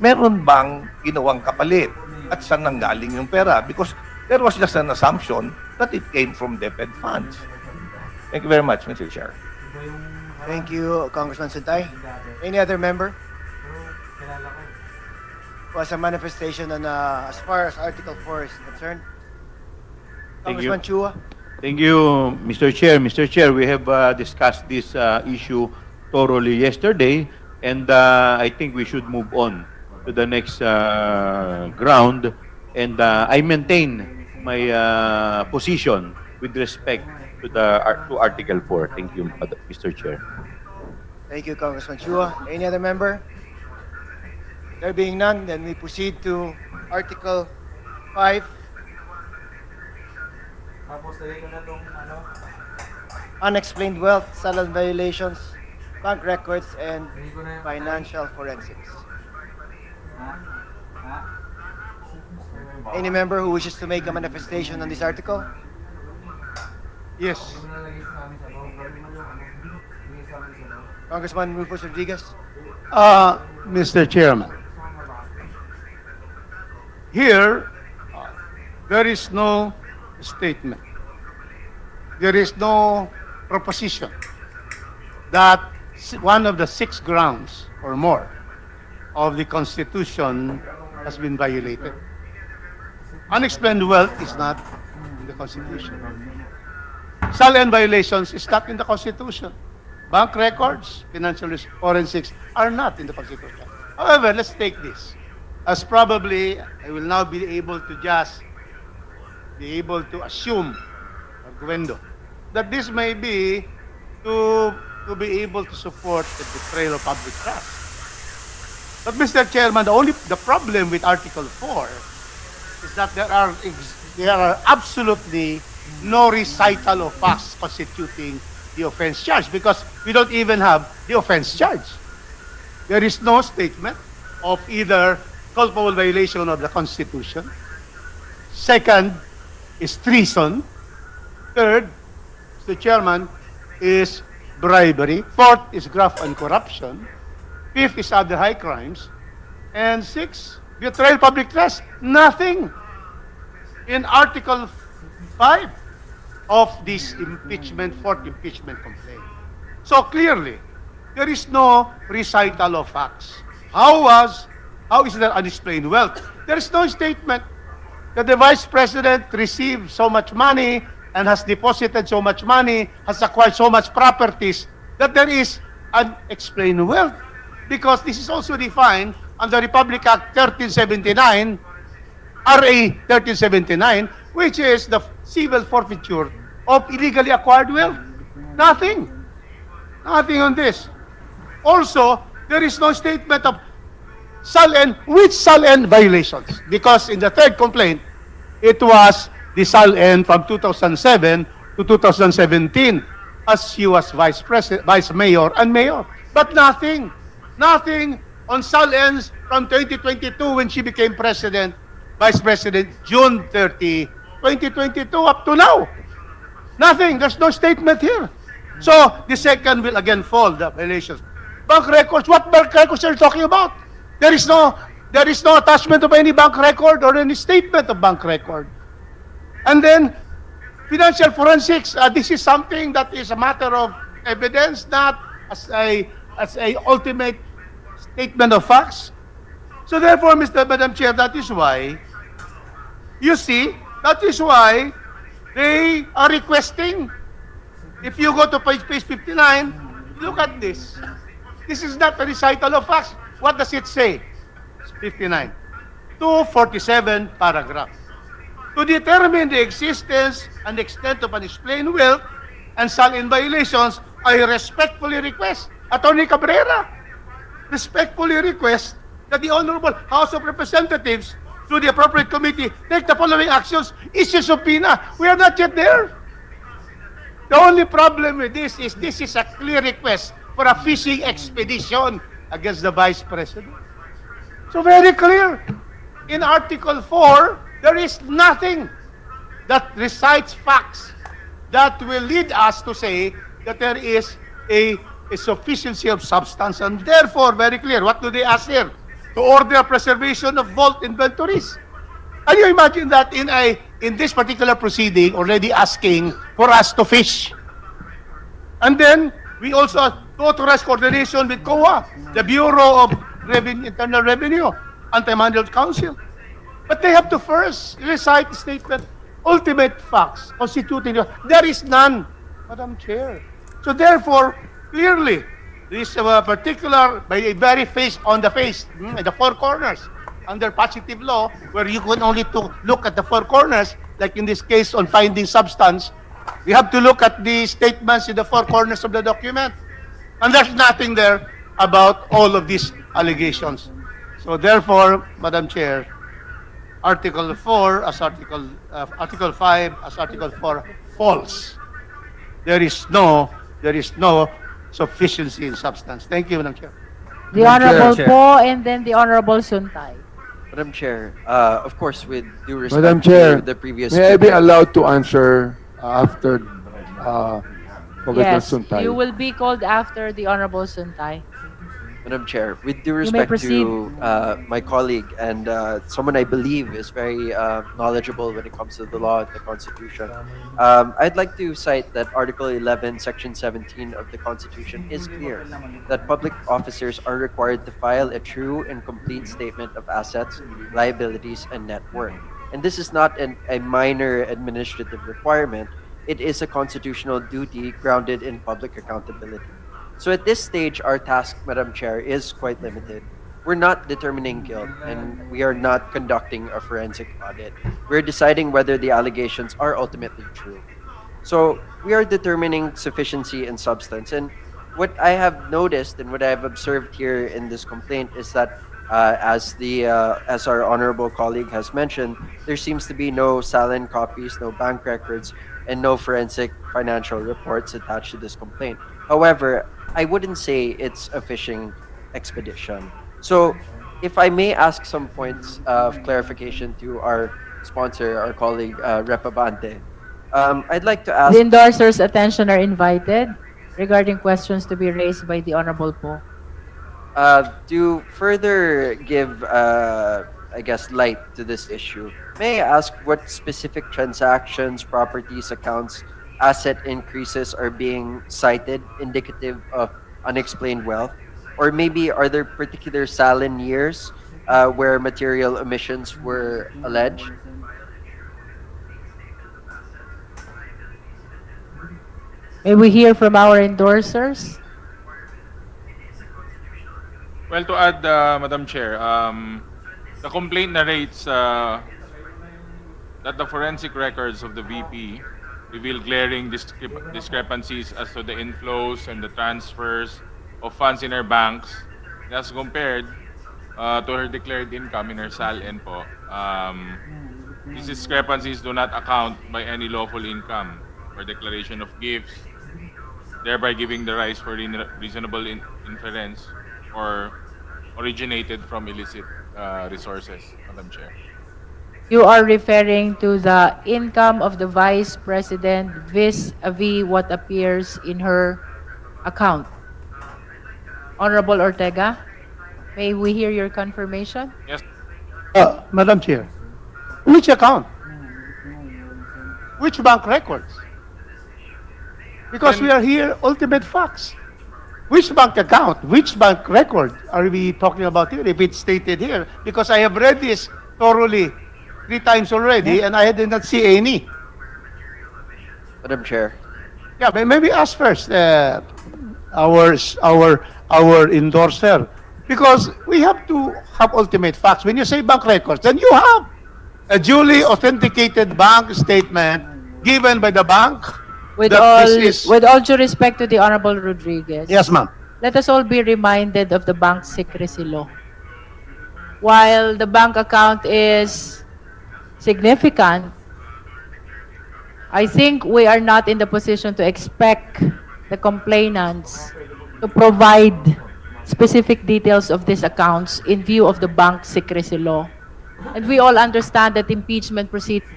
E: meron bang ginawang kapalit at saan nanggaling yung pera? Because there was just an assumption that it came from DepEd funds. Thank you very much, Mr. Chair.
R: Thank you, Congressman Santay. Any other member? Was a manifestation on as far as Article 4 is concerned? Congressman Chua.
M: Thank you, Mr. Chair. Mr. Chair, we have discussed this issue thoroughly yesterday, and I think we should move on to the next ground. And I maintain my position with respect to Article 4. Thank you, Mr. Chair.
R: Thank you, Congressman Chua. Any other member? There being none, then we proceed to Article 5. Unexplained wealth, salary violations, bank records, and financial forensics. Any member who wishes to make a manifestation on this article?
Q: Yes.
R: Congressman Rufus Rodriguez.
Q: Mr. Chairman, here, there is no statement. There is no proposition that one of the 6 grounds or more of the Constitution has been violated. Unexplained wealth is not in the Constitution. Salary violations is not in the Constitution. Bank records, financial forensics are not in the Constitution. However, let's take this. As probably I will now be able to just be able to assume, arguendo, that this may be to be able to support the betrayal of public trust. But Mr. Chairman, the problem with Article 4 is that there are absolutely no recital of facts constituting the offense charge because we don't even have the offense charge. There is no statement of either culpable violation of the Constitution. Second is treason. Third, Mr. Chairman, is bribery. Fourth is graft and corruption. Fifth is other high crimes. And sixth, betrayal of public trust. Nothing in Article 5 of this impeachment, fourth impeachment complaint. So clearly, there is no recital of facts. How is there unexplained wealth? There is no statement that the Vice President received so much money and has deposited so much money, has acquired so much properties, that there is unexplained wealth. Because this is also defined under Republic Act 1379, RA 1379, which is the civil forfeiture of illegally acquired wealth. Nothing. Nothing on this. Also, there is no statement of which SALN violations. Because in the third complaint, it was the SALN from 2007 to 2017 as she was vice mayor and mayor. But nothing on SALNs from 2022 when she became vice president, June 30, 2022 up to now. Nothing. There's no statement here. So the second will again fall, the violations. Bank records. What bank records are you talking about? There is no attachment of any bank record or any statement of bank record. And then financial forensics. This is something that is a matter of evidence, not as a ultimate statement of facts. So therefore, Madam Chair, that is why they are requesting. If you go to page 59, look at this. This is not a recital of facts. What does it say? It's 59. 247 paragraph. To determine the existence and extent of unexplained wealth and SALN violations, I respectfully request, Attorney Cabrera, respectfully request that the Honorable House of Representatives, through the appropriate committee, take the following actions. Issue subpoena. We are not yet there. The only problem with this is a clear request for a fishing expedition against the Vice President. So very clear. In Article 4, there is nothing that recites facts that will lead us to say that there is a sufficiency of substance. And therefore, very clear, what do they ask here? To order a preservation of vault inventories. Can you imagine that in this particular proceeding already asking for us to fish? And then we also authorize coordination with COA, the Bureau of Internal Revenue, Anti-Money Laundering Council. But they have to first recite the statement, ultimate facts constituting. There is none, Madam Chair. So therefore, clearly, this particular, by a very face on the face, at the four corners, under positive law, where you can only look at the four corners, like in this case on finding substance, we have to look at the statements in the four corners of the document. And there's nothing there about all of these allegations. So therefore, Madam Chair, Article 4 as Article 5 as Article 4 false. There is no sufficiency in substance. Thank you, Madam Chair.
B: The
A: Madam
B: Honorable
A: Chair.
B: Po and then the Honorable Suntay.
J: Madam Chair, of course, with due respect
A: Madam Chair,
J: to the previous
A: may I be
J: speaker,
A: allowed to answer after Congressman
B: Yes,
A: Suntay?
B: you will be called after the Honorable Suntay.
J: Madam Chair, with due
B: may
J: respect
B: proceed.
J: to my colleague and someone I believe is very knowledgeable when it comes to the law and the Constitution, I'd like to cite that Article 11, Section 17 of the Constitution is clear that public officers are required to file a true and complete statement of assets, liabilities, and net worth. And this is not a minor administrative requirement. It is a constitutional duty grounded in public accountability. So at this stage, our task, Madam Chair, is quite limited. We're not determining guilt, and we are not conducting a forensic audit. We're deciding whether the allegations are ultimately true. So we are determining sufficiency and substance. And what I have noticed and what I have observed here in this complaint is that, as our honorable colleague has mentioned, there seems to be no silent copies, no bank records, and no forensic financial reports attached to this complaint. However, I wouldn't say it's a fishing expedition. So, if I may ask some points of clarification to our sponsor, our colleague, Rep. Abante, I'd like to ask...
B: The endorsers' attention are invited regarding questions to be raised by the Honorable Po.
J: To further give, I guess, light to this issue, may I ask what specific transactions, properties, accounts, asset increases are being cited indicative of unexplained wealth? Or maybe are there particular salin years where material omissions were alleged?
B: May we hear from our endorsers?
O: Well, to add, Madam Chair, the complaint narrates that the forensic records of the VP reveal glaring discrepancies as to the inflows and the transfers of funds in her banks as compared to her declared income in her SALN po. These discrepancies do not account by any lawful income or declaration of gifts, thereby giving the rise for reasonable inference or originated from illicit resources, Madam Chair.
B: You are referring to the income of the Vice President vis-a-vis what appears in her account. Honorable Ortega, may we hear your confirmation?
O: Yes.
Q: Madam Chair, which account? Which bank records? Because we are here, ultimate facts. Which bank account, which bank record are we talking about here, if it's stated here? Because I have read this thoroughly 3 times already, and I did not see any.
J: Madam Chair.
Q: Yeah, maybe ask first our endorser, because we have to have ultimate facts. When you say bank records, then you have a duly authenticated bank statement given by the bank.
B: With
Q: that
B: all due respect to the Honorable Rodriguez.
Q: Yes, ma'am.
B: Let us all be reminded of the bank secrecy law. While the bank account is significant, I think we are not in the position to expect the complainants to provide specific details of these accounts in view of the bank secrecy law. And we all understand that impeachment proceedings.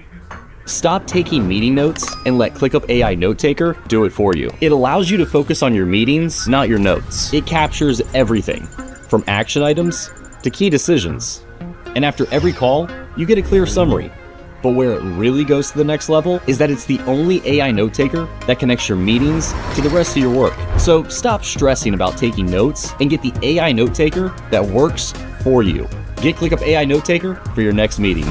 I: Stop taking meeting notes and let ClickUp AI Note Taker do it for you. It allows you to focus on your meetings, not your notes. It captures everything, from action items to key decisions. And after every call, you get a clear summary. But where it really goes to the next level is that it's the only AI note taker that connects your meetings to the rest of your work. So stop stressing about taking notes and get the AI note taker that works for you. Get ClickUp AI Note Taker for your next meeting.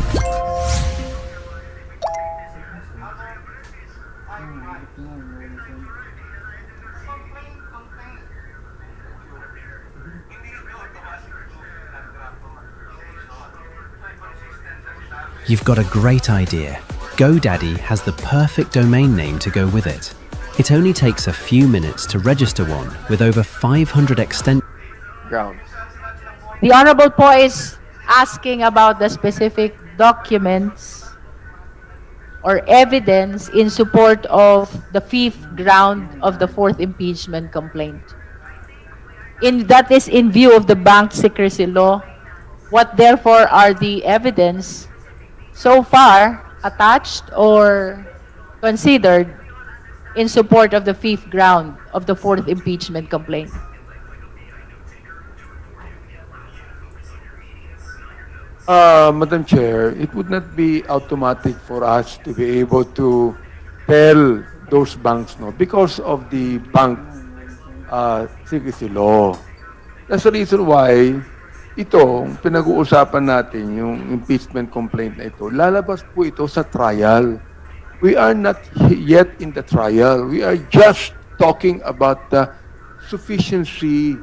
V: You've got a great idea. GoDaddy has the perfect domain name to go with it. It only takes a few minutes to register one with over 500
J: Grounds.
B: The Honorable Po is asking about the specific documents or evidence in support of the fifth ground of the fourth impeachment complaint. That is in view of the bank secrecy law. What therefore are the evidence so far attached or considered in support of the fifth ground of the fourth impeachment complaint?
A: Madam Chair, it would not be automatic for us to be able to tell those banks no because of the bank secrecy law. That's the reason why itong pinag-uusapan natin, yung impeachment complaint na ito, lalabas po ito sa trial. We are not yet in the trial. We are just talking about the sufficiency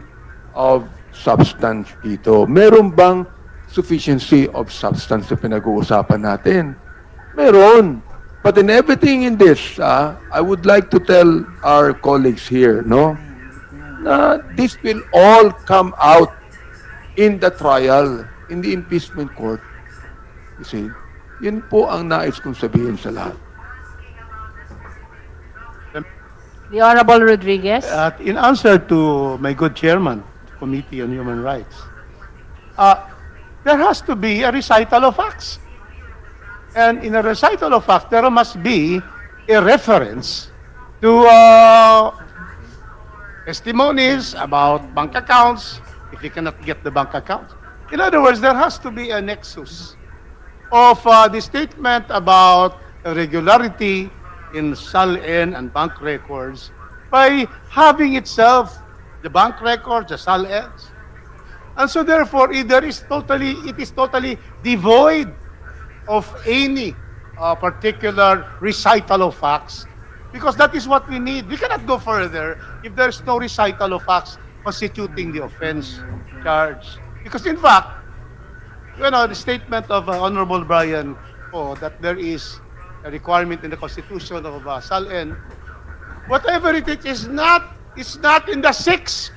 A: of substance dito. Meron bang sufficiency of substance na pinag-uusapan natin? Meron. But in everything in this, I would like to tell our colleagues here, no, na this will all come out in the trial, in the impeachment court. You see, yun po ang nais kong sabihin sa lahat.
B: The Honorable Rodriguez.
Q: In answer to my good chairman, Committee on Human Rights, there has to be a recital of facts. And in a recital of facts, there must be a reference to testimonies about bank accounts, if you cannot get the bank account. In other words, there has to be a nexus of the statement about irregularity in SALN and bank records by having itself the bank records, the SALNs. And so therefore, it is totally devoid of any particular recital of facts, because that is what we need. We cannot go further if there's no recital of facts constituting the offense charge. Because in fact, the statement of Honorable Brian that there is a requirement in the Constitution of SALN, whatever it is not in the 6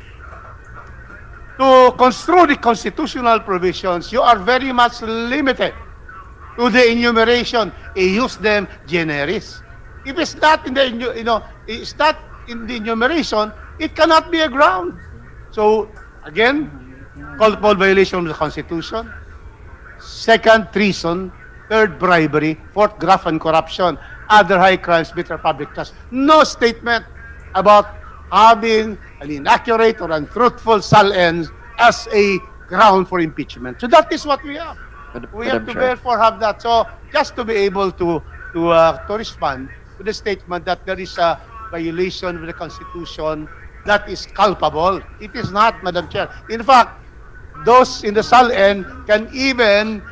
Q: to construe the constitutional provisions. You are very much limited to the enumeration. Use them generis. If it's not in the it's not in the enumeration, it cannot be a ground. So again, culpable violation of the Constitution. Second, treason. Third, bribery. Fourth, graft and corruption. Other high crimes, bitter public trust. No statement about having an inaccurate or untruthful SALN as a ground for impeachment. So that is what we have. We have to therefore have that. So just to be able to respond to the statement that there is a violation of the Constitution that is culpable. It is not, Madam Chair. In fact, those in the SALN can even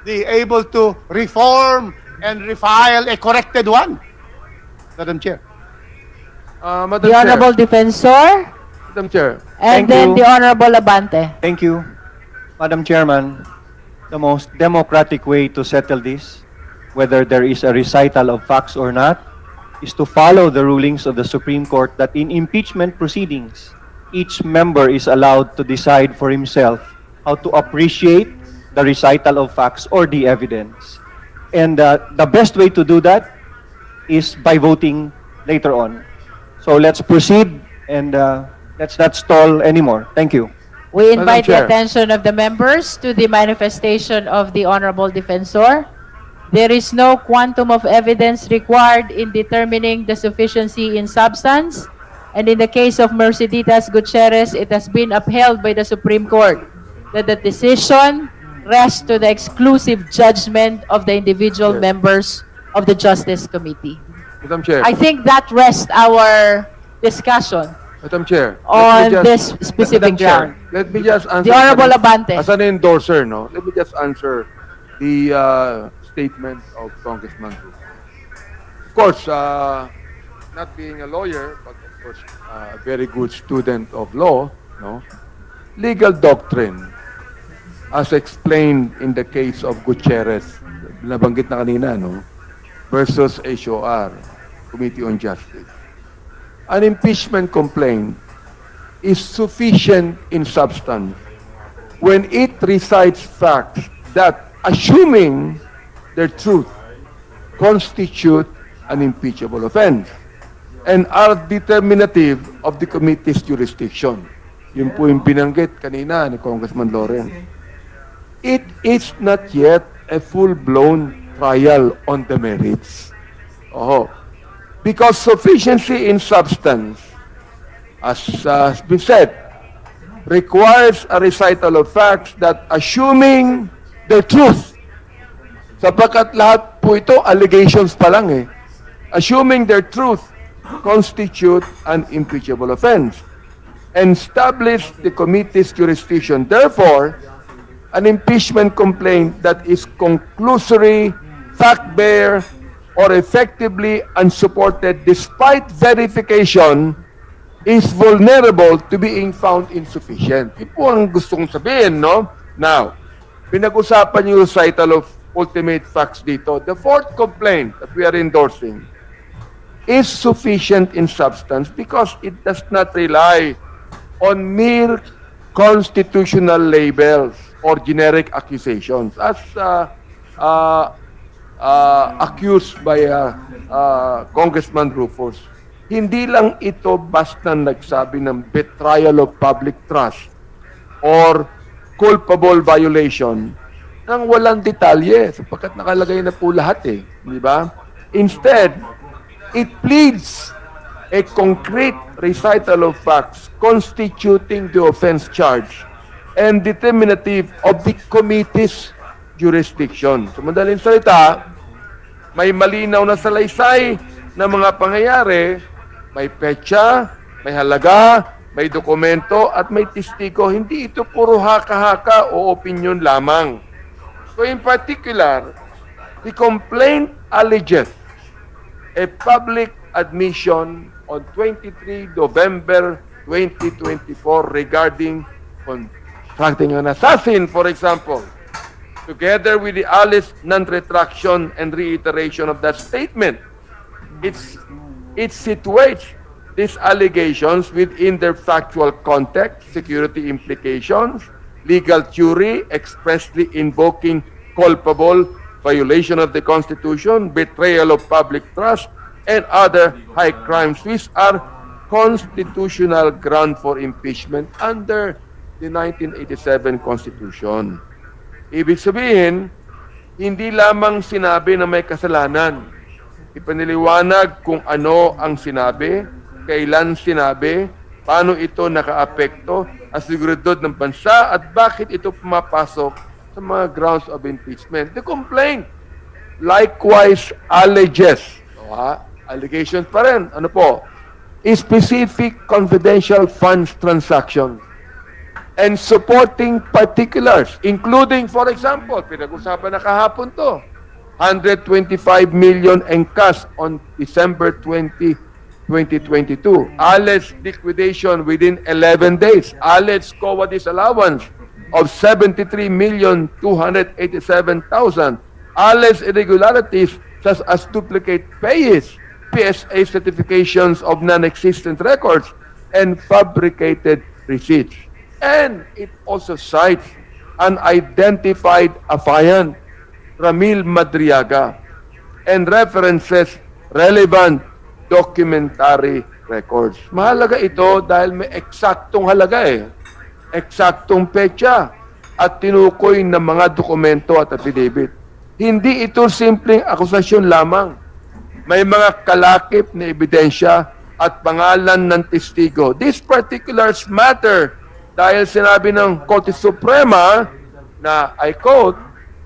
Q: be able to reform and refile a corrected one. Madam Chair.
A: Madam
B: The
A: Chair.
B: Honorable Defensor.
A: Madam Chair.
B: And
D: Thank
B: then
D: you.
B: the Honorable Abante.
D: Thank you. Madam Chairman, the most democratic way to settle this, whether there is a recital of facts or not, is to follow the rulings of the Supreme Court that in impeachment proceedings, each member is allowed to decide for himself how to appreciate the recital of facts or the evidence. And the best way to do that is by voting later on. So let's proceed and let's not stall anymore. Thank you.
B: We
A: Madam
B: invite the
A: Chair.
B: attention of the members to the manifestation of the Honorable Defensor. There is no quantum of evidence required in determining the sufficiency in substance. And in the case of Merceditas Gutierrez, it has been upheld by the Supreme Court that the decision rests to the exclusive judgment of the individual
A: Yes.
B: members of the Justice Committee.
A: Madam Chair.
B: I think that rests our discussion
A: Madam Chair.
B: on
A: let me
B: this specific
A: Madam Chair,
B: ground.
A: let me just answer.
B: The Honorable Abante.
A: As an endorser, no? Let me just answer the statement of Congressman Cruz. Of course, not being a lawyer, but of course, a very good student of law, no? Legal doctrine, as explained in the case of Gutierrez, nabanggit na kanina, no? Versus HOR, Committee on Justice. An impeachment complaint is sufficient in substance when it recites facts that assuming their truth, constitute an impeachable offense and are determinative of the committee's jurisdiction. Yun po yung binanggit kanina ni Congressman Loren. It is not yet a full-blown trial on the merits. Because sufficiency in substance, as has been said, requires a recital of facts that assuming the truth, sapagkat lahat po ito allegations pa lang assuming their truth constitute an impeachable offense and establish the committee's jurisdiction. Therefore, an impeachment complaint that is conclusory, fact-bare, or effectively unsupported despite verification is vulnerable to being found insufficient. Ito po ang gusto kong sabihin, no? Now, pinag-usapan yung recital of ultimate facts dito. The fourth complaint that we are endorsing is sufficient in substance because it does not rely on mere constitutional labels or generic accusations as accused by Congressman Rufus. Hindi lang ito basta nagsabi ng betrayal of public trust or culpable violation nang walang detalye sapagkat nakalagay na po lahat di ba? Instead, it pleads a concrete recital of facts constituting the offense charge and determinative of the committee's jurisdiction. Sa madaling salita, may malinaw na salaysay na mga pangyayari, may petsa, may halaga, may dokumento, at may testigo. Hindi ito puro haka-haka o opinion lamang. So in particular, the complaint alleges a public admission on 23 November 2024 regarding contracting an assassin, for example, together with the Alice non-retraction and reiteration of that statement. It situates these allegations within their factual context, security implications, legal theory, expressly invoking culpable violation of the Constitution, betrayal of public trust, and other high crimes which are constitutional ground for impeachment under the 1987 Constitution. Ibig sabihin, hindi lamang sinabi na may kasalanan. Ipaniliwanag kung ano ang sinabi, kailan sinabi, paano ito nakaapekto sa seguridad ng bansa at bakit ito pumapasok sa mga grounds of impeachment. The complaint likewise alleges, allegations pa rin, specific confidential funds transactions and supporting particulars, including, for example, pinag-usapan na kahapon to, 125 million in cash on December 20, 2022. Alleged liquidation within 11 days. Alleged COA disallowance of 73,287,000. Alleged irregularities such as duplicate pays, PSA certifications of non-existent records, and fabricated receipts. And it also cites an identified affiant, Ramil Madriaga, and references relevant documentary records. Mahalaga ito dahil may eksaktong halaga eksaktong petsa at tinukoy ng mga dokumento at affidavit. Hindi ito simpleng akusasyon lamang. May mga kalakip na ebidensya at pangalan ng testigo. These particulars matter dahil sinabi ng Korte Suprema na, I quote,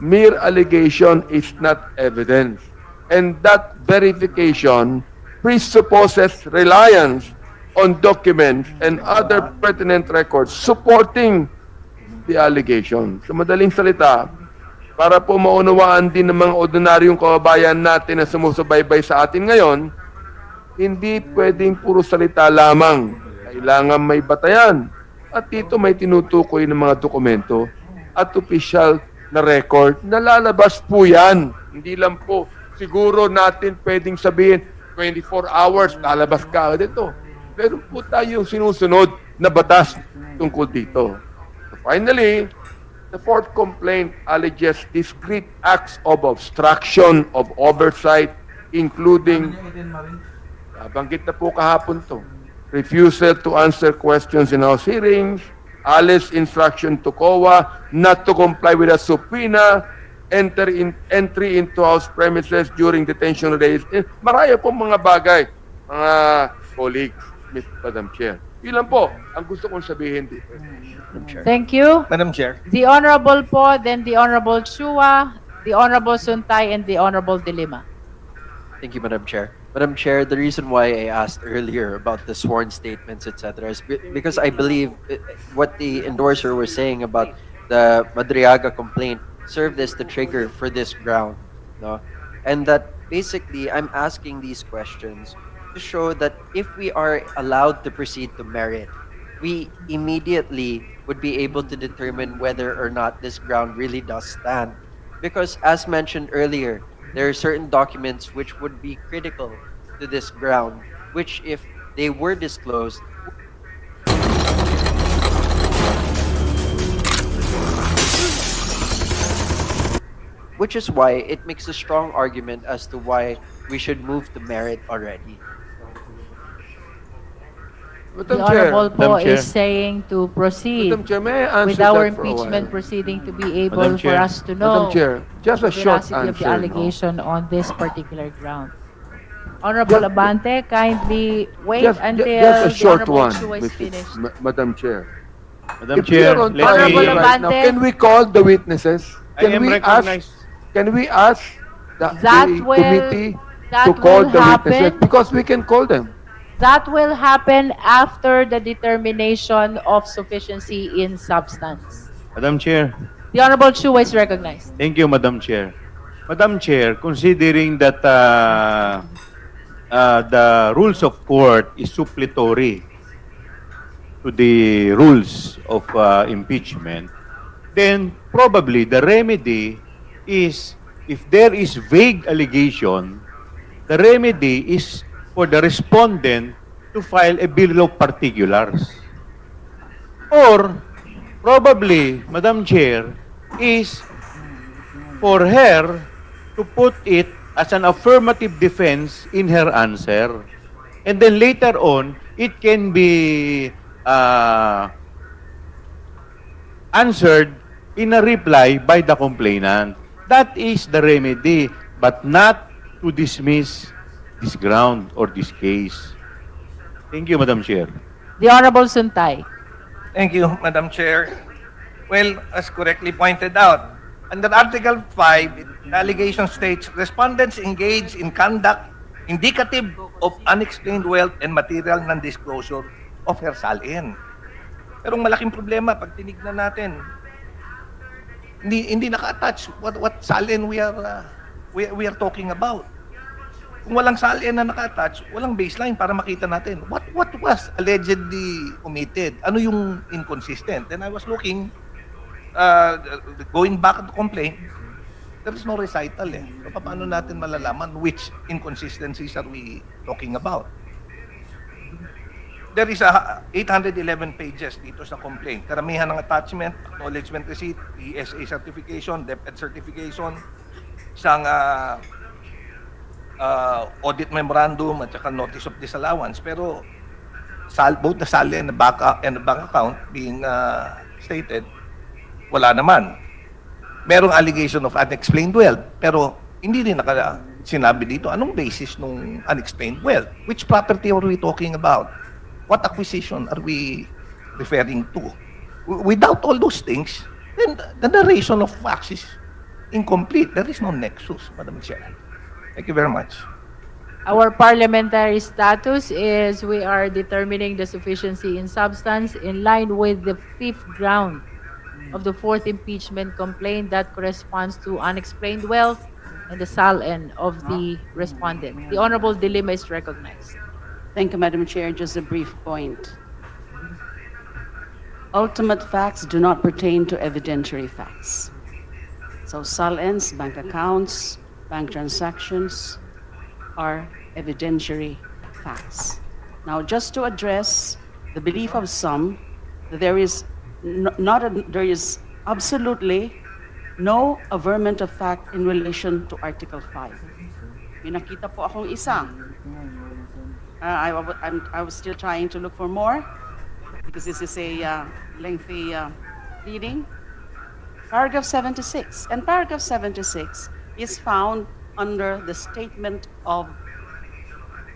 A: mere allegation is not evidence. And that verification presupposes reliance on documents and other pertinent records supporting the allegation. Sa madaling salita, para po maunawaan din ng mga ordinaryong kababayan natin na sumusubaybay sa atin ngayon, hindi pwedeng puro salita lamang. Kailangan may batayan. At dito may tinutukoy ng mga dokumento at opisyal na record na lalabas po yan. Hindi lang po siguro natin pwedeng sabihin 24 hours lalabas ka dito. Pero po tayong sinusunod na batas tungkol dito. So finally, The fourth complaint alleges discrete acts of obstruction of oversight, including, banggit na po kahapon to, refusal to answer questions in House hearings, Alice instruction to COA not to comply with a subpoena, entry into House premises during detention days. Maraya po mga bagay, mga colleagues, Madam Chair. Yun lang po ang gusto kong sabihin dito.
B: Thank you.
D: Madam Chair.
B: The Honorable po, then the Honorable Chua, the Honorable Suntay, and the Honorable De Lima.
F: Thank you, Madam Chair. Madam Chair, the reason why I asked earlier about the sworn statements, etc., is because I believe what the endorser was saying about the Madriaga complaint served as the trigger for this ground, no? And that basically I'm asking these questions to show that if we are allowed to proceed to merit, we immediately would be able to determine whether or not this ground really does stand. Because as mentioned earlier, there are certain documents which would be critical to this ground, which if they were disclosed, which is why it makes a strong argument as to why we should move to merit already.
B: The Honorable po is saying to proceed
A: Madam Chair, may I answer
B: with our
A: that for a
B: impeachment
A: while?
B: proceeding to be able
A: Madam
B: for
A: Chair.
B: us to know
A: Madam Chair, just a
B: the
A: short
B: veracity of the
A: answer, no?
B: allegation on this particular ground. Honorable Abante, kindly wait
A: Just
B: until
A: a
B: the
A: short
B: Honorable
A: one,
B: Chua is finished.
A: Madam Chair.
M: Madam
A: If we
M: Chair,
A: are on
M: let
A: time
B: Honorable
M: me...
A: right now,
B: Abante.
A: can we call the witnesses?
M: I am recognized.
A: Can we ask the
B: That
A: committee
B: that
A: to call
B: will
A: the
B: happen.
A: witnesses? Because we can call them.
B: That will happen after the determination of sufficiency in substance.
M: Madam Chair,
B: The Honorable Chua is recognized.
M: thank you, Madam Chair. Madam Chair, considering that the rules of court is suppletory to the rules of impeachment, then probably the remedy is, if there is vague allegation, the remedy is for the respondent to file a bill of particulars. Or, probably, Madam Chair, is for her to put it as an affirmative defense in her answer. And then later on, it can be answered in a reply by the complainant. That is the remedy, but not to dismiss this ground or this case. Thank you, Madam Chair.
B: The Honorable Suntay.
E: Thank you, Madam Chair. Well, as correctly pointed out, under Article 5, the allegation states, respondents engage in conduct indicative of unexplained wealth and material non-disclosure of her salin. Pero ang malaking problema, pag tinignan natin, hindi naka-attach what salin we are talking about. Kung walang salin na naka-attach, walang baseline para makita natin what was allegedly omitted. Ano yung inconsistent? Then I was looking, going back to the complaint, there is no recital eh. So paano natin malalaman which inconsistencies are we talking about? There is 811 pages dito sa complaint. Karamihan ng attachment, acknowledgement receipt, ESA certification, DepEd certification, isang audit memorandum at saka notice of disallowance. Pero both the salary and the bank account being stated, wala naman. Merong allegation of unexplained wealth, pero hindi din sinabi dito anong basis nung unexplained wealth. Which property are we talking about? What acquisition are we referring to? Without all those things, then the narration of facts is incomplete. There is no nexus, Madam Chair. Thank you very much.
B: Our parliamentary status is we are determining the sufficiency in substance in line with the fifth ground of the fourth impeachment complaint that corresponds to unexplained wealth and the salin of the respondent. The Honorable De Lima is recognized.
P: Thank you, Madam Chair. Just a brief point. Ultimate facts do not pertain to evidentiary facts. So salins, bank accounts, bank transactions are evidentiary facts. Now, just to address the belief of some that there is absolutely no averment of fact in relation to Article 5. May nakita po akong isa. I was still trying to look for more because this is a lengthy reading. Paragraph 76. And paragraph 76 is found under the statement of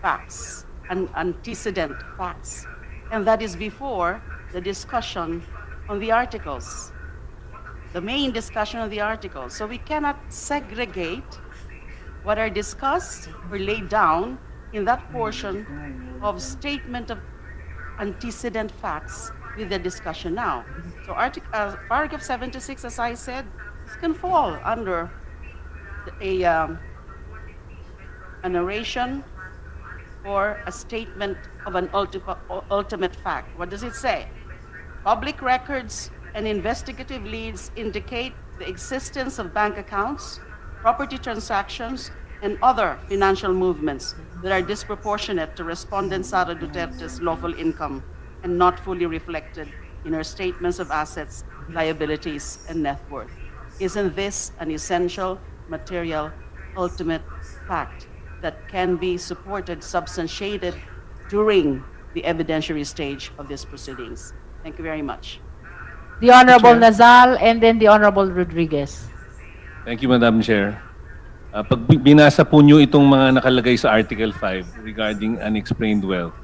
P: facts, and antecedent facts. And that is before the discussion on the articles, the main discussion of the articles. So we cannot segregate what are discussed or laid down in that portion of statement of antecedent facts with the discussion now. So paragraph 76, as I said, this can fall under a narration or a statement of an ultimate fact. What does it say? Public records and investigative leads indicate the existence of bank accounts, property transactions, and other financial movements that are disproportionate to respondent Sara Duterte's lawful income and not fully reflected in her statements of assets, liabilities, and net worth. Isn't this an essential, material, ultimate fact that can be supported, substantiated during the evidentiary stage of these proceedings? Thank you very much.
B: The Honorable Nazal and then the Honorable Rodriguez.
L: Thank you, Madam Chair. Pag binasa po nyo itong mga nakalagay sa Article 5 regarding unexplained wealth,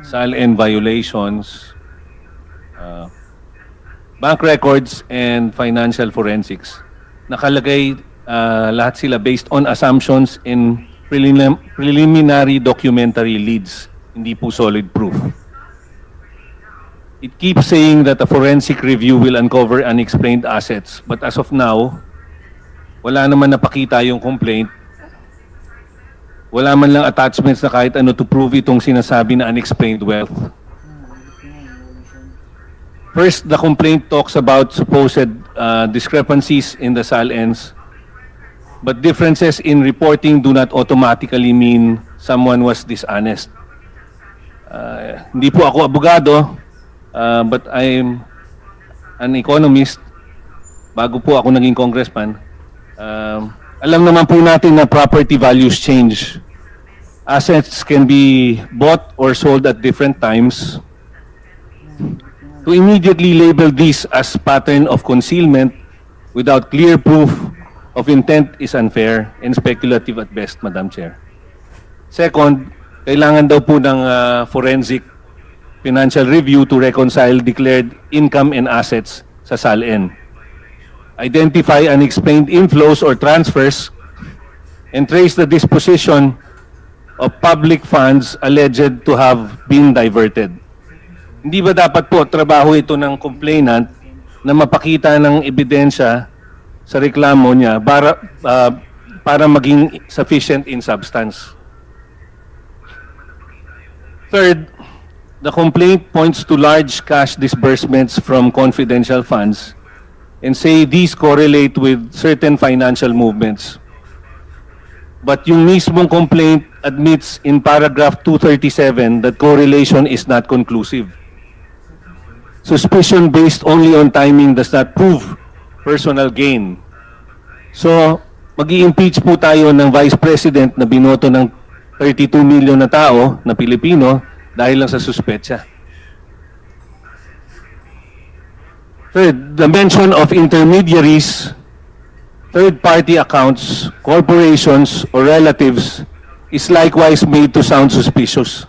L: SALN violations, bank records, and financial forensics, nakalagay lahat sila based on assumptions in preliminary documentary leads, hindi po solid proof. It keeps saying that a forensic review will uncover unexplained assets, but as of now, wala naman napakita yung complaint. Wala man lang attachments na kahit ano to prove itong sinasabi na unexplained wealth. First, the complaint talks about supposed discrepancies in the SALNs, but differences in reporting do not automatically mean someone was dishonest. Hindi po ako abogado, but I'm an economist. Bago po ako naging congressman, alam naman po natin na property values change. Assets can be bought or sold at different times. To immediately label this as pattern of concealment without clear proof of intent is unfair and speculative at best, Madam Chair. Second, kailangan daw po ng forensic financial review to reconcile declared income and assets sa SALN. Identify unexplained inflows or transfers, and trace the disposition of public funds alleged to have been diverted. Hindi ba dapat po trabaho ito ng complainant na mapakita ng ebidensya sa reklamo niya para maging sufficient in substance? Third, the complaint points to large cash disbursements from confidential funds and say these correlate with certain financial movements. But yung mismong complaint admits in paragraph 237 that correlation is not conclusive. Suspicion based only on timing does not prove personal gain. So, mag-i-impeach po tayo ng Vice President na binoto ng 32 million na tao na Pilipino dahil lang sa suspetsa. Third, the mention of intermediaries, third-party accounts, corporations, or relatives is likewise made to sound suspicious.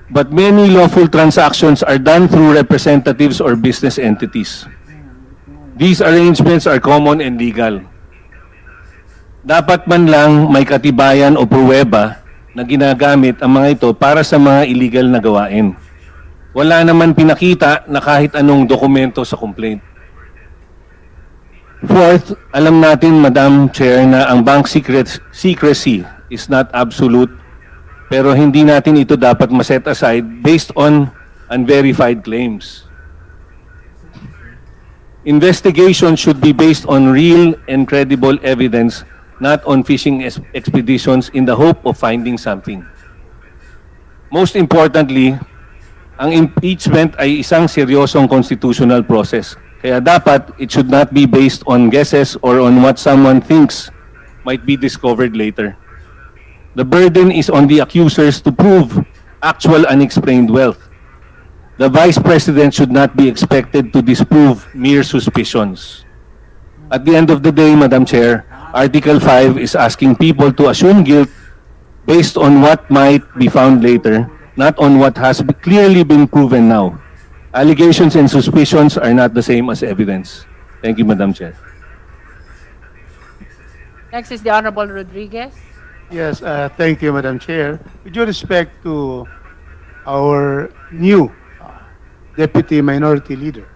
L: But many lawful transactions are done through representatives or business entities. These arrangements are common and legal. Dapat man lang may katibayan o pruweba na ginagamit ang mga ito para sa mga illegal na gawain. Wala naman pinakita na kahit anong dokumento sa complaint. Fourth, alam natin, Madam Chair, na ang bank secrecy is not absolute, pero hindi natin ito dapat ma-set aside based on unverified claims. Investigation should be based on real and credible evidence, not on fishing expeditions in the hope of finding something. Most importantly, ang impeachment ay isang seryosong constitutional process. Kaya dapat, it should not be based on guesses or on what someone thinks might be discovered later. The burden is on the accusers to prove actual unexplained wealth. The Vice President should not be expected to disprove mere suspicions. At the end of the day, Madam Chair, Article 5 is asking people to assume guilt based on what might be found later, not on what has clearly been proven now. Allegations and suspicions are not the same as evidence. Thank you, Madam Chair.
B: Next is the Honorable Rodriguez.
Q: Yes, thank you, Madam Chair. With due respect to our new Deputy Minority Leader,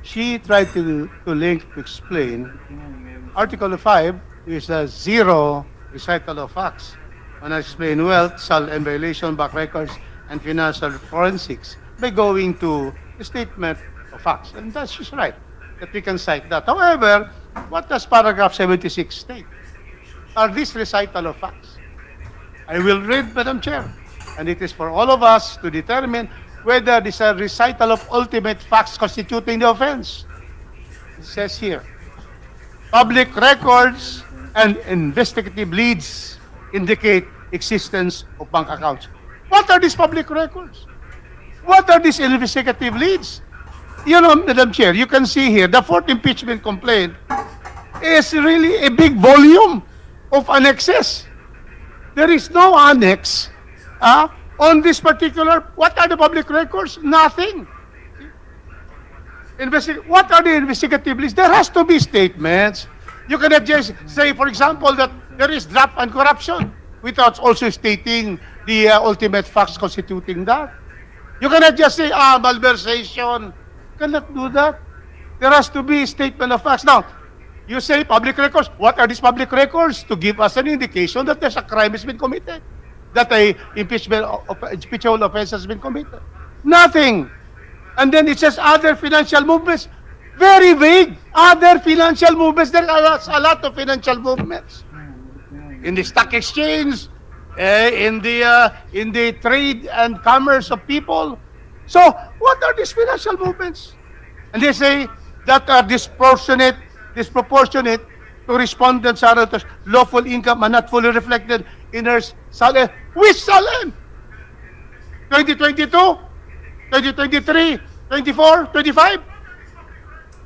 Q: she tried to explain Article 5 is a zero recital of facts. When I explain wealth, sal and violation, back records, and financial forensics by going to the statement of facts. And that's just right, that we can cite that. However, what does paragraph 76 state? Are these recital of facts? I will read, Madam Chair, and it is for all of us to determine whether this is a recital of ultimate facts constituting the offense. It says here, public records and investigative leads indicate existence of bank accounts. What are these public records? What are these investigative leads? You know, Madam Chair, you can see here, the fourth impeachment complaint is really a big volume of annexes. There is no annex on this particular, what are the public records? Nothing. What are the investigative leads? There has to be statements. You cannot just say, for example, that there is draft and corruption without also stating the ultimate facts constituting that. You cannot just say, malversation. You cannot do that. There has to be a statement of facts. Now, you say public records. What are these public records? To give us an indication that there's a crime has been committed, that a impeachable offense has been committed. Nothing. And then it says other financial movements. Very vague. Other financial movements. There are a lot of financial movements. In the stock exchange, in the trade and commerce of people. So, what are these financial movements? And they say that are disproportionate to respondent Sara's lawful income and not fully reflected in her salary. Which salary? 2022? 2023? 24? 25?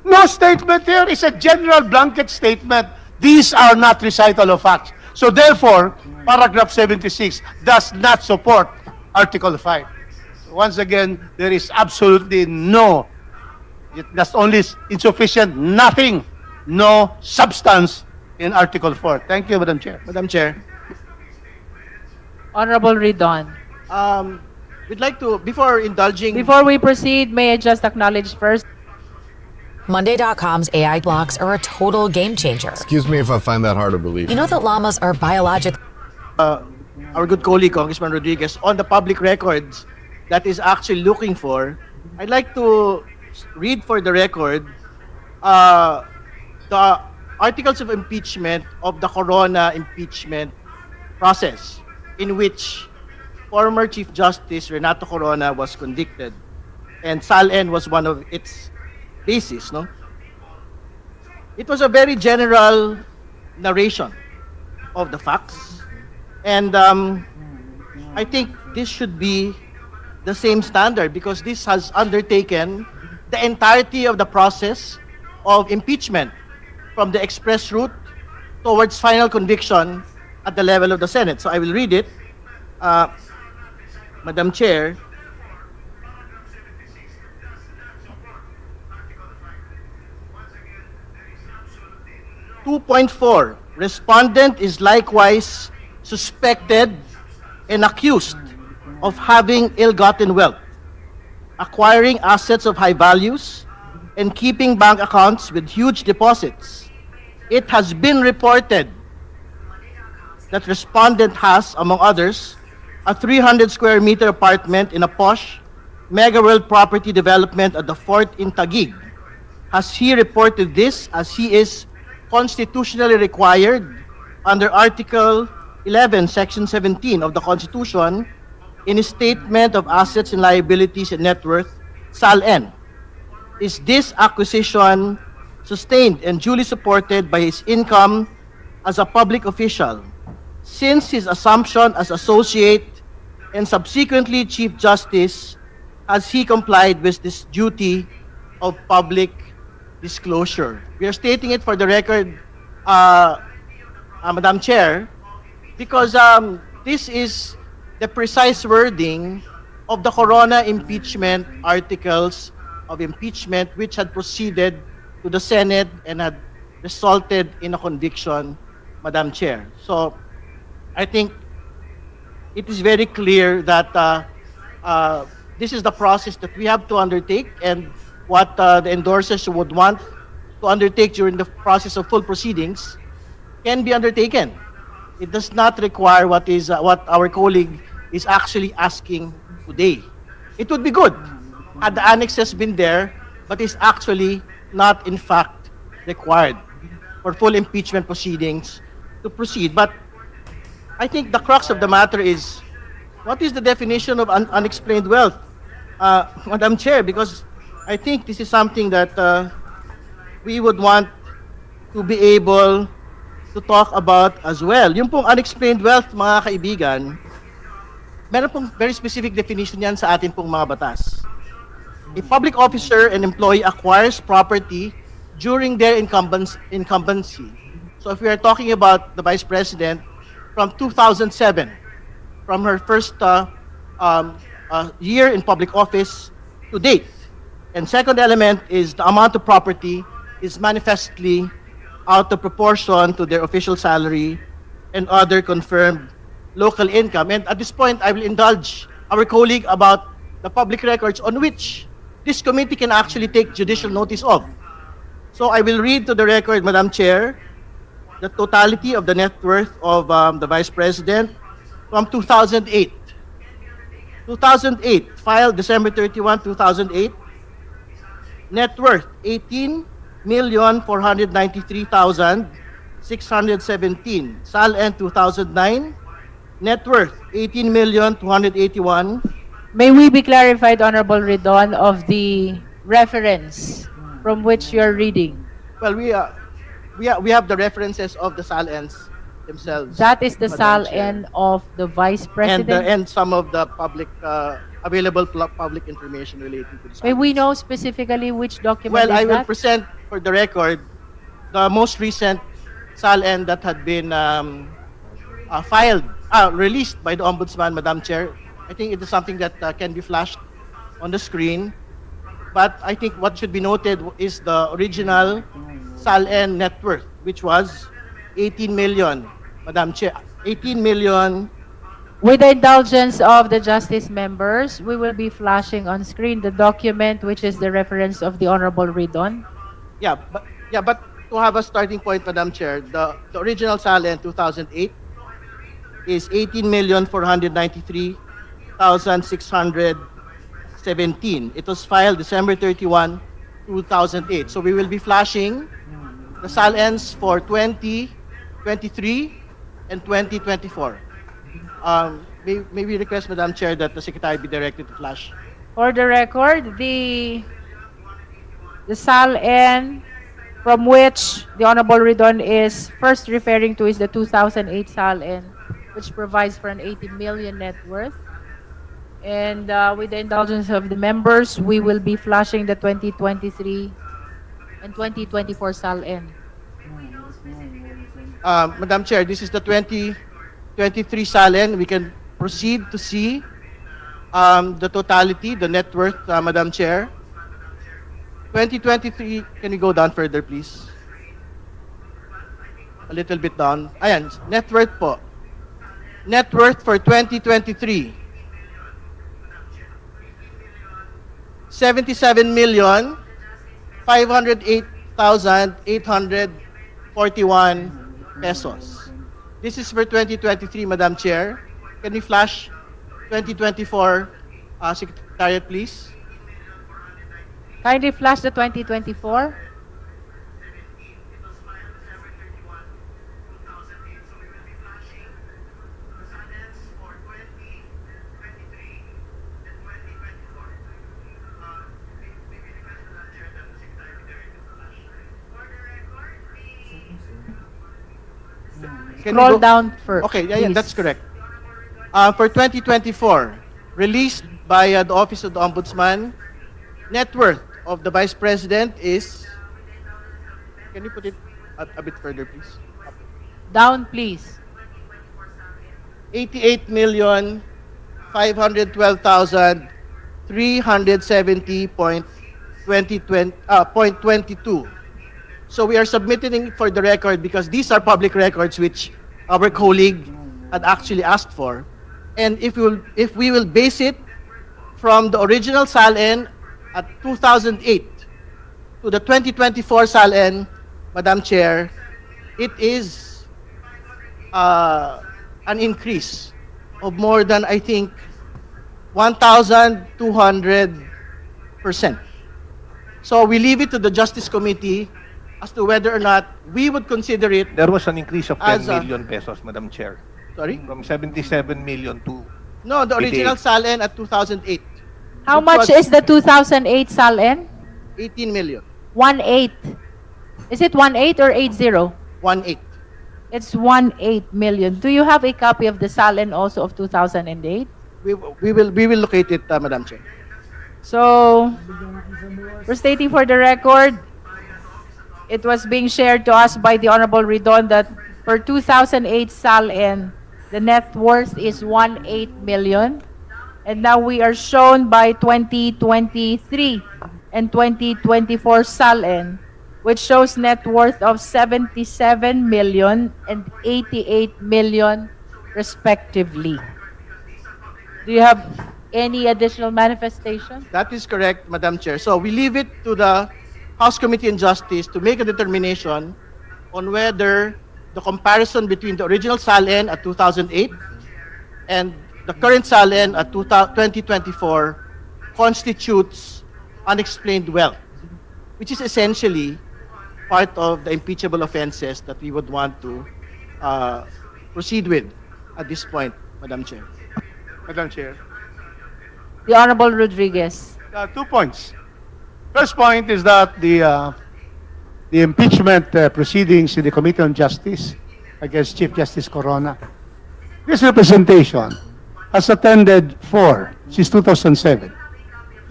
Q: No statement here. It's a general blanket statement. These are not recital of facts. So therefore, paragraph 76 does not support Article 5. Once again, there is absolutely no, that's only insufficient, nothing, no substance in Article 4. Thank you, Madam Chair.
C: Madam Chair,
B: Honorable Ridon.
C: we'd like to, before indulging...
B: Before we proceed, may I just acknowledge first?
G: Monday.com's AI blocks are a total game changer.
S: Excuse me if I find that hard to believe.
G: You know that llamas are biological.
C: Our good colleague, Congressman Rodriguez, on the public records that is actually looking for, I'd like to read for the record the articles of impeachment of the Corona impeachment process, in which former Chief Justice Renato Corona was convicted, and SALN was one of its basis, no? It was a very general narration of the facts, and I think this should be the same standard, because this has undertaken the entirety of the process of impeachment from the express route towards final conviction at the level of the Senate. So I will read it. Madam Chair, (2.4) Respondent is likewise suspected and accused of having ill-gotten wealth, acquiring assets of high values, and keeping bank accounts with huge deposits. It has been reported that respondent has, among others, a 300 square meter apartment in a posh Mega World property development at the Fort in Taguig. Has he reported this as he is constitutionally required under Article 11, Section 17 of the Constitution in his Statement of Assets and Liabilities and Net Worth, SALN? is this acquisition sustained and duly supported by his income as a public official, since his assumption as associate and subsequently Chief Justice, has he complied with this duty of public disclosure? We are stating it for the record, Madam Chair, because this is the precise wording of the Corona impeachment articles of impeachment which had proceeded to the Senate and had resulted in a conviction, Madam Chair. So I think it is very clear that this is the process that we have to undertake, and what the endorsers would want to undertake during the process of full proceedings can be undertaken. It does not require what our colleague is actually asking today. It would be good had the annexes been there, but is actually not in fact required for full impeachment proceedings to proceed. But I think the crux of the matter is, what is the definition of unexplained wealth, Madam Chair? Because I think this is something that we would want to be able to talk about as well. Yung pong unexplained wealth, mga kaibigan, meron pong very specific definition yan sa atin pong mga batas. A public officer and employee acquires property during their incumbency. So if we are talking about the Vice President, from 2007, from her first year in public office to date. And second element is the amount of property is manifestly out of proportion to their official salary and other confirmed local income. And at this point, I will indulge our colleague about the public records on which this committee can actually take judicial notice of. So I will read to the record, Madam Chair, the totality of the net worth of the Vice President from 2008. 2008, filed December 31, 2008. Net worth, 18,493,617. SALN 2009, net worth, 18,281,000.
B: May we be clarified, Honorable Ridon, of the reference from which you are reading?
C: Well, we have the references of the SALNs themselves.
B: That is the
C: Madam Chair.
B: SALN of the Vice President?
C: And some of the public, available public information relating to the
B: May
C: SALNs.
B: we know specifically which document
C: Well,
B: is
C: I will
B: that?
C: present for the record the most recent SALN that had been released by the Ombudsman, Madam Chair. I think it is something that can be flashed on the screen. But I think what should be noted is the original SALN net worth, which was 18 million, Madam Chair. 18 million.
B: With the indulgence of the justice members, we will be flashing on screen the document which is the reference of the Honorable Ridon.
C: Yeah, but to have a starting point, Madam Chair, the original SALN 2008 is 18,493,617. It was filed December 31, 2008. So we will be flashing the SALNs for 2023 and 2024. May we request, Madam Chair, that the Secretary be directed to flash?
B: For the record, the SALN from which the Honorable Ridon is first referring to is the 2008 SALN, which provides for an 80 million net worth. And with the indulgence of the members, we will be flashing the 2023 and 2024 SALN.
C: Madam Chair, this is the 2023 SALN. We can proceed to see the totality, the net worth, Madam Chair. 2023, can you go down further, please? A little bit down. Ayan, net worth po. Net worth for 2023. 77,508,841 pesos. This is for 2023, Madam Chair. Can we flash 2024, Secretariat, please?
B: Kindly flash the 2024.
C: can you
B: scroll
C: go-
B: down for.
C: Okay, yeah,
B: please.
C: that's correct. For 2024, released by the Office of the Ombudsman, net worth of the Vice President is, can you put it a bit further, please?
B: Down, please.
C: 88,512,370.22. So we are submitting for the record because these are public records which our colleague had actually asked for. And if we will base it from the original SALN at 2008 to the 2024 SALN, Madam Chair, it is an increase of more than, I think, 1,200%. So we leave it to the Justice Committee as to whether or not we would consider it.
E: There was an increase of 10
C: As a-
E: million pesos, Madam Chair.
C: Sorry?
E: From 77 million to
C: No, the original
E: 88.
C: SALN at 2008,
B: How
C: Which
B: much
C: was-
B: is the 2008 SALN?
C: 18 million.
B: 1.8. Is it 1.8 or 80?
C: 1.8.
B: It's 1.8 million. Do you have a copy of the SALN also of 2008?
C: We will locate it, Madam Chair.
B: So, we're stating for the record, it was being shared to us by the Honorable Ridon that for 2008 SALN, the net worth is 1.8 million. And now we are shown by 2023 and 2024 SALN, which shows net worth of 77 million and 88 million respectively. Do you have any additional manifestation?
C: That is correct, Madam Chair. So we leave it to the House Committee on Justice to make a determination on whether the comparison between the original SALN at 2008 and the current SALN at 2024 constitutes unexplained wealth, which is essentially part of the impeachable offenses that we would want to proceed with at this point, Madam Chair.
Q: Madam Chair.
B: The Honorable Rodriguez.
Q: 2 points. First point is that the impeachment proceedings in the Committee on Justice against Chief Justice Corona, this representation has attended since 2007,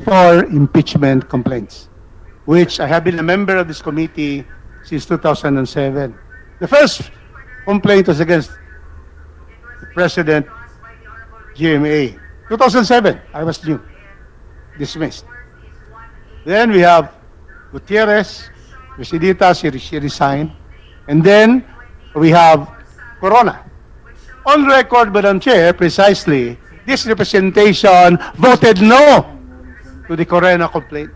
Q: 4 impeachment complaints, which I have been a member of this committee since 2007. The first complaint was against President GMA. 2007, I was new, dismissed. Then we have Gutierrez, Presidita, she resigned. And then we have Corona. On record, Madam Chair, precisely, this representation voted no to the Corona complaint.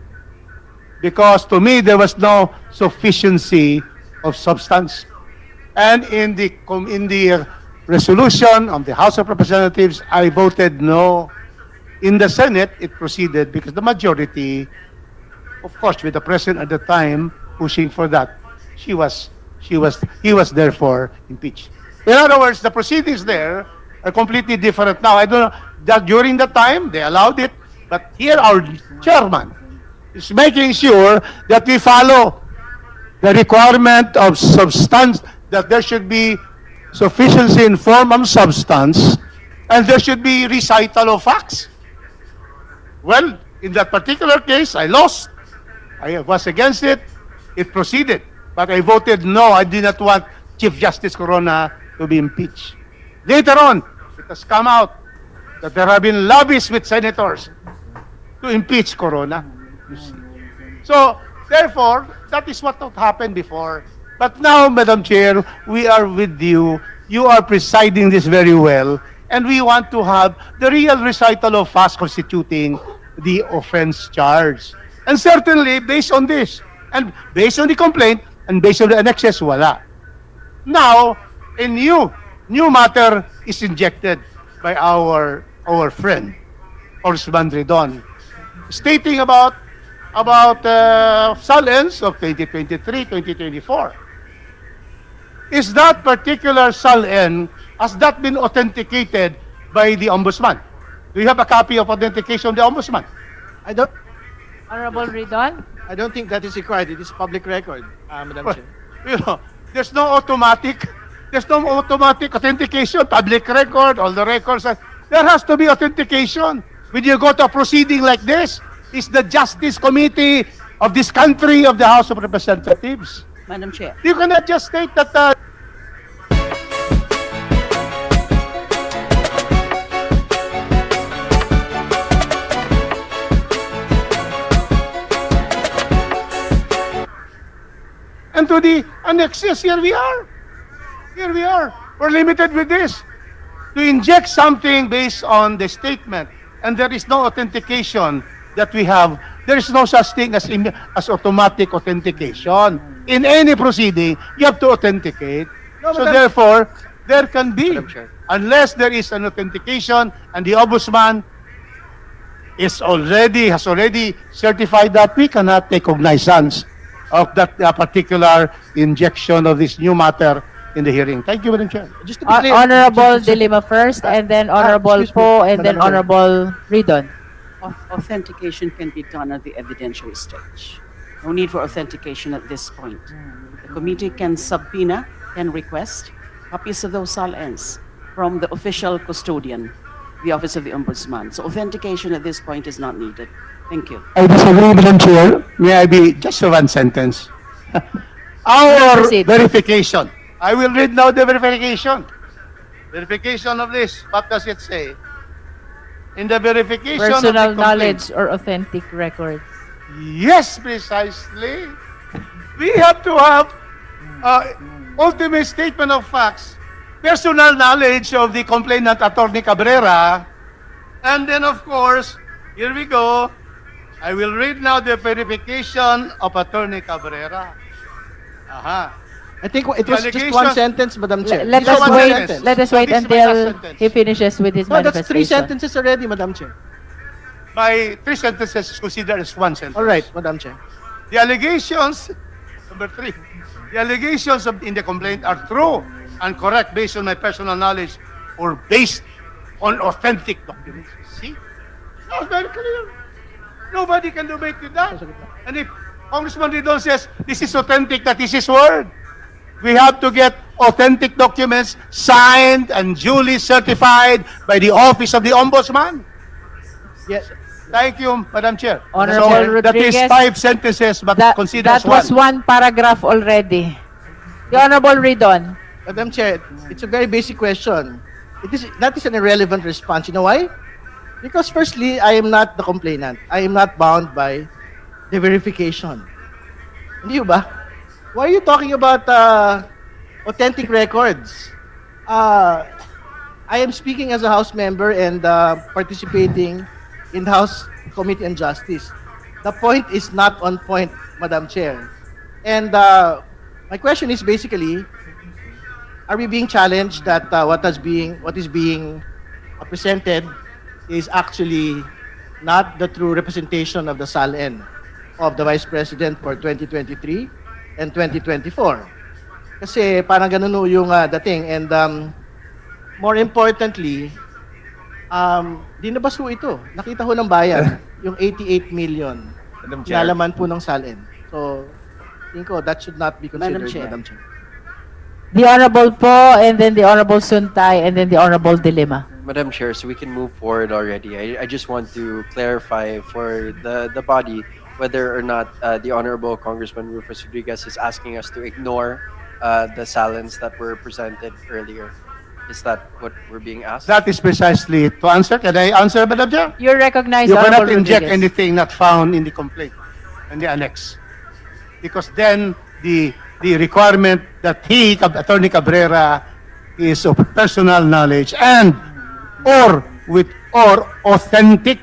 Q: Because to me, there was no sufficiency of substance. And in the resolution of the House of Representatives, I voted no. In the Senate, it proceeded because the majority, of course, with the president at the time pushing for that, he was therefore impeached. In other words, the proceedings there are completely different now. I don't know that during the time they allowed it, but here our chairman is making sure that we follow the requirement of substance, that there should be sufficiency in form and substance, and there should be recital of facts. Well, in that particular case, I lost. I was against it. It proceeded. But I voted no. I did not want Chief Justice Corona to be impeached. Later on, it has come out that there have been lobbies with senators to impeach Corona. You see. So, therefore, that is what happened before. But now, Madam Chair, we are with you. You are presiding this very well. And we want to have the real recital of facts constituting the offense charge. And certainly, based on this, and based on the complaint, and based on the annexes, wala. Now, a new matter is injected by our friend, Congressman Ridon, stating about SALNs of 2023, 2024. Is that particular SALN, has that been authenticated by the Ombudsman? Do you have a copy of authentication of the Ombudsman?
C: I don't
B: Honorable Ridon.
C: I don't think that is required. It is public record, Madam Chair.
Q: You know, there's no automatic There's no automatic authentication, public record, all the records. There has to be authentication. When you go to a proceeding like this, it's the Justice Committee of this country, of the House of Representatives.
P: Madam Chair.
Q: You cannot just state that and to the annexes, here we are. Here we are. We're limited with this. To inject something based on the statement, and there is no authentication that we have, there is no such thing as automatic authentication. In any proceeding, you have to authenticate.
C: No,
Q: So
C: Madam-
Q: therefore, there can be,
F: Madam Chair.
Q: unless there is an authentication and the Ombudsman has already certified that, we cannot take cognizance of that particular injection of this new matter in the hearing. Thank you, Madam Chair.
C: Just to be clear,
B: Honorable De Lima first, and then Honorable
C: excuse me,
B: Po, and then
C: Madam Chair.
B: Honorable Ridon.
P: Authentication can be done at the evidentiary stage. No need for authentication at this point. The committee can subpoena, can request copies of those SALNs from the official custodian, the Office of the Ombudsman. So authentication at this point is not needed. Thank you.
Q: I disagree, Madam Chair. May I be just one sentence? Our
B: Proceed.
Q: verification. I will read now the verification. Verification of this. What does it say? In the verification of the
B: Personal
Q: complaint.
B: knowledge or authentic records.
Q: Yes, precisely. We have to have ultimate statement of facts, personal knowledge of the complainant, Attorney Cabrera, and then, of course, here we go. I will read now the verification of Attorney Cabrera. Aha.
C: I think it was just
Q: Allegation-
C: one sentence, Madam Chair.
B: Let
Q: Just
B: us
Q: one
B: wait.
Q: sentence.
B: Let us
Q: So
B: wait
Q: this is my last
B: until
Q: sentence.
B: he finishes with his
C: No, that's three
B: manifestation.
C: sentences already, Madam Chair.
Q: My 3 sentences is considered as 1 sentence.
C: All right, Madam Chair.
Q: The allegations, number 3, the allegations in the complaint are true and correct based on my personal knowledge or based on authentic documents. See? That was very clear. Nobody can debate with that. And if Congressman Ridon says this is authentic, that is his word. We have to get authentic documents signed and duly certified by the Office of the Ombudsman.
C: Yes.
Q: Thank you, Madam Chair.
B: Honorable
Q: That is
B: Rodriguez,
Q: 5 sentences, but considered
B: That
Q: as
B: was
Q: one.
B: one paragraph already. The Honorable Ridon.
C: Madam Chair, it's a very basic question. That is an irrelevant response. You know why? Because firstly, I am not the complainant. I am not bound by the verification. Hindi ba? Why are you talking about authentic records? I am speaking as a House member and participating in the House Committee on Justice. The point is not on point, Madam Chair. And my question is basically, are we being challenged that what is being presented is actually not the true representation of the SALN of the Vice President for 2023 and 2024? Kasi parang ganun ho yung dating. And more importantly, dinabas ho ito. Nakita ho ng bayan yung 88 million
E: Madam Chair.
C: nalaman po ng SALN. So, think ko that should not be considered,
P: Madam Chair.
C: Madam Chair.
B: The Honorable Po, and then the Honorable Suntay, and then the Honorable De Lima.
F: Madam Chair, so we can move forward already. I just want to clarify for the body whether or not the Honorable Congressman Rufus Rodriguez is asking us to ignore the silence that were presented earlier. Is that what we're being asked?
Q: That is precisely to answer. Can I answer, Madam Chair?
B: You recognize
Q: You cannot
B: Honorable
Q: inject
B: Rodriguez.
Q: anything not found in the complaint and the annex. Because then the requirement that Attorney Cabrera, is of personal knowledge and or authentic,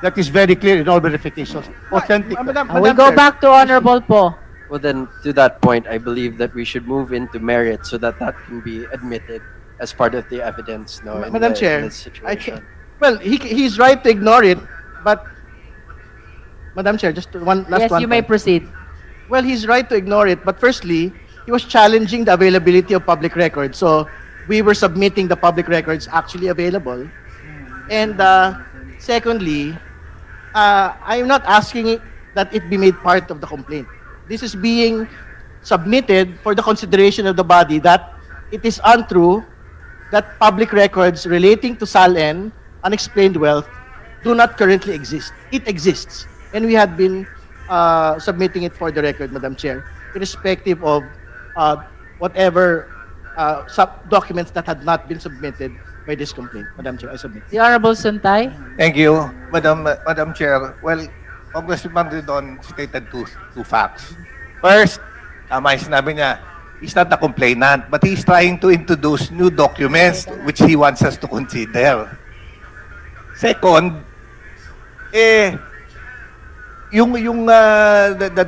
Q: that is very clear in all verifications. Authentic.
B: We go back to Honorable Po.
F: Well, then, to that point, I believe that we should move into merit so that that can be admitted as part of the evidence. No, in
C: Madam
F: the-
C: Chair,
F: in this situation.
C: well, he's right to ignore it, but Madam Chair, just one last
B: Yes,
C: one.
B: you may
C: point.
B: proceed.
C: Well, he's right to ignore it, but firstly, he was challenging the availability of public records. So we were submitting the public records actually available. And secondly, I am not asking that it be made part of the complaint. This is being submitted for the consideration of the body that it is untrue that public records relating to SALN, unexplained wealth, do not currently exist. It exists. And we had been submitting it for the record, Madam Chair, irrespective of whatever documents that had not been submitted by this complaint. Madam Chair, I submit.
B: The Honorable Suntay.
E: Thank you, Madam Chair. Well, Congressman Ridon stated two facts. First, tama yung sinabi niya, he's not a complainant, but he's trying to introduce new documents which he wants us to consider. Second, the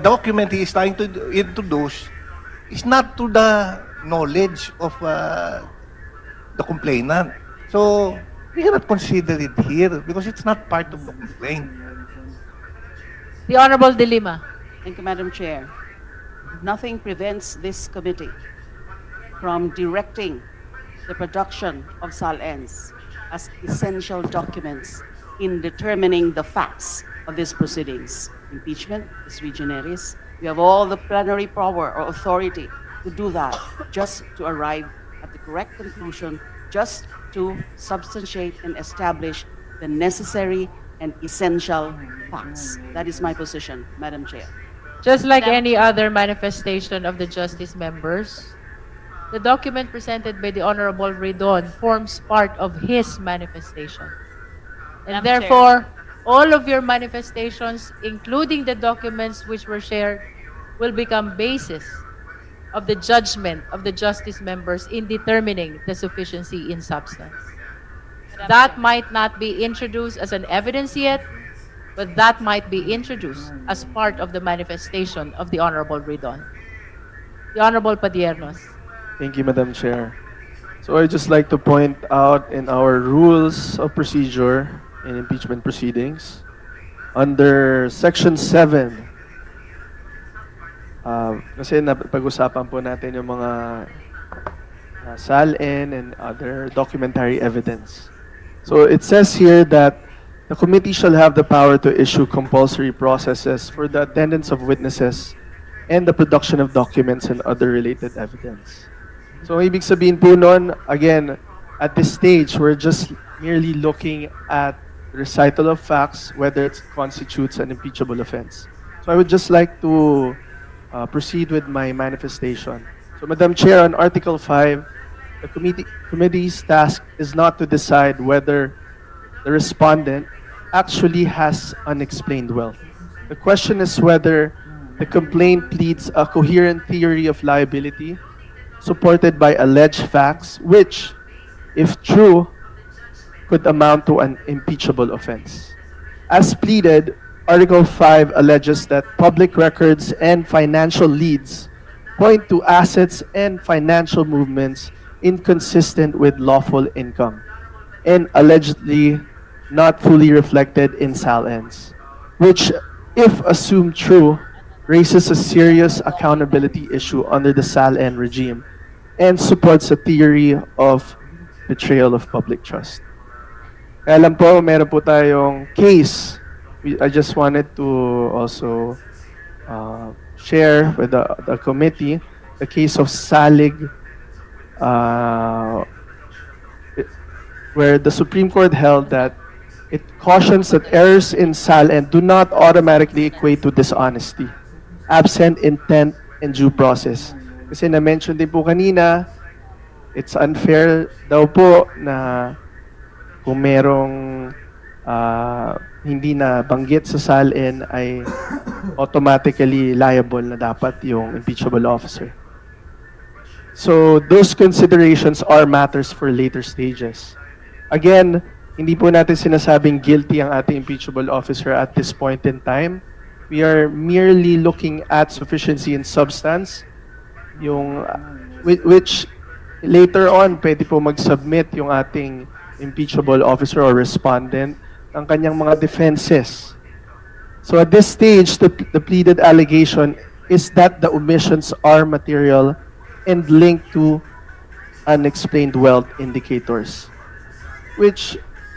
E: document he is trying to introduce is not to the knowledge of the complainant. So, we cannot consider it here because it's not part of the complaint.
B: The Honorable De Lima.
P: Thank you, Madam Chair. Nothing prevents this committee from directing the production of SALNs as essential documents in determining the facts of these proceedings. Impeachment is sui generis. We have all the plenary power or authority to do that, just to arrive at the correct conclusion, just to substantiate and establish the necessary and essential facts. That is my position, Madam Chair.
B: Just like any other manifestation of the Justice members, the document presented by the Honorable Ridon forms part of his manifestation. And therefore, all of your manifestations, including the documents which were shared, will become basis of the judgment of the Justice members in determining the sufficiency in substance. That might not be introduced as an evidence yet, but that might be introduced as part of the manifestation of the Honorable Ridon. The Honorable Padiernos.
K: Thank you, Madam Chair. So I'd just like to point out in our rules of procedure in impeachment proceedings, under Section 7, kasi pag-usapan po natin yung mga SALN and other documentary evidence. So it says here that the committee shall have the power to issue compulsory processes for the attendance of witnesses and the production of documents and other related evidence. So ibig sabihin po nun, again, at this stage, we're just merely looking at recital of facts, whether it constitutes an impeachable offense. So I would just like to proceed with my manifestation. So Madam Chair, on Article 5, the committee's task is not to decide whether the respondent actually has unexplained wealth. The question is whether the complaint pleads a coherent theory of liability supported by alleged facts, which, if true, could amount to an impeachable offense. As pleaded, Article 5 alleges that public records and financial leads point to assets and financial movements inconsistent with lawful income and allegedly not fully reflected in SALNs, which, if assumed true, raises a serious accountability issue under the SALN regime and supports a theory of betrayal of public trust. Kaya lang po, meron po tayong case. I just wanted to also share with the committee the case of Salig, where the Supreme Court held that it cautions that errors in SALN do not automatically equate to dishonesty, absent intent and due process. Kasi na-mention din po kanina, it's unfair daw po na kung merong hindi na banggit sa SALN ay automatically liable na dapat yung impeachable officer. So those considerations are matters for later stages. Again, hindi po natin sinasabing guilty ang ating impeachable officer at this point in time. We are merely looking at sufficiency in substance, yung which later on pwede po mag-submit yung ating impeachable officer or respondent ng kanyang mga defenses. So at this stage, the pleaded allegation is that the omissions are material and linked to unexplained wealth indicators, which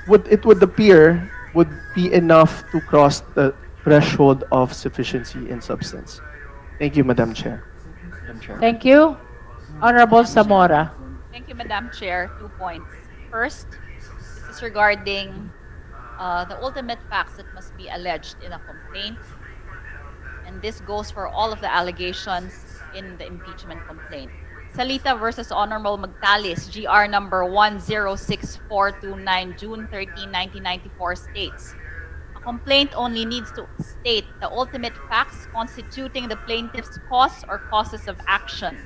K: it would appear would be enough to cross the threshold of sufficiency in substance. Thank you, Madam Chair.
B: Thank you. Honorable Zamora.
H: Thank you, Madam Chair. 2 points. First, this is regarding the ultimate facts that must be alleged in a complaint. And this goes for all of the allegations in the impeachment complaint. Salita versus Honorable Magtalis, GR number 106429, June 13, 1994 states, a complaint only needs to state the ultimate facts constituting the plaintiff's cause or causes of action.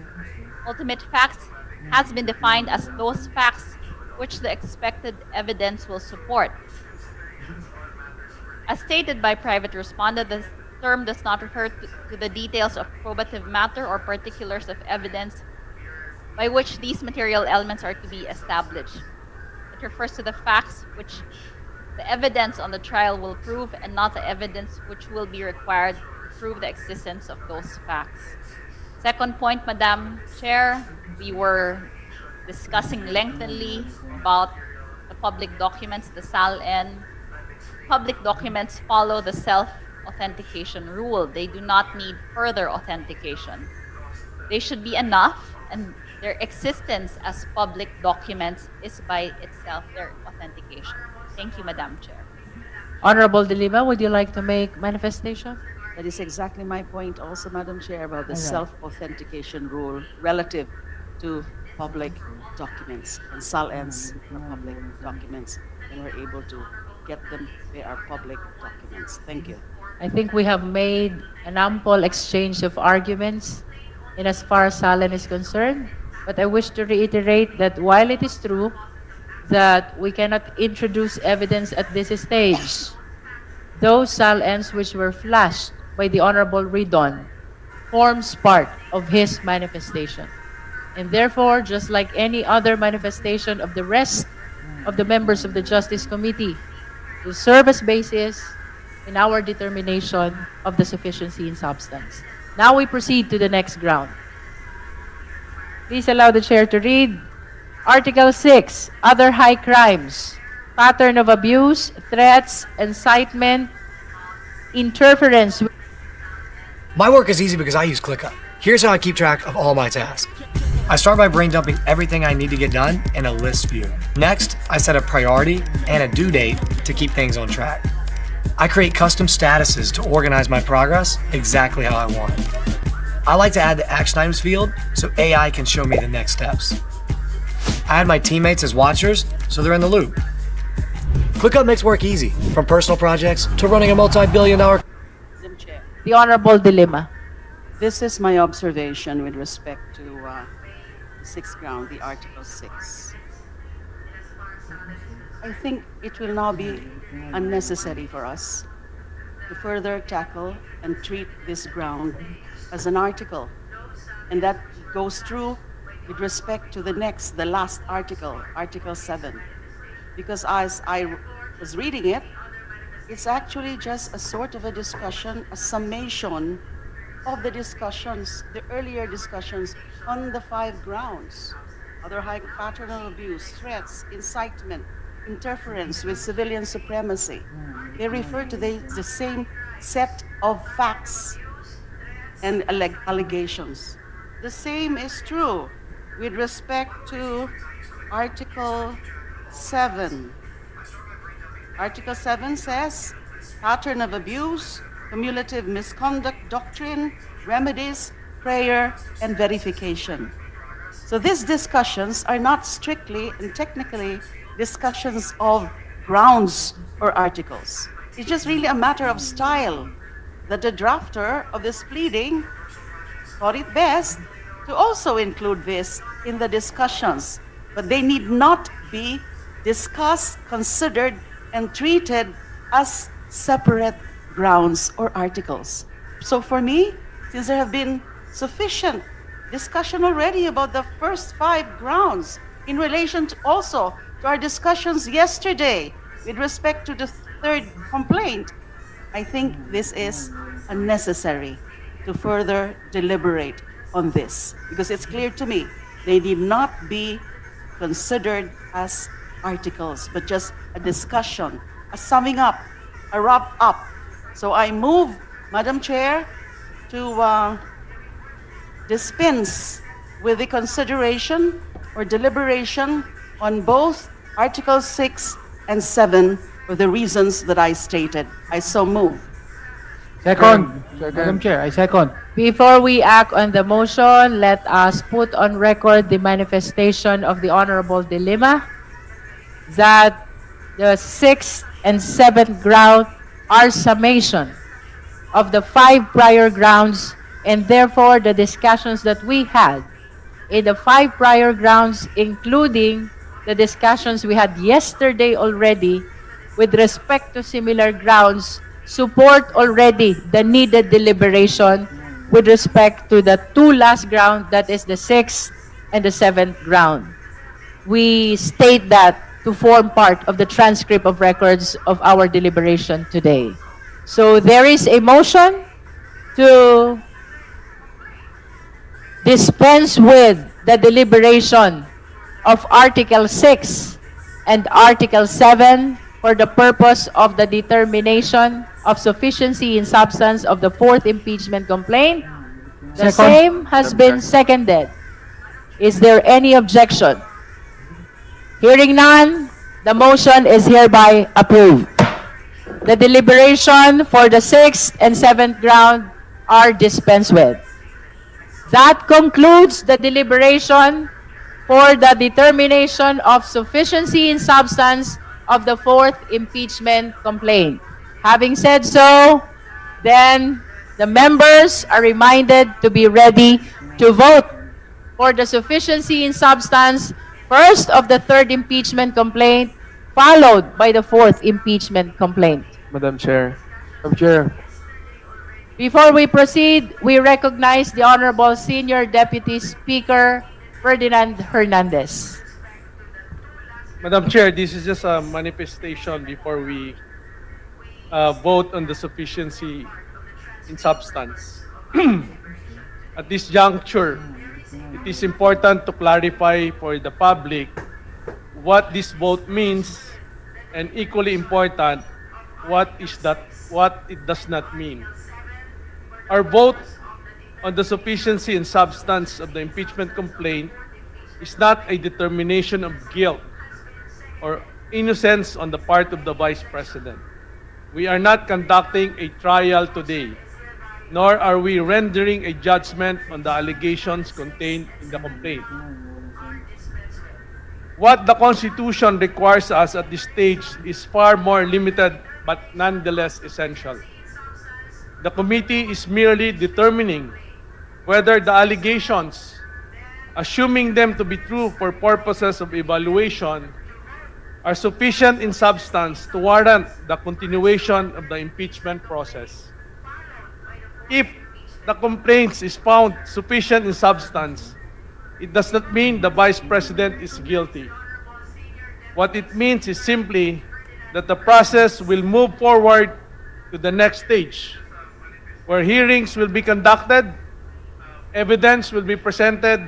H: Ultimate facts has been defined as those facts which the expected evidence will support. As stated by private respondent, the term does not refer to the details of probative matter or particulars of evidence by which these material elements are to be established. It refers to the facts which the evidence on the trial will prove and not the evidence which will be required to prove the existence of those facts. Second point, Madam Chair, we were discussing lengthily about the public documents, the SALN. Public documents follow the self-authentication rule. They do not need further authentication. They should be enough, and their existence as public documents is by itself their authentication. Thank you, Madam Chair.
B: Honorable De Lima, would you like to make manifestation?
P: That is exactly my point also, Madam Chair, about the
B: All right.
P: self-authentication rule relative to public documents and SALNs for public documents, and we're able to get them, they are public documents. Thank you.
B: I think we have made an ample exchange of arguments in as far as SALN is concerned, but I wish to reiterate that while it is true that we cannot introduce evidence at this stage, those SALNs which were flashed by the Honorable Ridon forms part of his manifestation. And therefore, just like any other manifestation of the rest of the members of the Justice Committee, will serve as basis in our determination of the sufficiency in substance. Now we proceed to the next ground. Please allow the chair to read Article 6, Other High Crimes, Pattern of Abuse, Threats, Incitement, Interference.
N: My work is easy because I use ClickUp. Here's how I keep track of all my tasks. I start by brain dumping everything I need to get done in a list view. Next, I set a priority and a due date to keep things on track. I create custom statuses to organize my progress exactly how I want. I like to add the action items field so AI can show me the next steps. I add my teammates as watchers so they're in the loop. ClickUp makes work easy, from personal projects to running a multi-billion-dollar.
P: Madam Chair,
B: The Honorable De Lima.
P: this is my observation with respect to the sixth ground, the Article 6. I think it will now be unnecessary for us to further tackle and treat this ground as an article. And that goes through with respect to the last article, Article 7. Because as I was reading it, it's actually just a sort of a discussion, a summation of the discussions, the earlier discussions on the 5 grounds. Other high pattern of abuse, threats, incitement, interference with civilian supremacy. They refer to the same set of facts and allegations. The same is true with respect to Article 7. Article 7 says, pattern of abuse, cumulative misconduct doctrine, remedies, prayer, and verification. So these discussions are not strictly and technically discussions of grounds or articles. It's just really a matter of style that the drafter of this pleading thought it best to also include this in the discussions, but they need not be discussed, considered, and treated as separate grounds or articles. So for me, since there have been sufficient discussion already about the first 5 grounds in relation to also to our discussions yesterday with respect to the 3rd complaint, I think this is unnecessary to further deliberate on this, because it's clear to me they need not be considered as articles, but just a discussion, a summing up, a wrap up. So I move, Madam Chair, to dispense with the consideration for deliberation on both Article 6 and 7 for the reasons that I stated. I so move.
T: Second. Madam Chair, I second.
B: Before we act on the motion, let us put on record the manifestation of the Honorable Dilema that the 6th and 7th ground are summation of the 5 prior grounds, and therefore the discussions that we had in the 5 prior grounds, including the discussions we had yesterday already with respect to similar grounds, support already the needed deliberation with respect to the 2 last ground, that is the 6th and the 7th ground. We state that to form part of the transcript of records of our deliberation today. So there is a motion to dispense with the deliberation of Article 6 and Article 7 for the purpose of the determination of sufficiency in substance of the 4th impeachment complaint. The same has been seconded. Is there any objection? Hearing none, the motion is hereby approved. The deliberation for the 6th and 7th ground are dispensed with. That concludes the deliberation for the determination of sufficiency in substance of the 4th impeachment complaint. Having said so, then the members are reminded to be ready to vote for the sufficiency in substance first of the 3rd impeachment complaint, followed by the 4th impeachment complaint.
K: Madam Chair.
A: Madam Chair.
B: Before we proceed, we recognize the Honorable Senior Deputy Speaker Ferdinand Hernandez.
U: Madam Chair, this is just a manifestation before we vote on the sufficiency in substance. At this juncture, it is important to clarify for the public what this vote means, and equally important, what it does not mean. Our vote on the sufficiency and substance of the impeachment complaint is not a determination of guilt or innocence on the part of the Vice President. We are not conducting a trial today, nor are we rendering a judgment on the allegations contained in the complaint. What the Constitution requires us at this stage is far more limited but nonetheless essential. The committee is merely determining whether the allegations, assuming them to be true for purposes of evaluation, are sufficient in substance to warrant the continuation of the impeachment process. If the complaint is found sufficient in substance, it does not mean the Vice President is guilty. What it means is simply that the process will move forward to the next stage, where hearings will be conducted, evidence will be presented,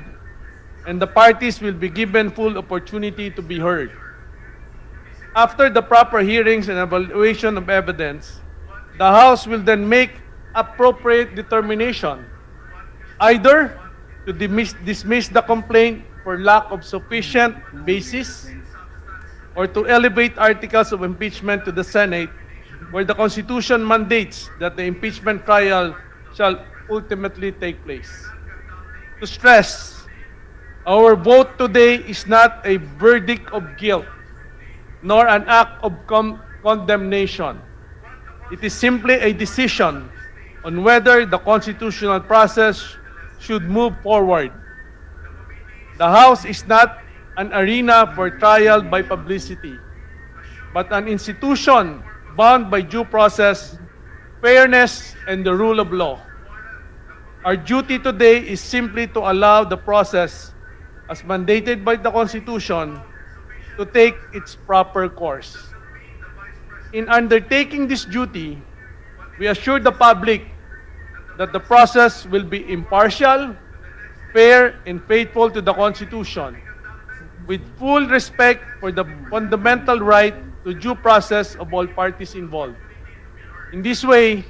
U: and the parties will be given full opportunity to be heard. After the proper hearings and evaluation of evidence, the House will then make appropriate determination, either to dismiss the complaint for lack of sufficient basis, or to elevate articles of impeachment to the Senate, where the Constitution mandates that the impeachment trial shall ultimately take place. To stress, our vote today is not a verdict of guilt, nor an act of condemnation. It is simply a decision on whether the constitutional process should move forward. The House is not an arena for trial by publicity, but an institution bound by due process, fairness, and the rule of law. Our duty today is simply to allow the process, as mandated by the Constitution, to take its proper course. In undertaking this duty, we assure the public that the process will be impartial, fair, and faithful to the Constitution, with full respect for the fundamental right to due process of all parties involved. In this way,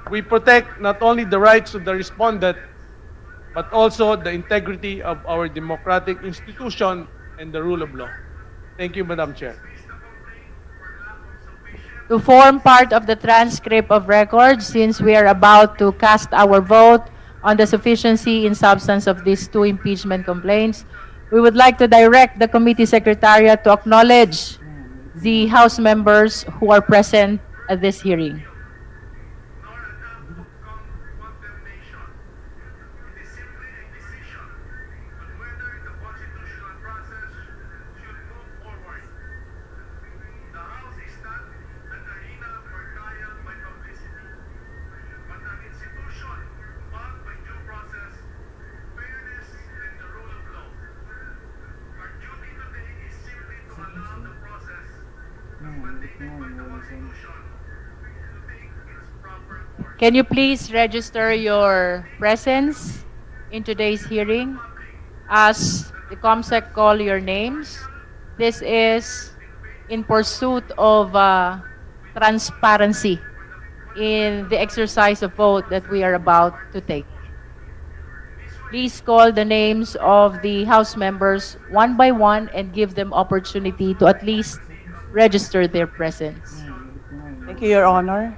U: we protect not only the rights of the respondent, but also the integrity of our democratic institution and the rule of law. Thank you, Madam Chair.
B: To form part of the transcript of record, since we are about to cast our vote on the sufficiency in substance of these two impeachment complaints, we would like to direct the committee secretariat to acknowledge the House members who are present at this hearing. Can you please register your presence in today's hearing? As the COMSEC call your names, this is in pursuit of transparency in the exercise of vote that we are about to take. Please call the names of the House members one by one and give them opportunity to at least register their presence.
O: Thank you, Your Honor.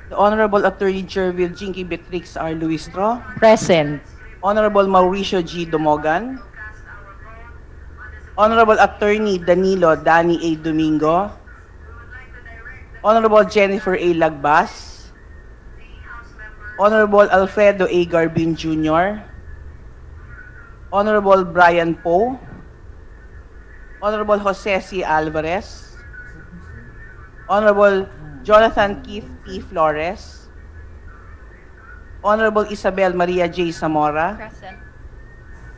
O: The Honorable Attorney Jervil Jinky Beatrix R. Luistro.
B: Present.
O: Honorable Mauricio G. Dumogan. Honorable Attorney Danilo Danny A. Domingo. Honorable Jennifer A. Lagbas. Honorable Alfredo A. Garbin Jr. Honorable Brian Poe. Honorable Jose C. Alvarez. Honorable Jonathan Keith P. Flores. Honorable Isabel Maria J. Zamora.
H: Present.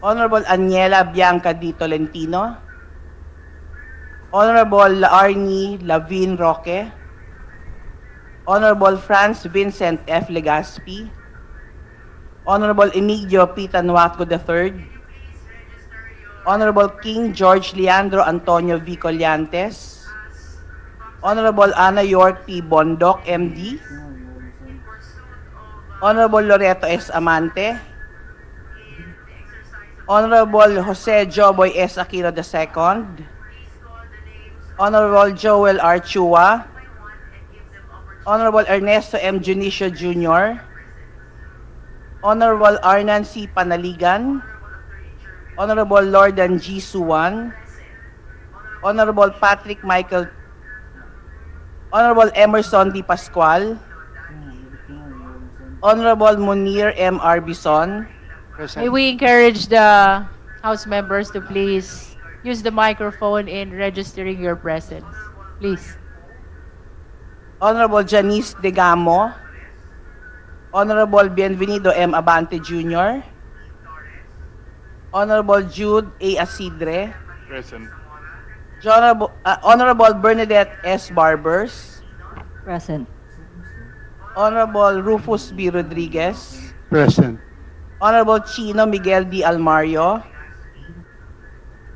O: Honorable Aniela Bianca D. Tolentino. Honorable Laarni Lavin Roque. Honorable Franz Vincent F. Legaspi. Honorable Emilio P. Tanuaco III. Honorable King George Leandro Antonio V. Collantes. Honorable Ana York P. Bondoc, MD. Honorable Loreto S. Amante. Honorable Jose Joboy S. Aquino II. Honorable Joel R. Chua. Honorable Ernesto M. Junicio Jr. Honorable Arnan C. Panaligan. Honorable Lordan G. Suwan. Honorable Patrick Michael. Honorable Emerson D. Pascual. Honorable Munir M. Arbison.
B: May we encourage the House members to please use the microphone in registering your presence. Please.
O: Honorable Janice Degamo. Honorable Bienvenido M. Abante Jr. Honorable Jude A. Asidre.
Q: Present.
O: Honorable Bernadette S. Barbers.
B: Present.
O: Honorable Rufus B. Rodriguez.
Q: Present.
O: Honorable Chino Miguel D. Almario.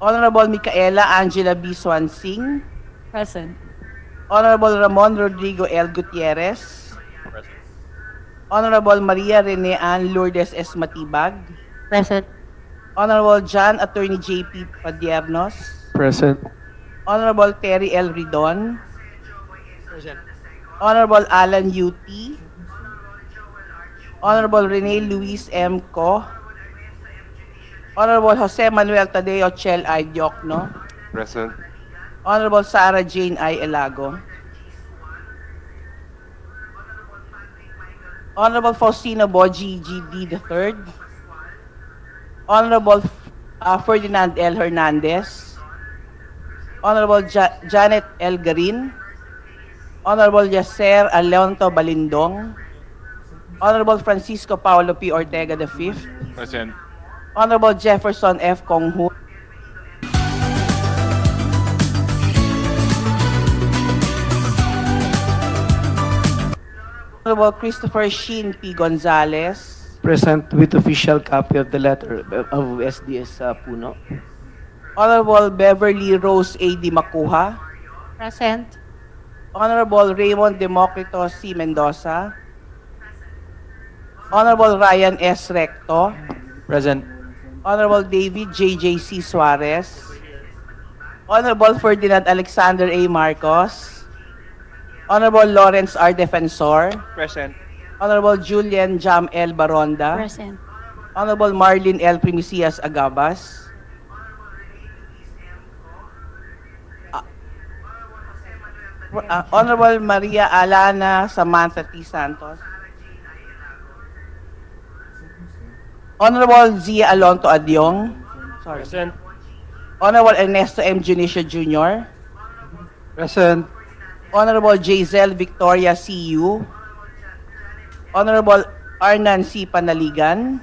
O: Honorable Micaela Angela B. Swansing.
B: Present.
O: Honorable Ramon Rodrigo L. Gutierrez.
D: Present.
O: Honorable Maria Rene Ann Lourdes S. Matibag.
B: Present.
O: Honorable John Attorney J.P. Padiernos.
K: Present.
O: Honorable Terry L. Ridon.
C: Present.
O: Honorable Alan U.T. Honorable Rene Luis M. Co. Honorable Jose Manuel Tadeo Chel I. Diokno.
A: Present.
O: Honorable Sara Jane I. Elago. Honorable Faustino Boji G.D. III. Honorable Ferdinand L. Hernandez. Honorable Janet L. Garin. Honorable Yaser Alonto Balindong. Honorable Francisco Paulo P. Ortega V.
Q: Present.
O: Honorable Jefferson F. Konghu. Honorable Christopher Shin P. Gonzalez.
K: Present with official copy of the letter of SDS Puno.
O: Honorable Beverly Rose A. Di Macuha.
B: Present.
O: Honorable Raymond Democrito C. Mendoza. Honorable Ryan S. Recto,
F: Present.
O: Honorable David J.J.C. Suarez, Honorable Ferdinand Alexander A. Marcos, Honorable Lawrence R. Defensor,
D: Present.
O: Honorable Julian Jam L. Baronda,
P: Present.
O: Honorable Marlene L. Primicias Agabas, Honorable Maria Alana Samantha T. Santos, Honorable Zia Alonto Adyong,
D: Present.
O: Honorable Ernesto M. Junicio Jr.,
T: Present.
O: Honorable Jazel Victoria C.U., Honorable Arnan C. Panaligan,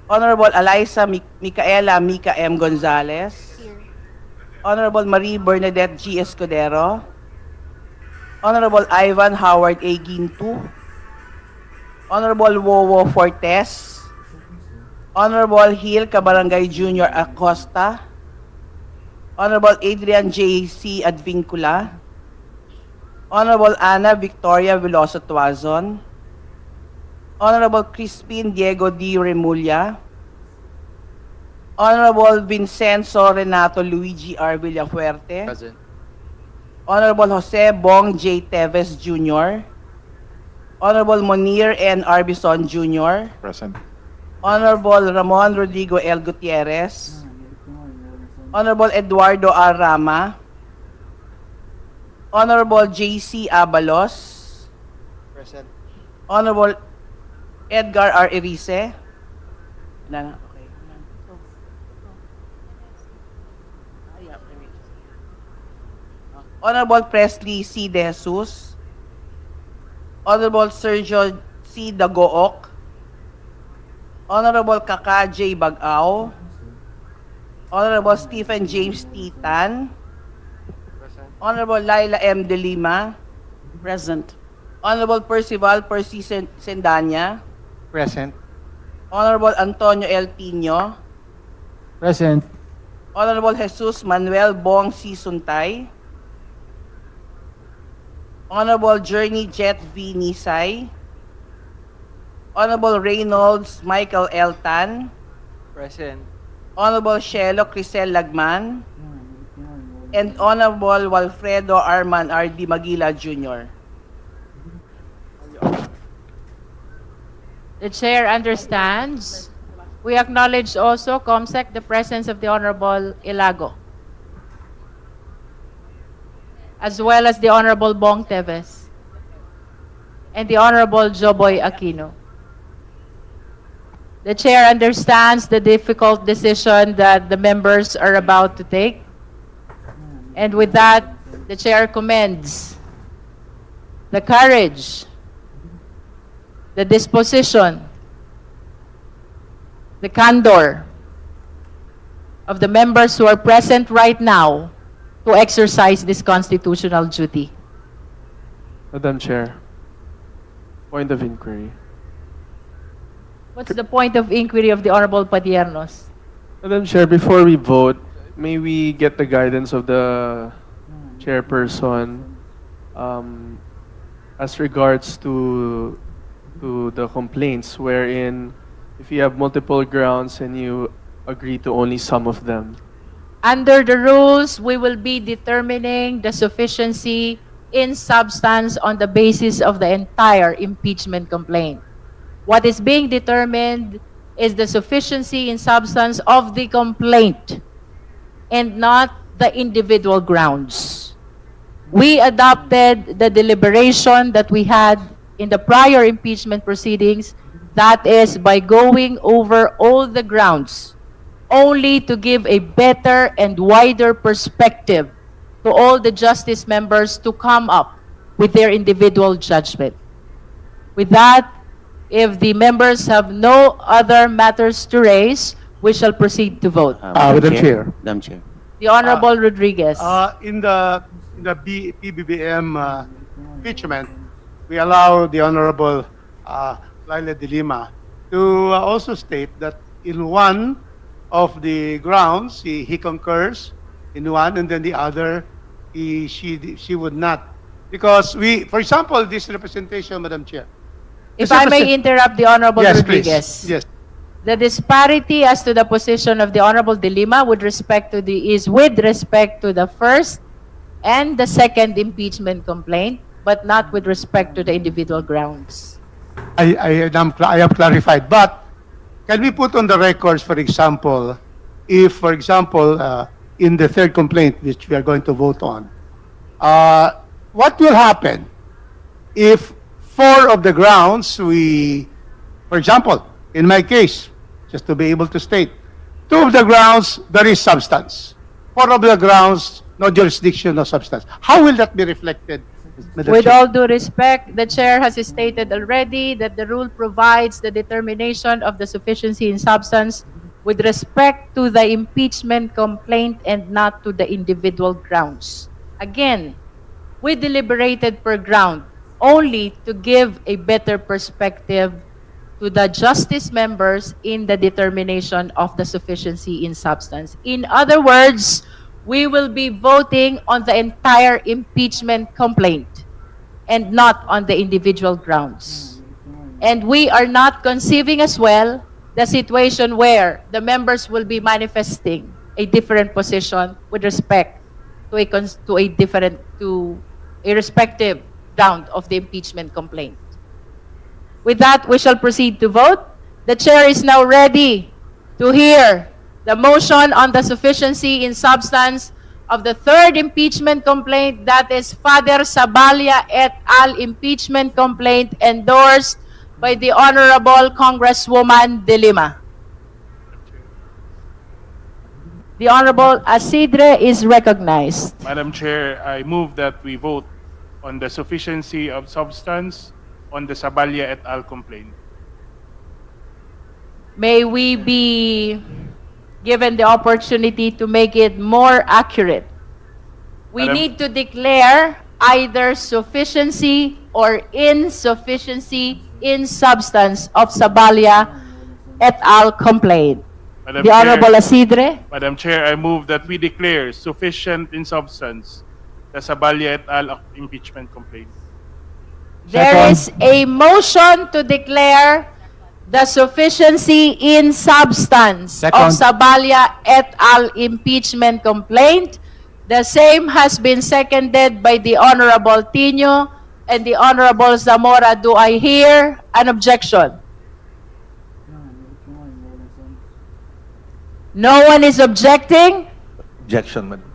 O: Honorable Eliza Micaela Mica M. Gonzalez, Honorable Marie Bernadette G. Escudero, Honorable Ivan Howard A. Gintu, Honorable Wowo Fortes, Honorable Hill Cabarangay Jr. Acosta, Honorable Adrian J. C. Advincula, Honorable Ana Victoria Veloso Tuazon, Honorable Crispin Diego D. Remulla, Honorable Vincenzo Renato Luigi R. Villafuerte,
F: Present.
O: Honorable Jose Bong J. Teves Jr., Honorable Monir N. Arbison Jr.,
T: Present.
O: Honorable Ramon Rodrigo L. Gutierrez, Honorable Eduardo R. Rama, Honorable J.C. Abalos,
C: Present.
O: Honorable Edgar R. Erice, wala na, okay. Honorable Presley C. De Jesus, Honorable Sergio C. Dagook, Honorable Kaka J. Bagao, Honorable Stephen James T. Tan, Honorable Laila M. De Lima,
P: Present.
O: Honorable Percival Percy Sendanya,
T: Present.
O: Honorable Antonio L. Pino,
T: Present.
O: Honorable Jesus Manuel Bong C. Suntay, Honorable Journey Jet V. Nisay, Honorable Reynolds Michael L. Tan,
F: Present.
O: Honorable Shelo Crisel Lagman, and Honorable Walfredo Arman R. D. Magila Jr.
B: The chair understands. We acknowledge also, COMSEC, the presence of the Honorable Ilago, as well as the Honorable Bong Teves and the Honorable Joboy Aquino. The chair understands the difficult decision that the members are about to take. And with that, the chair commends the courage, the disposition, the candor of the members who are present right now to exercise this constitutional duty.
K: Madam Chair, point of inquiry.
B: What's the point of inquiry of the Honorable Padiernos?
K: Madam Chair, before we vote, may we get the guidance of the chairperson as regards to the complaints wherein if you have multiple grounds and you agree to only some of them.
B: Under the rules, we will be determining the sufficiency in substance on the basis of the entire impeachment complaint. What is being determined is the sufficiency in substance of the complaint and not the individual grounds. We adopted the deliberation that we had in the prior impeachment proceedings, that is by going over all the grounds, only to give a better and wider perspective to all the justice members to come up with their individual judgment. With that, if the members have no other matters to raise, we shall proceed to vote.
T: Madam Chair.
J: Madam Chair.
B: The Honorable Rodriguez.
Q: In the PBBM impeachment, we allow the Honorable Laila de Lima to also state that in one of the grounds, he concurs in one, and then the other, she would not. Because for example, this representation, Madam Chair,
B: If I may interrupt the Honorable
Q: Yes,
B: Rodriguez.
Q: please. Yes.
B: The disparity as to the position of the Honorable De Lima with respect to with respect to the first and the second impeachment complaint, but not with respect to the individual grounds.
Q: I have clarified. But can we put on the records, for example, if, for example, in the third complaint, which we are going to vote on, what will happen if four of the grounds for example, in my case, just to be able to state, two of the grounds, there is substance. Four of the grounds, no jurisdiction, no substance. How will that be reflected, Madam
B: With
Q: Chair?
B: all due respect, the chair has stated already that the rule provides the determination of the sufficiency in substance with respect to the impeachment complaint and not to the individual grounds. Again, we deliberated per ground only to give a better perspective to the justice members in the determination of the sufficiency in substance. In other words, we will be voting on the entire impeachment complaint and not on the individual grounds. And we are not conceiving as well the situation where the members will be manifesting a different position with respect to a respective ground of the impeachment complaint. With that, we shall proceed to vote. The chair is now ready to hear the motion on the sufficiency in substance of the third impeachment complaint, that is Father Sabalia et al. Impeachment complaint endorsed by the Honorable Congresswoman De Lima. The Honorable Asidre is recognized.
I: Madam Chair, I move that we vote on the sufficiency of substance on the Sabalia et al. Complaint.
B: May we be given the opportunity to make it more accurate. We
I: Madam-
B: need to declare either sufficiency or insufficiency in substance of Sabalia et al. Complaint.
I: Madam
B: The
I: Chair-
B: Honorable Asidre.
I: Madam Chair, I move that we declare sufficient in substance the Sabalia et al. Impeachment complaint.
B: There is a motion to declare the sufficiency in substance of Sabalia et al. Impeachment complaint. The same has been seconded by the Honorable Tino and the Honorable Zamora. Do I hear an objection? No one is objecting?
E: Objection, Madam.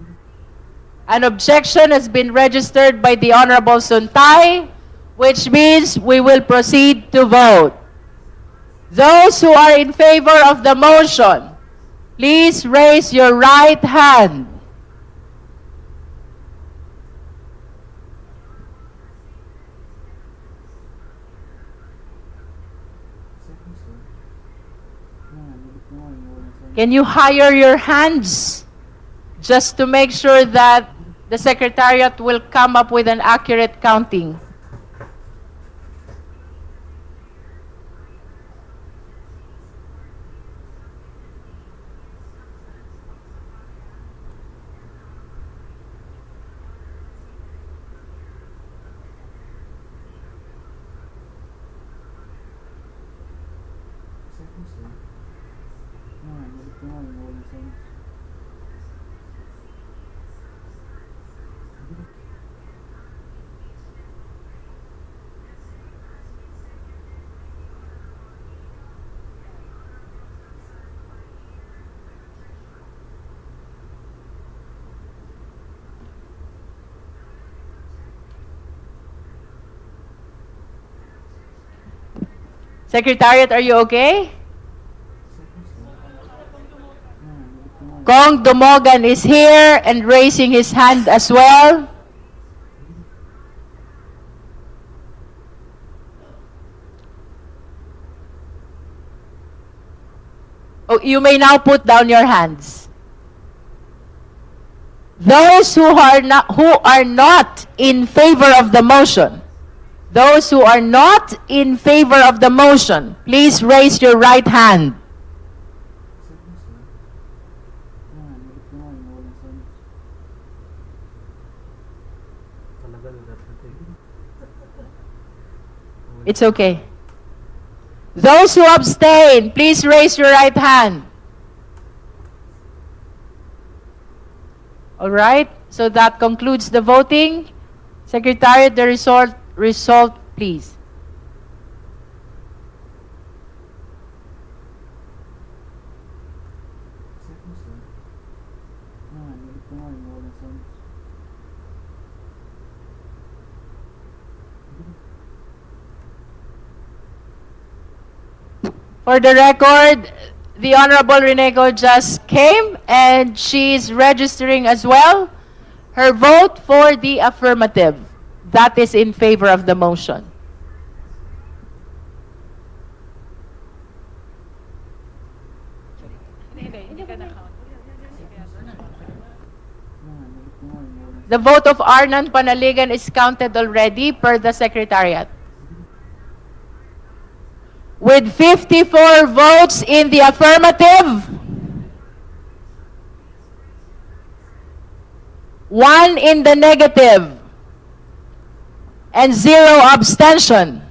B: An objection has been registered by the Honorable Suntay, which means we will proceed to vote. Those who are in favor of the motion, please raise your right hand. Can you higher your hands just to make sure that the Secretariat will come up with an accurate counting? Secretariat, are you okay? Kong Dumogan is here and raising his hand as well. Oh, you may now put down your hands. Those who are not in favor of the motion, those who are not in favor of the motion, please raise your right hand. It's okay. Those who abstain, please raise your right hand. All right, so that concludes the voting. Secretariat, the result, please. For the record, the Honorable Renego just came and she's registering as well her vote for the affirmative. That is in favor of the motion. The vote of Arnan Panaligan is counted already per the Secretariat. With 54 votes in the affirmative, 1 in the negative, and 0 abstention,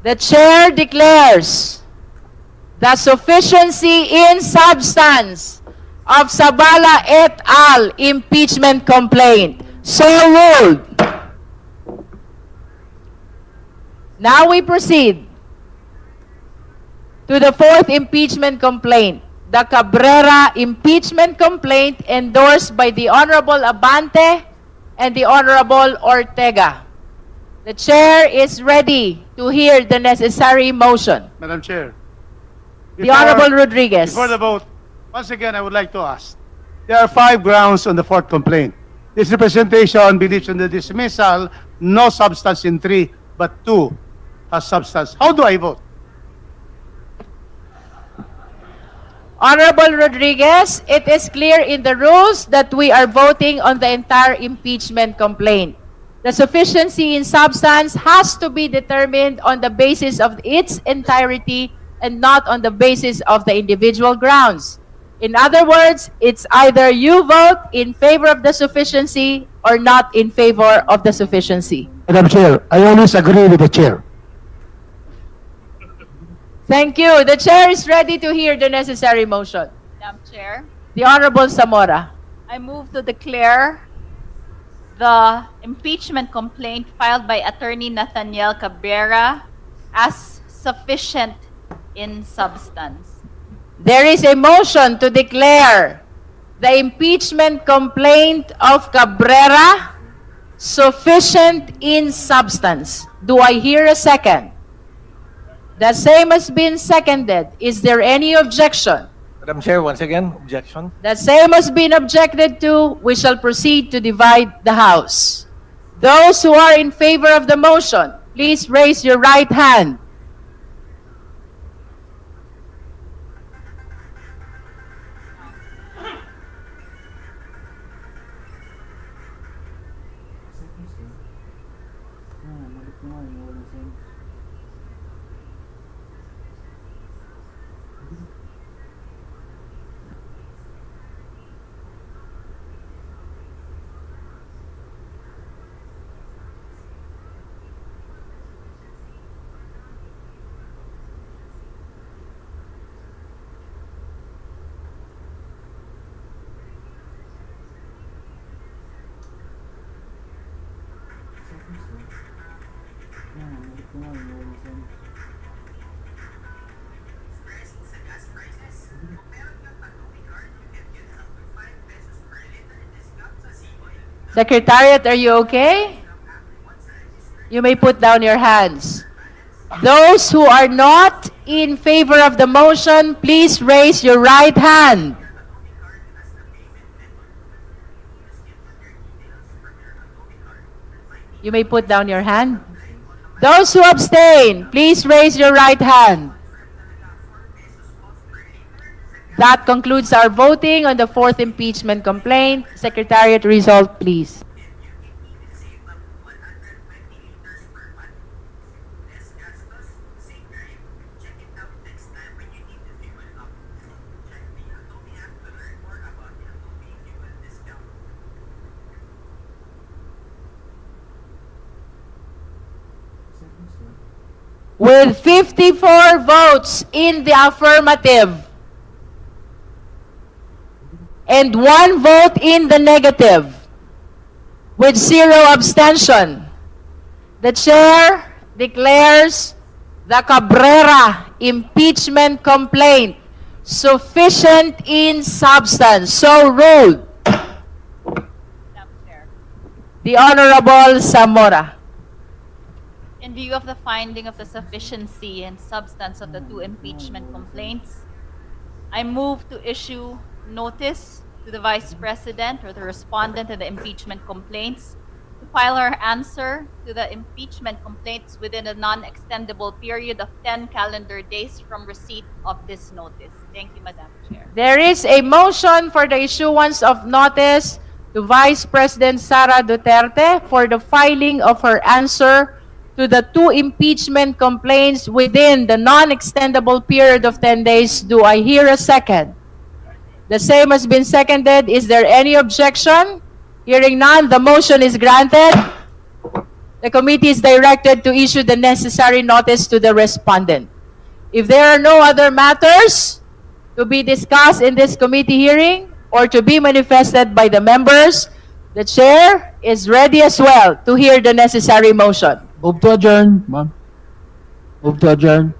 B: the Chair declares the sufficiency in substance of Sabala et al. Impeachment complaint. So ruled. Now we proceed to the fourth impeachment complaint, the Cabrera impeachment complaint endorsed by the Honorable Abante and the Honorable Ortega. The Chair is ready to hear the necessary motion.
Q: Madam Chair.
B: The Honorable Rodriguez.
Q: Before the vote, once again, I would like to ask. There are 5 grounds on the fourth complaint. This representation believes in the dismissal, no substance in 3, but 2 has substance. How do I vote?
B: Honorable Rodriguez, it is clear in the rules that we are voting on the entire impeachment complaint. The sufficiency in substance has to be determined on the basis of its entirety and not on the basis of the individual grounds. In other words, it's either you vote in favor of the sufficiency or not in favor of the sufficiency.
T: Madam Chair, I always agree with the chair.
B: Thank you. The Chair is ready to hear the necessary motion.
H: Madam Chair,
B: The Honorable Zamora.
H: I move to declare the impeachment complaint filed by Attorney Nathaniel Cabrera as sufficient in substance.
B: There is a motion to declare the impeachment complaint of Cabrera sufficient in substance. Do I hear a second? The same has been seconded. Is there any objection?
E: Madam Chair, once again, objection.
B: The same has been objected to. We shall proceed to divide the House. Those who are in favor of the motion, please raise your right hand. Secretariat, are you okay? You may put down your hands. Those who are not in favor of the motion, please raise your right hand. You may put down your hand. Those who abstain, please raise your right hand. That concludes our voting on the fourth impeachment complaint. Secretariat, result, please. with 54 votes in the affirmative and 1 vote in the negative, with 0 abstention, the chair declares the Cabrera impeachment complaint sufficient in substance. So ruled.
H: Madam Chair.
B: The Honorable Zamora.
H: In view of the finding of the sufficiency and substance of the 2 impeachment complaints, I move to issue notice to the Vice President or the respondent of the impeachment complaints to file her answer to the impeachment complaints within a non-extendable period of 10 calendar days from receipt of this notice. Thank you, Madam Chair.
B: There is a motion for the issuance of notice to Vice President Sara Duterte for the filing of her answer to the 2 impeachment complaints within the non-extendable period of 10 days. Do I hear a second? The same has been seconded. Is there any objection? Hearing none, the motion is granted. The committee is directed to issue the necessary notice to the respondent. If there are no other matters to be discussed in this committee hearing or to be manifested by the members, the chair is ready as well to hear the necessary motion.
T: Move to adjourn, ma'am. Move to adjourn.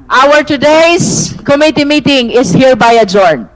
B: Our today's committee meeting is hereby adjourned.